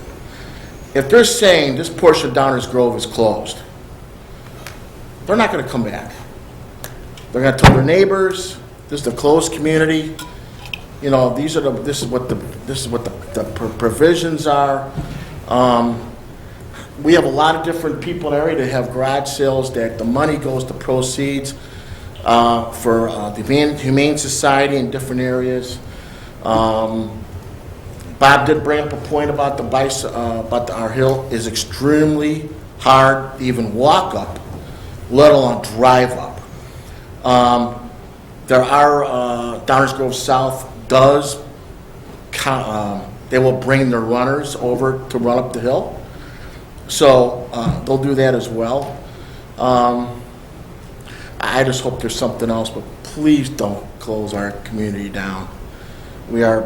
if they're saying this portion of Downers Grove is closed, they're not going to come back. They're going to tell their neighbors, this is a closed community. You know, this is what the provisions are. We have a lot of different people in the area that have garage sales that the money goes to proceeds for the Humane Society in different areas. Bob did bring up a point about our hill is extremely hard to even walk up, let alone drive up. There are Downers Grove South does. They will bring their runners over to run up the hill. So they'll do that as well. I just hope there's something else, but please don't close our community down. We are,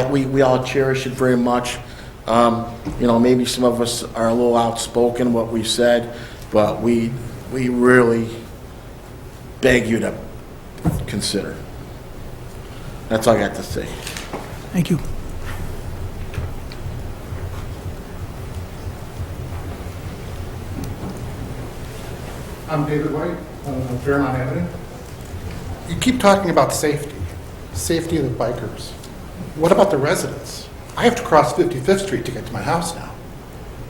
we all cherish it very much. You know, maybe some of us are a little outspoken what we said, but we really beg you to consider. That's all I got to say. Thank you. I'm David White, Fairmont Avenue. You keep talking about safety of the bikers. What about the residents? I have to cross 55th Street to get to my house now.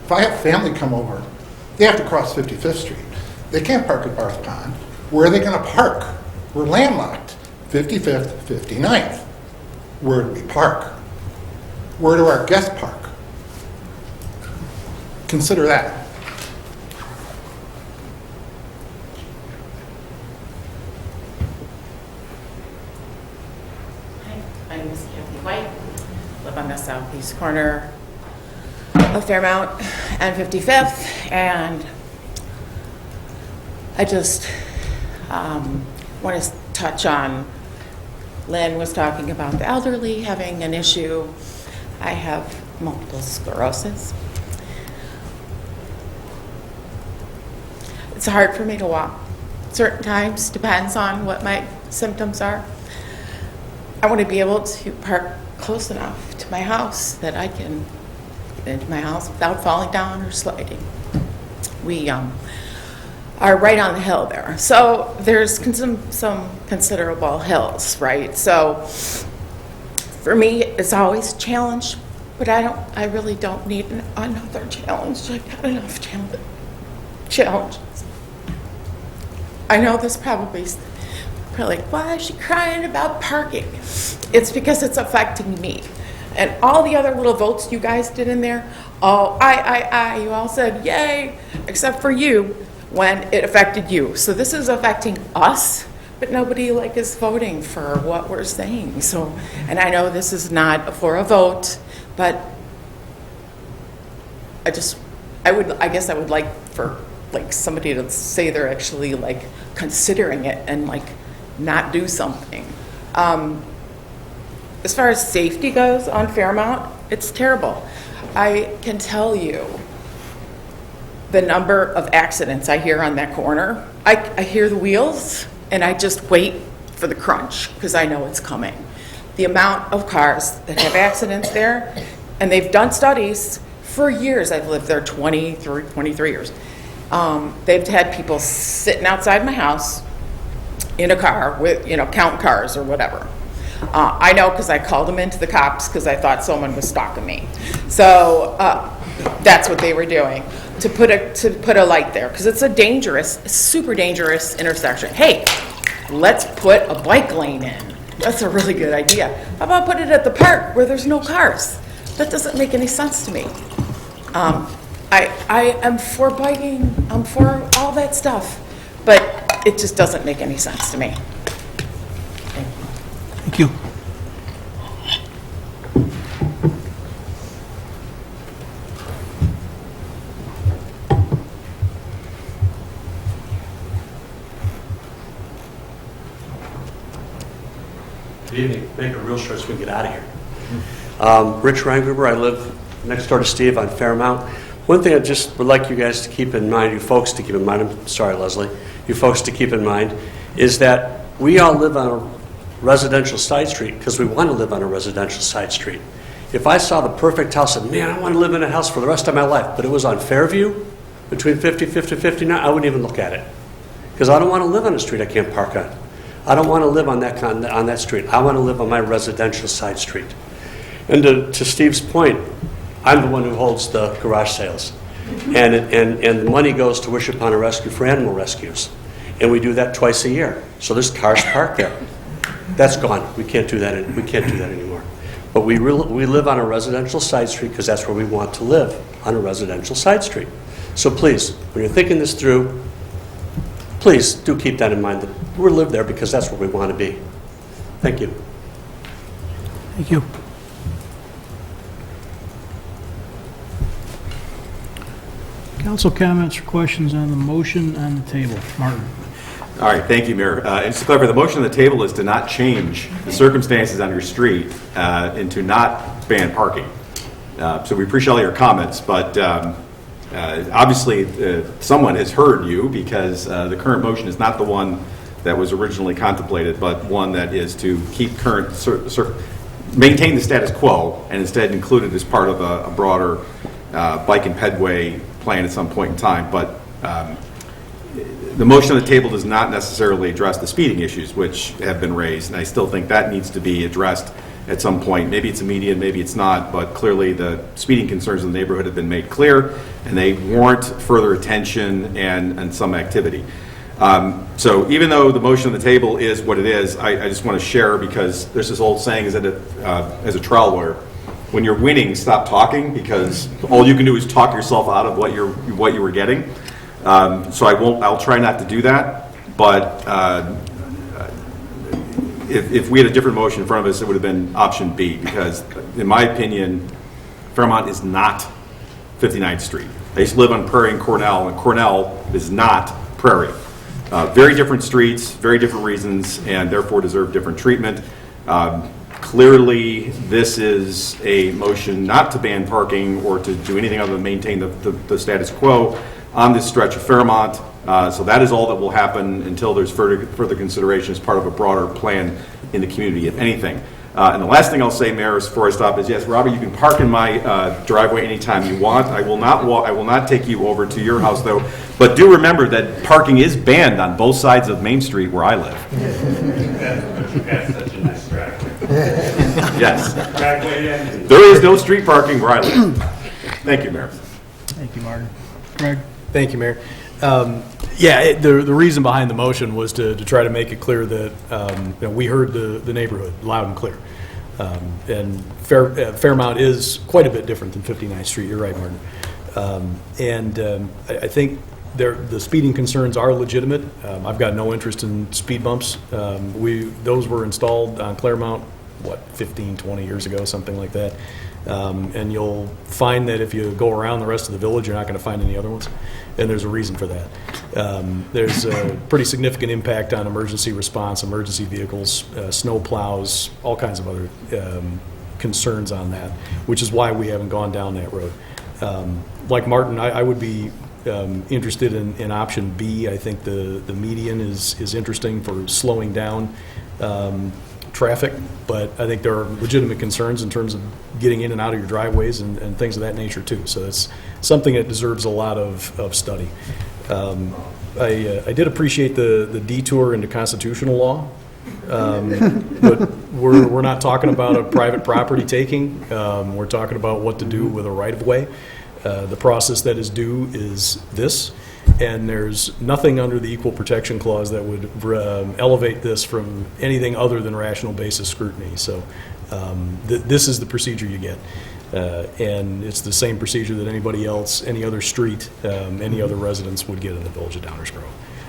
If I have family come over, they have to cross 55th Street. They can't park at Barth Pond. Where are they going to park? We're landlocked. 55th, 59th. Where do we park? Where do our guests park? Consider that. My name is Kathy White. Live on the southeast corner of Fairmount and 55th, and I just want to touch on, Lynn was talking about the elderly having an issue. I have multiple sclerosis. It's hard for me to walk certain times, depends on what my symptoms are. I want to be able to park close enough to my house that I can get into my house without falling down or sliding. We are right on the hill there. So there's some considerable hills, right? So for me, it's always a challenge, but I really don't need another challenge. I've got enough challenges. I know this probably like, why is she crying about parking? It's because it's affecting me. And all the other little votes you guys did in there, oh, you all said yay, except for you when it affected you. So this is affecting us, but nobody is voting for what we're saying. So, and I know this is not for a vote, but I guess I would like for somebody to say they're actually considering it and not do something. As far as safety goes on Fairmount, it's terrible. I can tell you the number of accidents I hear on that corner. I hear the wheels and I just wait for the crunch because I know it's coming. The amount of cars that have accidents there, and they've done studies for years. I've lived there 23 years. They've had people sitting outside my house in a car with, counting cars or whatever. I know because I called them into the cops because I thought someone was stalking me. So that's what they were doing, to put a light there because it's a super dangerous intersection. Hey, let's put a bike lane in. That's a really good idea. How about put it at the park where there's no cars? That doesn't make any sense to me. I am for biking. I'm for all that stuff, but it just doesn't make any sense to me. Thank you. Good evening. Make it real short so we can get out of here. Rich Reingruber, I live next door to Steve on Fairmount. One thing I just would like you guys to keep in mind, you folks to keep in mind, I'm sorry, Leslie, you folks to keep in mind, is that we all live on a residential side street because we want to live on a residential side street. If I saw the perfect house and, man, I want to live in a house for the rest of my life, but it was on Fairview between 55th and 59, I wouldn't even look at it. Because I don't want to live on a street I can't park on. I don't want to live on that street. I want to live on my residential side street. And to Steve's point, I'm the one who holds the garage sales. And the money goes to Wish Upon a Rescue for animal rescues. And we do that twice a year. So there's cars parked there. That's gone. We can't do that anymore. But we live on a residential side street because that's where we want to live, on a residential side street. So please, when you're thinking this through, please do keep that in mind, that we live there because that's where we want to be. Thank you. Thank you. Council comments or questions on the motion on the table? Martin. All right, thank you, Mayor. And just to clarify, the motion on the table is to not change the circumstances on your street and to not ban parking. So we appreciate all your comments, but obviously someone has heard you because the current motion is not the one that was originally contemplated, but one that is to keep maintain the status quo and instead include it as part of a broader bike and pedway plan at some point in time. But the motion on the table does not necessarily address the speeding issues which have been raised, and I still think that needs to be addressed at some point. Maybe it's immediate, maybe it's not, but clearly the speeding concerns in the neighborhood have been made clear, and they warrant further attention and some activity. So even though the motion on the table is what it is, I just want to share, because there's this old saying is that as a trial lawyer, when you're winning, stop talking, because all you can do is talk yourself out of what you were getting. So I'll try not to do that, but if we had a different motion in front of us, it would have been option B, because in my opinion, Fairmont is not 59th Street. I used to live on Prairie and Cornell is not Prairie. Very different streets, very different reasons, and therefore deserve different treatment. Clearly, this is a motion not to ban parking or to do anything other than maintain the status quo on this stretch of Fairmont. So that is all that will happen until there's further consideration as part of a broader plan in the community, if anything. And the last thing I'll say, Mayor, before I stop is, yes, Robert, you can park in my driveway anytime you want. I will not take you over to your house, though. But do remember that parking is banned on both sides of Main Street where I live. That's such a nice driveway. Yes. Driveway. There is no street parking where I live. Thank you, Mayor. Thank you, Martin. Greg? Thank you, Mayor. The reason behind the motion was to try to make it clear that we heard the neighborhood loud and clear. And Fairmount is quite a bit different than 59th Street. You're right, Martin. I think the speeding concerns are legitimate. I've got no interest in speed bumps. Those were installed on Claremont, 15, 20 years ago, something like that. And you'll find that if you go around the rest of the village, you're not going to find any other ones. And there's a reason for that. There's a pretty significant impact on emergency response, emergency vehicles, snow plows, all kinds of other concerns on that, which is why we haven't gone down that road. Like Martin, I would be interested in option B. I think the median is interesting for slowing down traffic, but I think there are legitimate concerns in terms of getting in and out of your driveways and things of that nature too. So it's something that deserves a lot of study. I did appreciate the detour into constitutional law, but we're not talking about a private property taking. We're talking about what to do with a right-of-way. The process that is due is this. And there's nothing under the Equal Protection Clause that would elevate this from anything other than rational basis scrutiny. So this is the procedure you get. And it's the same procedure that anybody else, any other street, any other residents would get in the Village of Downers Grove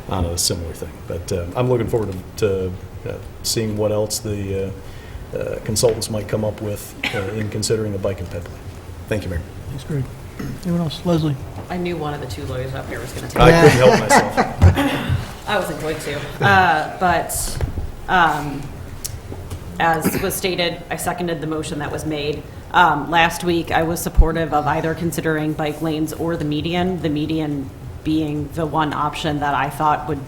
on a similar thing. But I'm looking forward to seeing what else the consultants might come up with in considering the bike and ped plan. Thank you, Mayor. Thanks, Greg. Anyone else? Leslie? I knew one of the two lawyers up here was going to take I couldn't help myself. I wasn't going to. But as was stated, I seconded the motion that was made. Last week, I was supportive of either considering bike lanes or the median being the one option that I thought would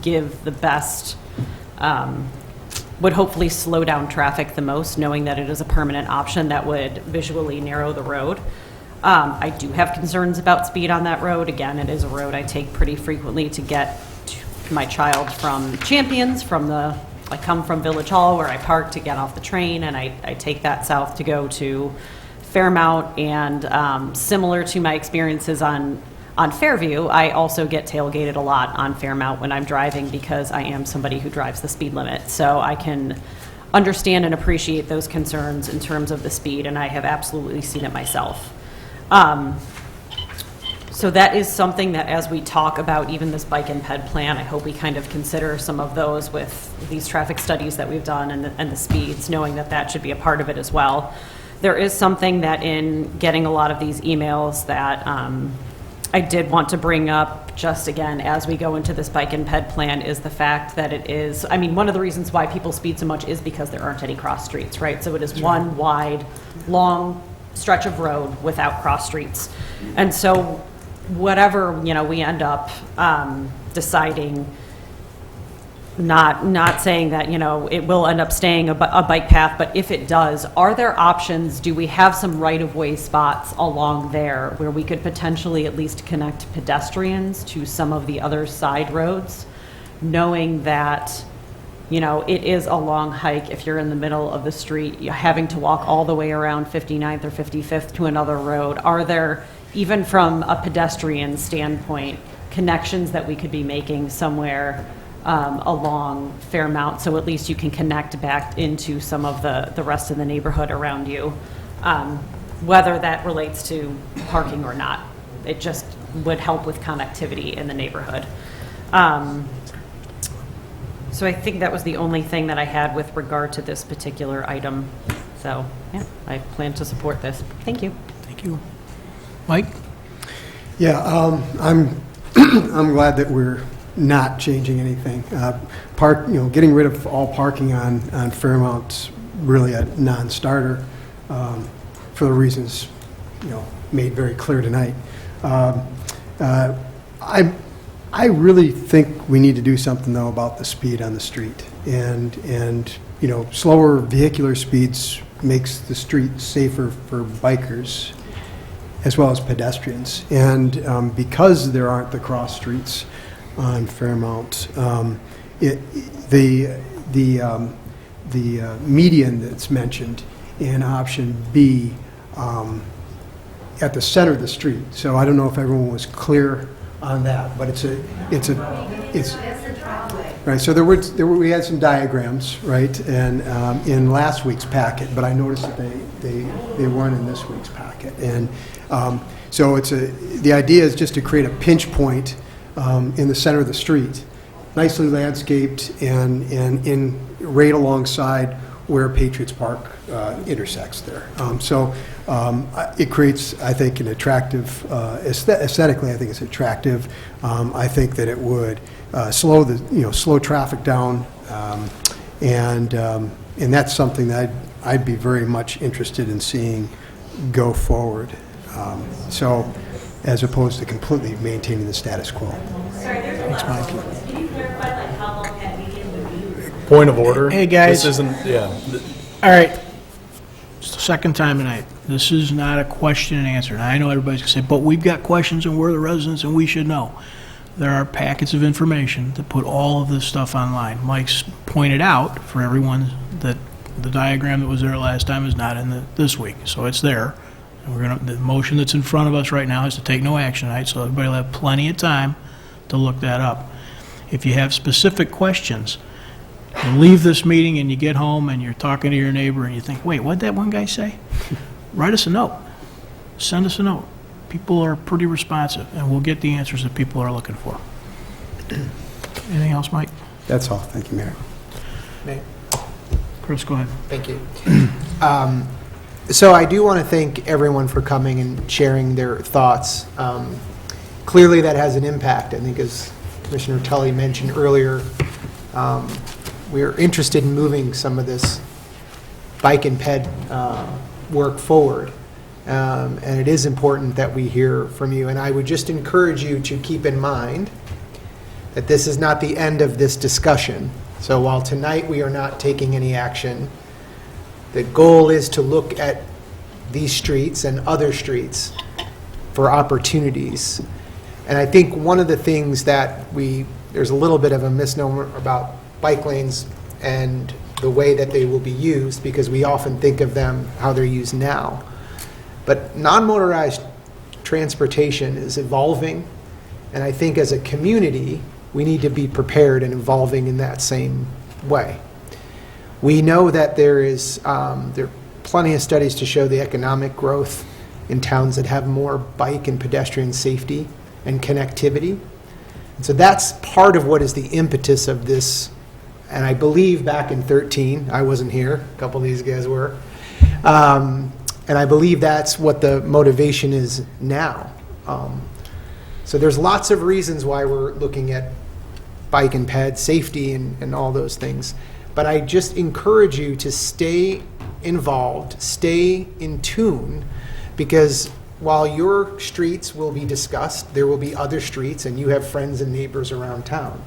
give the best would hopefully slow down traffic the most, knowing that it is a permanent option that would visually narrow the road. I do have concerns about speed on that road. Again, it is a road I take pretty frequently to get to my child from Champions, I come from Village Hall where I park to get off the train, and I take that south to go to Fairmount. And similar to my experiences on Fairview, I also get tailgated a lot on Fairmount when I'm driving because I am somebody who drives the speed limit. So I can understand and appreciate those concerns in terms of the speed, and I have absolutely seen it myself. So that is something that as we talk about even this bike and ped plan, I hope we kind of consider some of those with these traffic studies that we've done and the speeds, knowing that that should be a part of it as well. There is something that in getting a lot of these emails that I did want to bring up just again as we go into this bike and ped plan is the fact that it is, I mean, one of the reasons why people speed so much is because there aren't any cross streets, right? So it is one wide, long stretch of road without cross streets. And so whatever, we end up deciding, not saying that, it will end up staying a bike path, but if it does, are there options? Do we have some right-of-way spots along there where we could potentially at least connect pedestrians to some of the other side roads, knowing that it is a long hike if you're in the middle of the street, you're having to walk all the way around 59th or 55th to another road? Are there, even from a pedestrian standpoint, connections that we could be making somewhere along Fairmount so at least you can connect back into some of the rest of the neighborhood around you, whether that relates to parking or not? It just would help with connectivity in the neighborhood. So I think that was the only thing that I had with regard to this particular item. So, yeah, I plan to support this. Thank you. Thank you. Mike? Yeah, I'm glad that we're not changing anything. Getting rid of all parking on Fairmount's really a non-starter for the reasons made very clear tonight. I really think we need to do something though about the speed on the street, and slower vehicular speeds makes the street safer for bikers as well as pedestrians. And because there aren't the cross streets on Fairmount, the median that's mentioned in option B at the center of the street. So I don't know if everyone was clear on that, but it's right. So we had some diagrams, right, and in last week's packet, but I noticed that they weren't in this week's packet, and so the idea is just to create a pinch point in the center of the street, nicely landscaped and in right alongside where Patriots Park intersects there. It creates, I think, an attractive, aesthetically, I think it's attractive. I think that it would slow traffic down, and that's something that I'd be very much interested in seeing go forward. As opposed to completely maintaining the status quo. Sorry, there's a lot of questions. Can you clarify how long that median would be? Point of order. Hey, guys. This isn't, yeah. All right. It's the second time tonight. This is not a question and answer. And I know everybody's going to say, but we've got questions and we're the residents and we should know. There are packets of information that put all of this stuff online. Mike's pointed out for everyone that the diagram that was there last time is not in this week, so it's there. And the motion that's in front of us right now is to take no action tonight, so everybody will have plenty of time to look that up. If you have specific questions, you leave this meeting and you get home and you're talking to your neighbor and you think, wait, what'd that one guy say? Write us a note. Send us a note. People are pretty responsive, and we'll get the answers that people are looking for. Anything else, Mike? That's all. Thank you, Mayor. Chris, go ahead. Thank you. So I do want to thank everyone for coming and sharing their thoughts. Clearly that has an impact. I think as Commissioner Tully mentioned earlier, we're interested in moving some of this bike and ped work forward. And it is important that we hear from you. And I would just encourage you to keep in mind that this is not the end of this discussion. So while tonight we are not taking any action, the goal is to look at these streets and other streets for opportunities. And I think one of the things that there's a little bit of a misnomer about bike lanes and the way that they will be used, because we often think of them how they're used now. But non-motorized transportation is evolving, and I think as a community, we need to be prepared and evolving in that same way. We know that there are plenty of studies to show the economic growth in towns that have more bike and pedestrian safety and connectivity. And so that's part of what is the impetus of this. And I believe back in 2013, I wasn't here, a couple of these guys were, and I believe that's what the motivation is now. So there's lots of reasons why we're looking at bike and ped safety and all those things. But I just encourage you to stay involved, stay in tune, because while your streets will be discussed, there will be other streets, and you have friends and neighbors around town.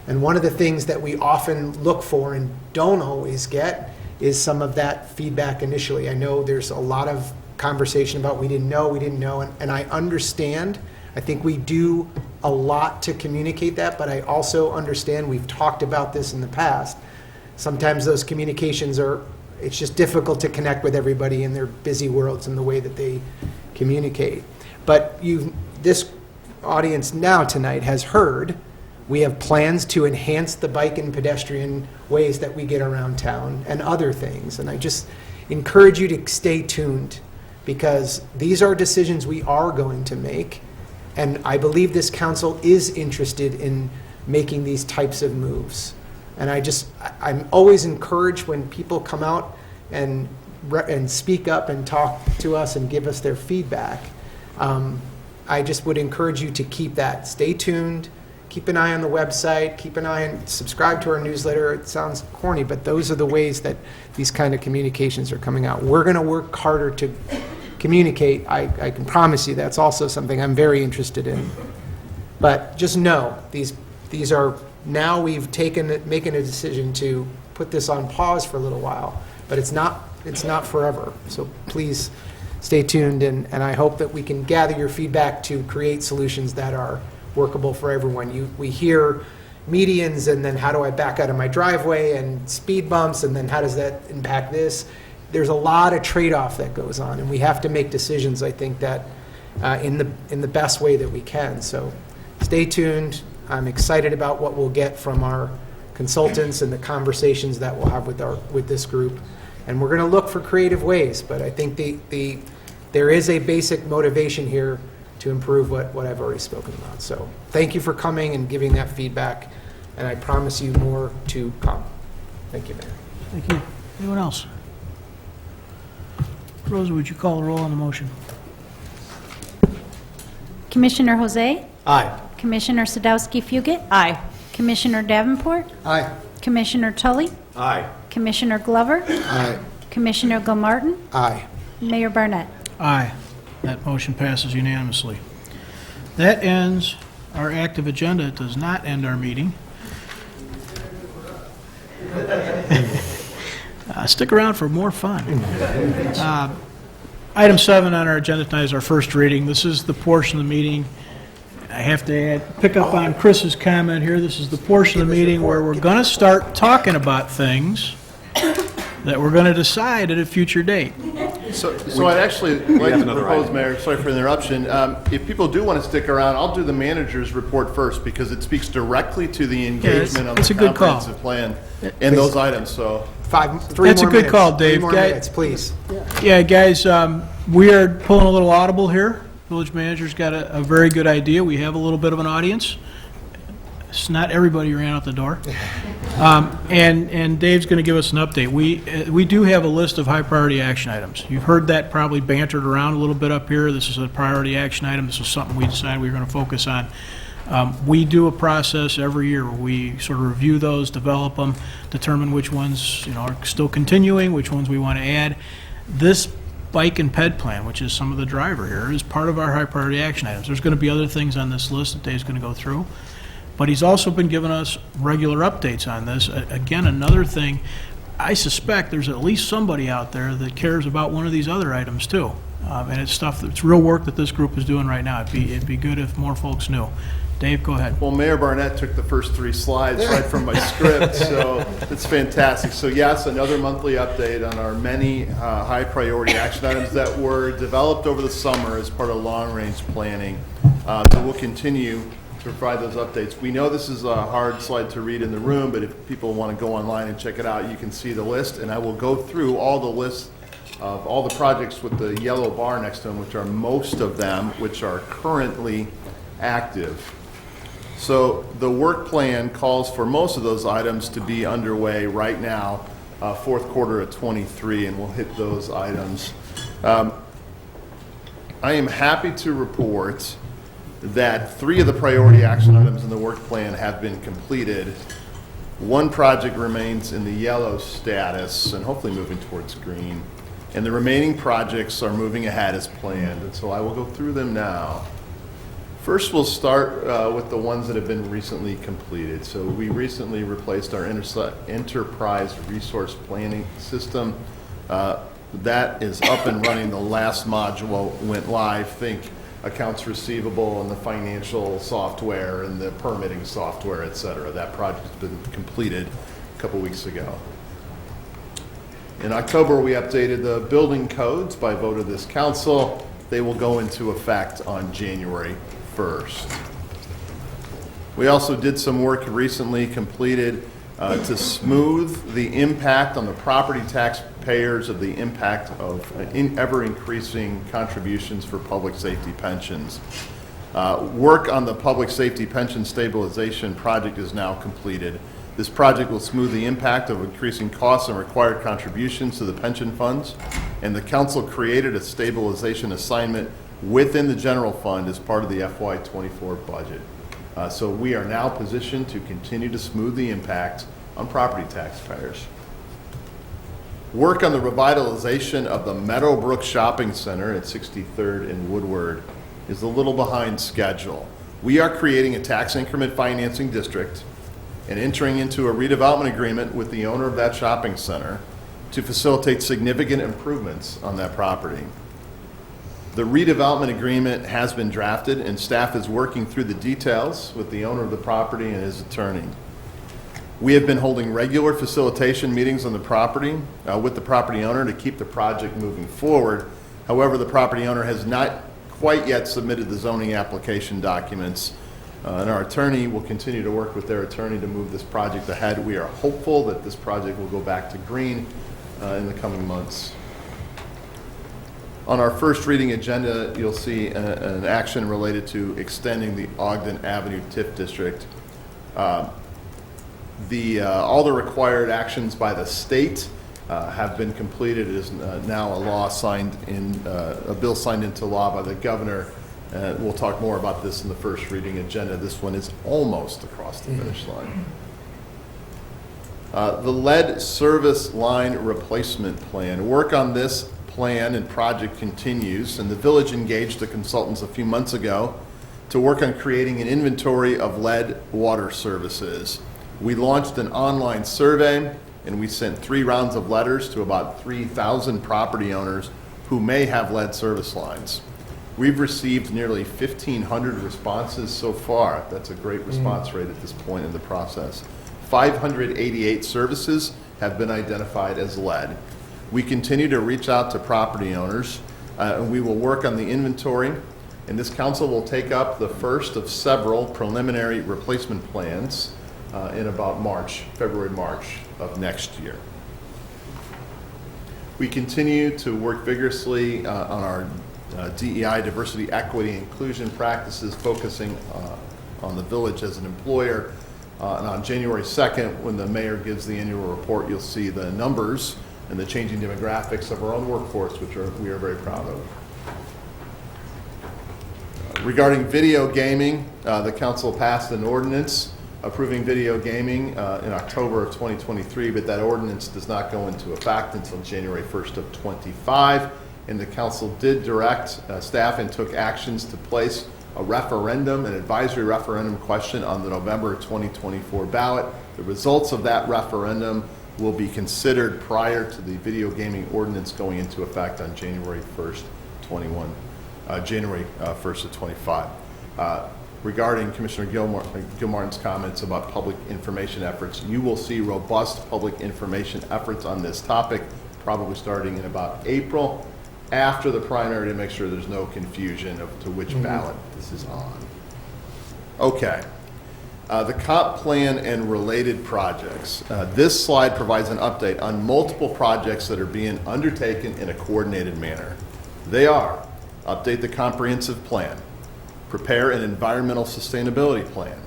And one of the things that we often look for and don't always get is some of that feedback initially. I know there's a lot of conversation about we didn't know, and I understand. I think we do a lot to communicate that, but I also understand, we've talked about this in the past, sometimes those communications it's just difficult to connect with everybody in their busy worlds and the way that they communicate. But this audience now tonight has heard we have plans to enhance the bike and pedestrian ways that we get around town and other things. And I just encourage you to stay tuned, because these are decisions we are going to make. And I believe this council is interested in making these types of moves. And I'm always encouraged when people come out and speak up and talk to us and give us their feedback. I just would encourage you to keep that. Stay tuned. Keep an eye on the website. Keep an eye and subscribe to our newsletter. It sounds corny, but those are the ways that these kind of communications are coming out. We're going to work harder to communicate. I can promise you that's also something I'm very interested in. But just know, these are, now we've making a decision to put this on pause for a little while, but it's not forever. So please stay tuned, and I hope that we can gather your feedback to create solutions that are workable for everyone. We hear medians, and then how do I back out of my driveway, and speed bumps, and then how does that impact this? There's a lot of trade-off that goes on, and we have to make decisions, I think, that in the best way that we can. So stay tuned. I'm excited about what we'll get from our consultants and the conversations that we'll have with this group. And we're going to look for creative ways, but I think there is a basic motivation here to improve what I've already spoken about. So thank you for coming and giving that feedback, and I promise you more to come. Thank you, Mayor. Thank you. Anyone else? Rosa, would you call the roll on the motion? Commissioner Jose? Aye. Commissioner Sadowski-Fugit? Aye. Commissioner Davenport? Aye. Commissioner Tully? Aye. Commissioner Glover? Aye. Commissioner Gilmartin? Aye. Mayor Barnett? Aye. That motion passes unanimously. That ends our active agenda. It does not end our meeting. Stick around for more fun. Item 7 on our agenda tonight is our first reading. This is the portion of the meeting, I have to pick up on Chris's comment here. This is the portion of the meeting where we're going to start talking about things that we're going to decide at a future date. So I'd actually like to propose, Mayor, sorry for the interruption, if people do want to stick around, I'll do the manager's report first, because it speaks directly to the engagement of the comprehensive plan and those items, so. That's a good call, Dave. 3 more minutes, please. Yeah, guys, we are pulling a little audible here. Village manager's got a very good idea. We have a little bit of an audience. It's not everybody ran out the door. And Dave's going to give us an update. We do have a list of high priority action items. You've heard that probably bantered around a little bit up here. This is a priority action item. This is something we decided we were going to focus on. We do a process every year where we sort of review those, develop them, determine which ones are still continuing, which ones we want to add. This bike and ped plan, which is some of the driver here, is part of our high priority action items. There's going to be other things on this list that Dave's going to go through. But he's also been giving us regular updates on this. Again, another thing, I suspect there's at least somebody out there that cares about one of these other items too. And it's stuff, it's real work that this group is doing right now. It'd be good if more folks knew. Dave, go ahead. Well, Mayor Barnett took the first 3 slides right from my script, so it's fantastic. So yes, another monthly update on our many high priority action items that were developed over the summer as part of long-range planning. So we'll continue to provide those updates. We know this is a hard slide to read in the room, but if people want to go online and check it out, you can see the list, and I will go through all the lists of all the projects with the yellow bar next to them, which are most of them, which are currently active. So the work plan calls for most of those items to be underway right now, fourth quarter of 23, and we'll hit those items. I am happy to report that 3 of the priority action items in the work plan have been completed. 1 project remains in the yellow status and hopefully moving towards green. And the remaining projects are moving ahead as planned, and so I will go through them now. First, we'll start with the ones that have been recently completed. So we recently replaced our enterprise resource planning system. That is up and running. The last module went live. Think accounts receivable and the financial software and the permitting software, et cetera. That project has been completed a couple weeks ago. In October, we updated the building codes by vote of this council. They will go into effect on January 1st. We also did some work recently completed to smooth the impact on the property taxpayers of the impact of ever-increasing contributions for public safety pensions. Work on the public safety pension stabilization project is now completed. This project will smooth the impact of increasing costs and required contributions to the pension funds, and the council created a stabilization assignment within the general fund as part of the FY24 budget. So we are now positioned to continue to smooth the impact on property taxpayers. Work on the revitalization of the Meadowbrook Shopping Center at 63rd and Woodward is a little behind schedule. We are creating a tax increment financing district and entering into a redevelopment agreement with the owner of that shopping center to facilitate significant improvements on that property. The redevelopment agreement has been drafted, and staff is working through the details with the owner of the property and his attorney. We have been holding regular facilitation meetings on the property with the property owner to keep the project moving forward. However, the property owner has not quite yet submitted the zoning application documents, and our attorney will continue to work with their attorney to move this project ahead. We are hopeful that this project will go back to green in the coming months. On our first reading agenda, you'll see an action related to extending the Ogden Avenue TIF district. All the required actions by the state have been completed. It is now a law signed in, a bill signed into law by the governor. We'll talk more about this in the first reading agenda. This one is almost across the finish line. The lead service line replacement plan. Work on this plan and project continues, and the village engaged the consultants a few months ago to work on creating an inventory of lead water services. We launched an online survey, and we sent 3 rounds of letters to about 3,000 property owners who may have lead service lines. We've received nearly 1,500 responses so far. That's a great response rate at this point in the process. 588 services have been identified as lead. We continue to reach out to property owners, and we will work on the inventory, and this council will take up the first of several preliminary replacement plans in about February, March of next year. We continue to work vigorously on our DEI, diversity, equity, inclusion practices, focusing on the village as an employer. And on January 2nd, when the mayor gives the annual report, you'll see the numbers and the changing demographics of our own workforce, which we are very proud of. Regarding video gaming, the council passed an ordinance approving video gaming in October of 2023, but that ordinance does not go into effect until January 1st of 25. And the council did direct staff and took actions to place a referendum, an advisory referendum question on the November 2024 ballot. The results of that referendum will be considered prior to the video gaming ordinance going into effect on January 1st, January 1st of 25. Regarding Commissioner Gilmartin's comments about public information efforts, you will see robust public information efforts on this topic, probably starting in about April, after the primary, to make sure there's no confusion of to which ballot this is on. Okay. The comp plan and related projects. This slide provides an update on multiple projects that are being undertaken in a coordinated manner. They are: update the comprehensive plan, prepare an environmental sustainability plan,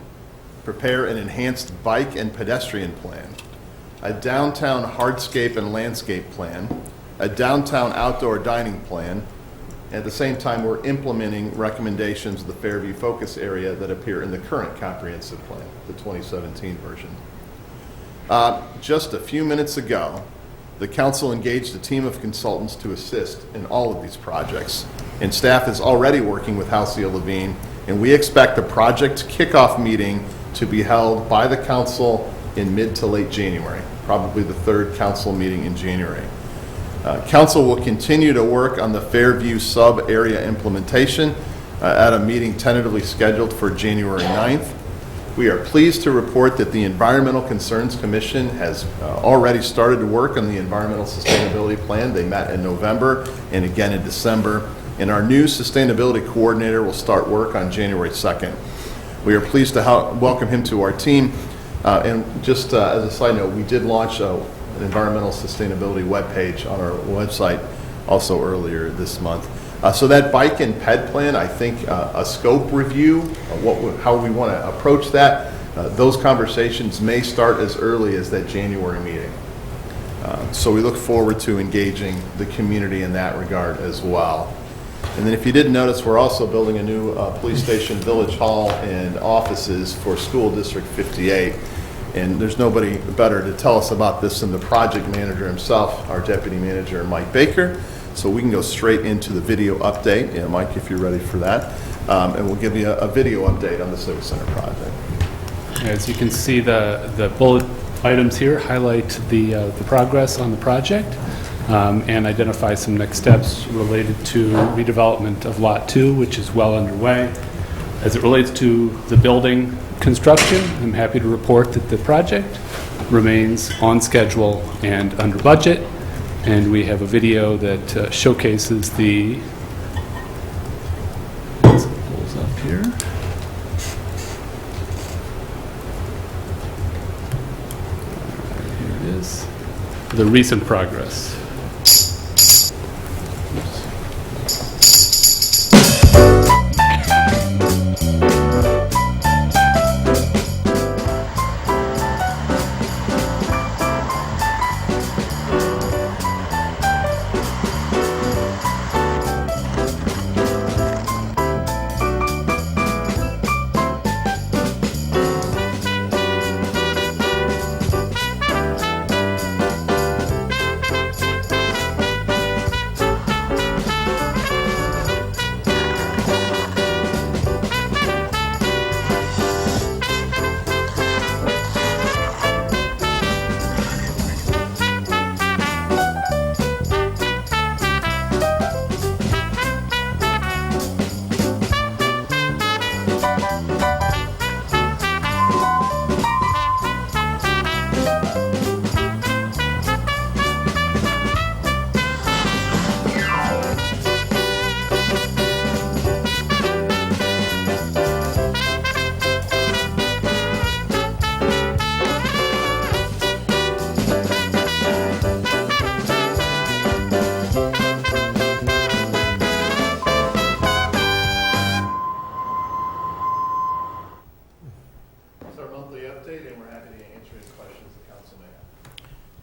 prepare an enhanced bike and pedestrian plan, a downtown hardscape and landscape plan, a downtown outdoor dining plan. At the same time, we're implementing recommendations of the Fairview focus area that appear in the current comprehensive plan, the 2017 version. Just a few minutes ago, the council engaged a team of consultants to assist in all of these projects, and staff is already working with Halcyon Levine, and we expect the project kickoff meeting to be held by the council in mid to late January, probably the third council meeting in January. Council will continue to work on the Fairview sub-area implementation at a meeting tentatively scheduled for January 9th. We are pleased to report that the Environmental Concerns Commission has already started to work on the Environmental Sustainability Plan. They met in November and again in December. And our new Sustainability Coordinator will start work on January 2nd. We are pleased to welcome him to our team. And just as a side note, we did launch an environmental sustainability webpage on our website also earlier this month. So that bike and ped plan, I think a scope review, how we want to approach that, those conversations may start as early as that January meeting. So we look forward to engaging the community in that regard as well. And then if you didn't notice, we're also building a new police station, village hall, and offices for School District 58. And there's nobody better to tell us about this than the project manager himself, our deputy manager, Mike Baker. So we can go straight into the video update. Yeah, Mike, if you're ready for that. And we'll give you a video update on the Civic Center project. As you can see, the bullet items here highlight the progress on the project and identify some next steps related to redevelopment of Lot 2, which is well underway. As it relates to the building construction, I'm happy to report that the project remains on schedule and under budget, and we have a video that showcases the pulls up here. Here it is. The recent progress.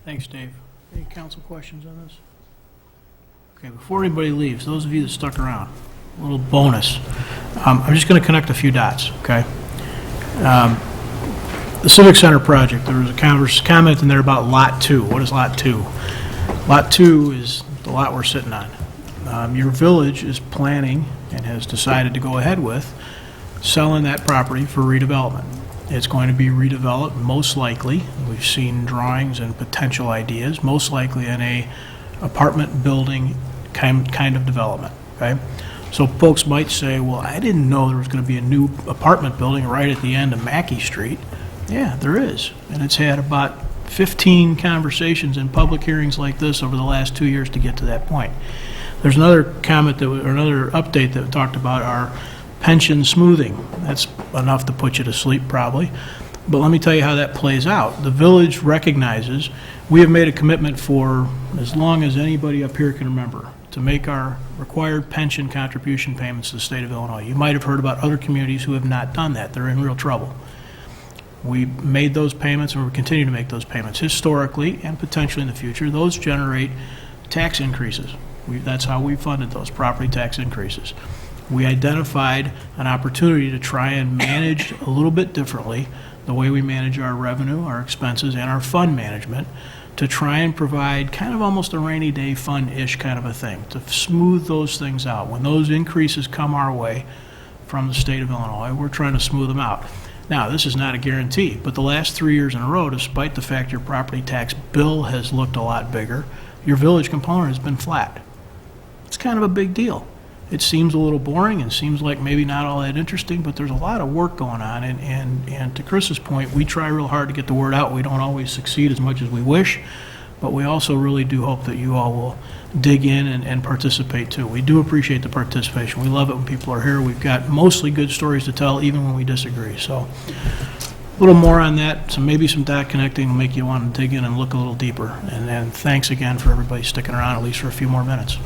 Thanks, Dave. Any council questions on this? Okay, before anybody leaves, those of you that stuck around, a little bonus. I'm just going to connect a few dots, okay? The Civic Center project, there was a comment in there about Lot 2. What is Lot 2? Lot 2 is the lot we're sitting on. Your village is planning and has decided to go ahead with selling that property for redevelopment. It's going to be redeveloped, most likely, we've seen drawings and potential ideas, most likely in a apartment building kind of development, okay? So folks might say, well, I didn't know there was going to be a new apartment building right at the end of Mackey Street. Yeah, there is, and it's had about 15 conversations in public hearings like this over the last 2 years to get to that point. There's another comment or another update that talked about our pension smoothing. That's enough to put you to sleep probably. But let me tell you how that plays out. The village recognizes we have made a commitment for as long as anybody up here can remember to make our required pension contribution payments to the state of Illinois. You might have heard about other communities who have not done that. They're in real trouble. We made those payments and we continue to make those payments. Historically and potentially in the future, those generate tax increases. That's how we funded those property tax increases. We identified an opportunity to try and manage a little bit differently the way we manage our revenue, our expenses, and our fund management to try and provide kind of almost a rainy day fund-ish kind of a thing, to smooth those things out. When those increases come our way from the state of Illinois, we're trying to smooth them out. Now, this is not a guarantee, but the last 3 years in a row, despite the fact your property tax bill has looked a lot bigger, your village component has been flat. It's kind of a big deal. It seems a little boring and seems like maybe not all that interesting, but there's a lot of work going on. And to Chris's point, we try real hard to get the word out. We don't always succeed as much as we wish, but we also really do hope that you all will dig in and participate too. We do appreciate the participation. We love it when people are here. We've got mostly good stories to tell, even when we disagree. So a little more on that. So maybe some dot connecting will make you want to dig in and look a little deeper. And thanks again for everybody sticking around at least for a few more minutes.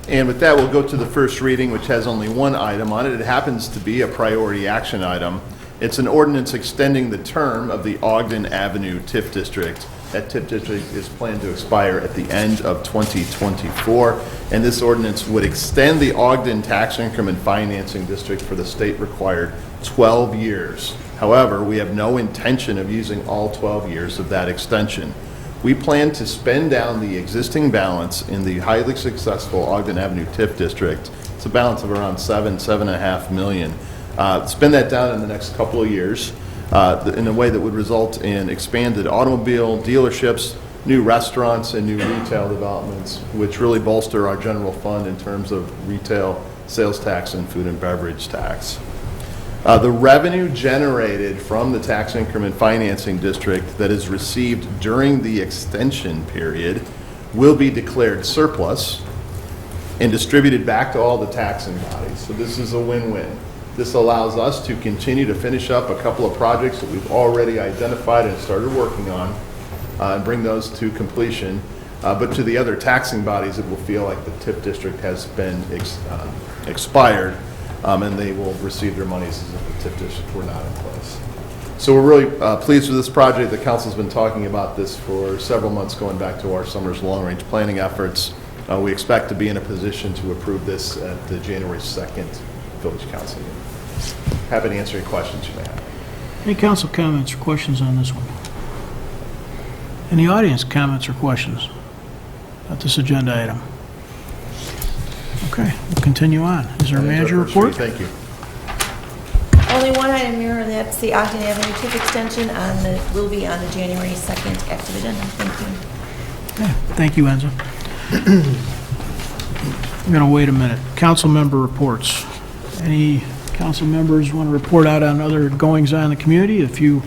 And with that, we'll go to the first reading, which has only one item on it. It happens to be a priority action item. It's an ordinance extending the term of the Ogden Avenue TIF District. That TIF district is planned to expire at the end of 2024, and this ordinance would extend the Ogden Tax Increment Financing District for the state-required 12 years. However, we have no intention of using all 12 years of that extension. We plan to spend down the existing balance in the highly successful Ogden Avenue TIF District. It's a balance of around $7.5 million. Spend that down in the next couple of years in a way that would result in expanded automobile dealerships, new restaurants, and new retail developments, which really bolster our general fund in terms of retail sales tax and food and beverage tax. The revenue generated from the tax increment financing district that is received during the extension period will be declared surplus and distributed back to all the taxing bodies. So this is a win-win. This allows us to continue to finish up a couple of projects that we've already identified and started working on and bring those to completion. But to the other taxing bodies, it will feel like the TIF district has been expired. And they will receive their monies as if the TIF district were not in place. So we're really pleased with this project. The council's been talking about this for several months, going back to our summer's long-range planning efforts. We expect to be in a position to approve this at the January 2nd Village Council meeting. Happy to answer any questions you may have. Any council comments or questions on this one? Any audience comments or questions about this agenda item? Okay, we'll continue on. Is there a manager report? Thank you. Only one item, Mayor, and that's the Ogden Avenue TIF extension will be on the January 2nd active agenda. Thank you. Okay, thank you, Enzo. I'm going to wait a minute. Council member reports. Any council members want to report out on other goings-on in the community? A few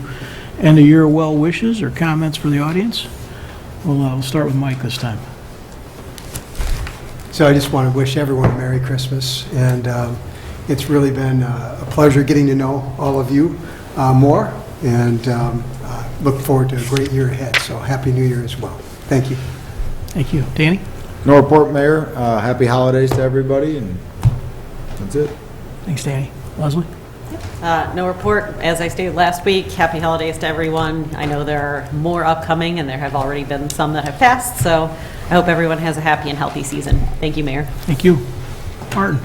end-of-year well wishes or comments for the audience? We'll start with Mike this time. So I just want to wish everyone a Merry Christmas, and it's really been a pleasure getting to know all of you more, and look forward to a great year ahead. So Happy New Year as well. Thank you. Thank you. Danny? No report, Mayor. Happy holidays to everybody, and that's it. Thanks, Danny. Leslie? No report. As I stated last week, happy holidays to everyone. I know there are more upcoming, and there have already been some that have passed, so I hope everyone has a happy and healthy season. Thank you, Mayor. Thank you. Martin?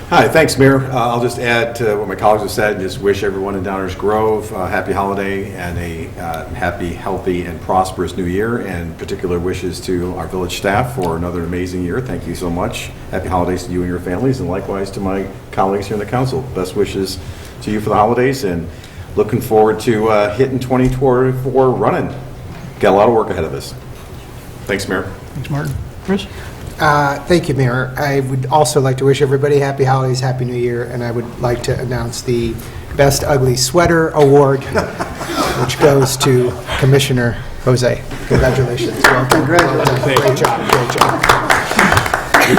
Hi, thanks, Mayor. I'll just add to what my colleagues have said and just wish everyone in Downers Grove a happy holiday and a happy, healthy, and prosperous new year, and particular wishes to our village staff for another amazing year. Thank you so much. Happy holidays to you and your families, and likewise to my colleagues here in the council. Best wishes to you for the holidays, and looking forward to hitting 2024 running. Got a lot of work ahead of us. Thanks, Mayor. Thanks, Martin. Chris? Thank you, Mayor. I would also like to wish everybody happy holidays, happy new year, and I would like to announce the Best Ugly Sweater Award, which goes to Commissioner Jose. Congratulations. Congratulations. Great job, great job.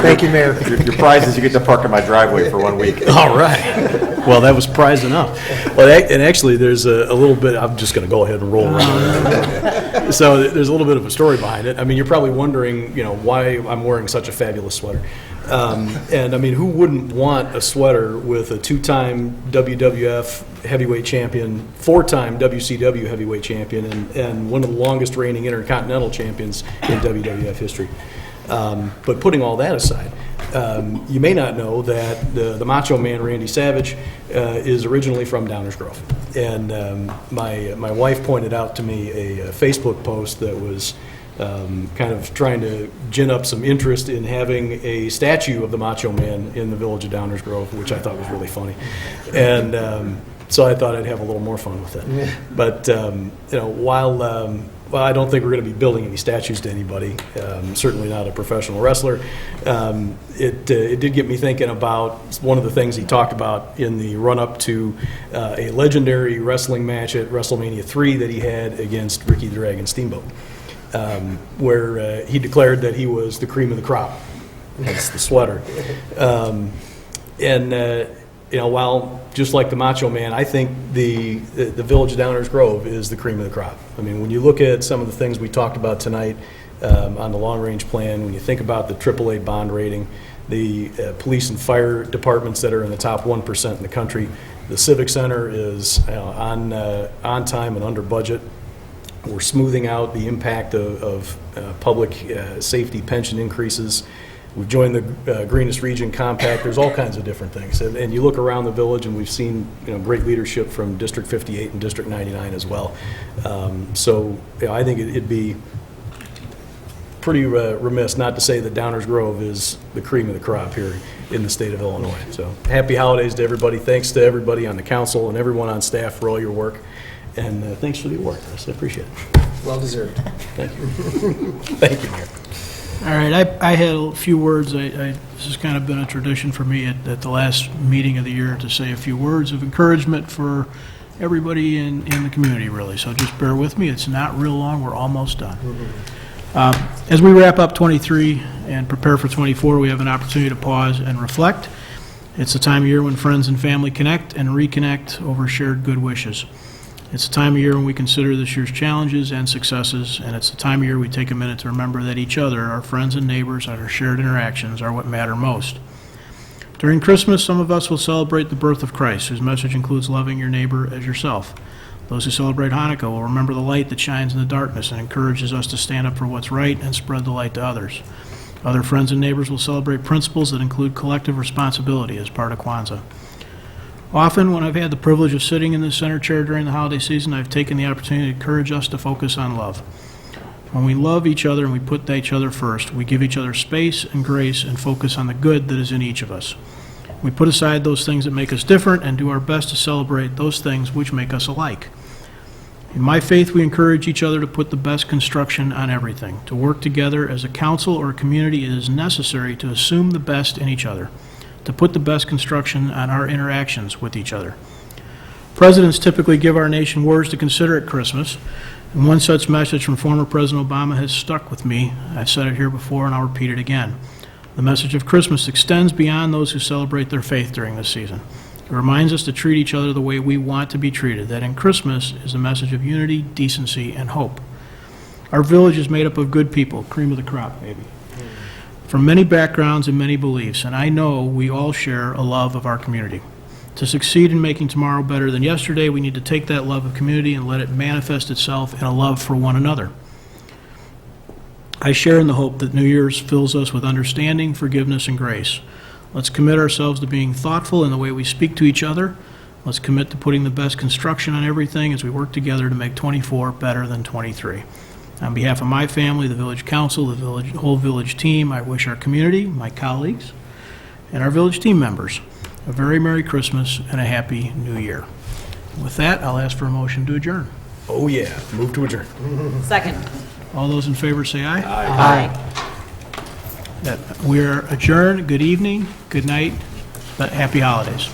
Thank you, Mayor. Your prize is you get to park in my driveway for 1 week. All right. Well, that was prize enough. Well, and actually, there's a little bit, I'm just going to go ahead and roll around. So there's a little bit of a story behind it. I mean, you're probably wondering, why I'm wearing such a fabulous sweater. And I mean, who wouldn't want a sweater with a 2-time WWF heavyweight champion, 4-time WCW heavyweight champion, and one of the longest reigning intercontinental champions in WWF history? But putting all that aside, you may not know that the Macho Man Randy Savage is originally from Downers Grove. And my wife pointed out to me a Facebook post that was kind of trying to gin up some interest in having a statue of the Macho Man in the village of Downers Grove, which I thought was really funny. And so I thought I'd have a little more fun with it. Yeah. But, while I don't think we're going to be building any statues to anybody, certainly not a professional wrestler. It did get me thinking about one of the things he talked about in the run-up to a legendary wrestling match at WrestleMania 3 that he had against Ricky the Dragon Steamboat, where he declared that he was the cream of the crop. That's the sweater. While just like the Macho Man, I think the village of Downers Grove is the cream of the crop. I mean, when you look at some of the things we talked about tonight on the long-range plan, when you think about the AAA bond rating, the police and fire departments that are in the top 1% in the country, the Civic Center is on time and under budget. We're smoothing out the impact of public safety pension increases. We've joined the Greenest Region Compact. There's all kinds of different things. And you look around the village, and we've seen great leadership from District 58 and District 99 as well. I think it'd be pretty remiss not to say that Downers Grove is the cream of the crop here in the state of Illinois. So happy holidays to everybody. Thanks to everybody on the council and everyone on staff for all your work. And thanks for the award, Chris. I appreciate it. Well deserved. Thank you. Thank you, Mayor. All right, I had a few words. This has kind of been a tradition for me at the last meeting of the year to say a few words of encouragement for everybody in the community, really. So just bear with me. It's not real long. We're almost done. As we wrap up 23 and prepare for 24, we have an opportunity to pause and reflect. It's the time of year when friends and family connect and reconnect over shared good wishes. It's a time of year when we consider this year's challenges and successes, and it's the time of year we take a minute to remember that each other, our friends and neighbors, and our shared interactions are what matter most. During Christmas, some of us will celebrate the birth of Christ, whose message includes loving your neighbor as yourself. Those who celebrate Hanukkah will remember the light that shines in the darkness and encourages us to stand up for what's right and spread the light to others. Other friends and neighbors will celebrate principles that include collective responsibility as part of Kwanzaa. Often, when I've had the privilege of sitting in the center chair during the holiday season, I've taken the opportunity to encourage us to focus on love. When we love each other and we put each other first, we give each other space and grace and focus on the good that is in each of us. We put aside those things that make us different and do our best to celebrate those things which make us alike. In my faith, we encourage each other to put the best construction on everything, to work together as a council or a community. It is necessary to assume the best in each other, to put the best construction on our interactions with each other. Presidents typically give our nation words to consider at Christmas, and one such message from former President Obama has stuck with me. I've said it here before, and I'll repeat it again. The message of Christmas extends beyond those who celebrate their faith during this season. It reminds us to treat each other the way we want to be treated, that in Christmas is a message of unity, decency, and hope. Our village is made up of good people, cream of the crop, maybe, from many backgrounds and many beliefs, and I know we all share a love of our community. To succeed in making tomorrow better than yesterday, we need to take that love of community and let it manifest itself in a love for one another. I share in the hope that New Year's fills us with understanding, forgiveness, and grace. Let's commit ourselves to being thoughtful in the way we speak to each other. Let's commit to putting the best construction on everything as we work together to make 24 better than 23. On behalf of my family, the village council, the whole village team, I wish our community, my colleagues, and our village team members a very Merry Christmas and a Happy New Year. With that, I'll ask for a motion to adjourn. Oh, yeah. Move to adjourn. Second. All those in favor say aye. Aye. That we're adjourned. Good evening, good night, but happy holidays.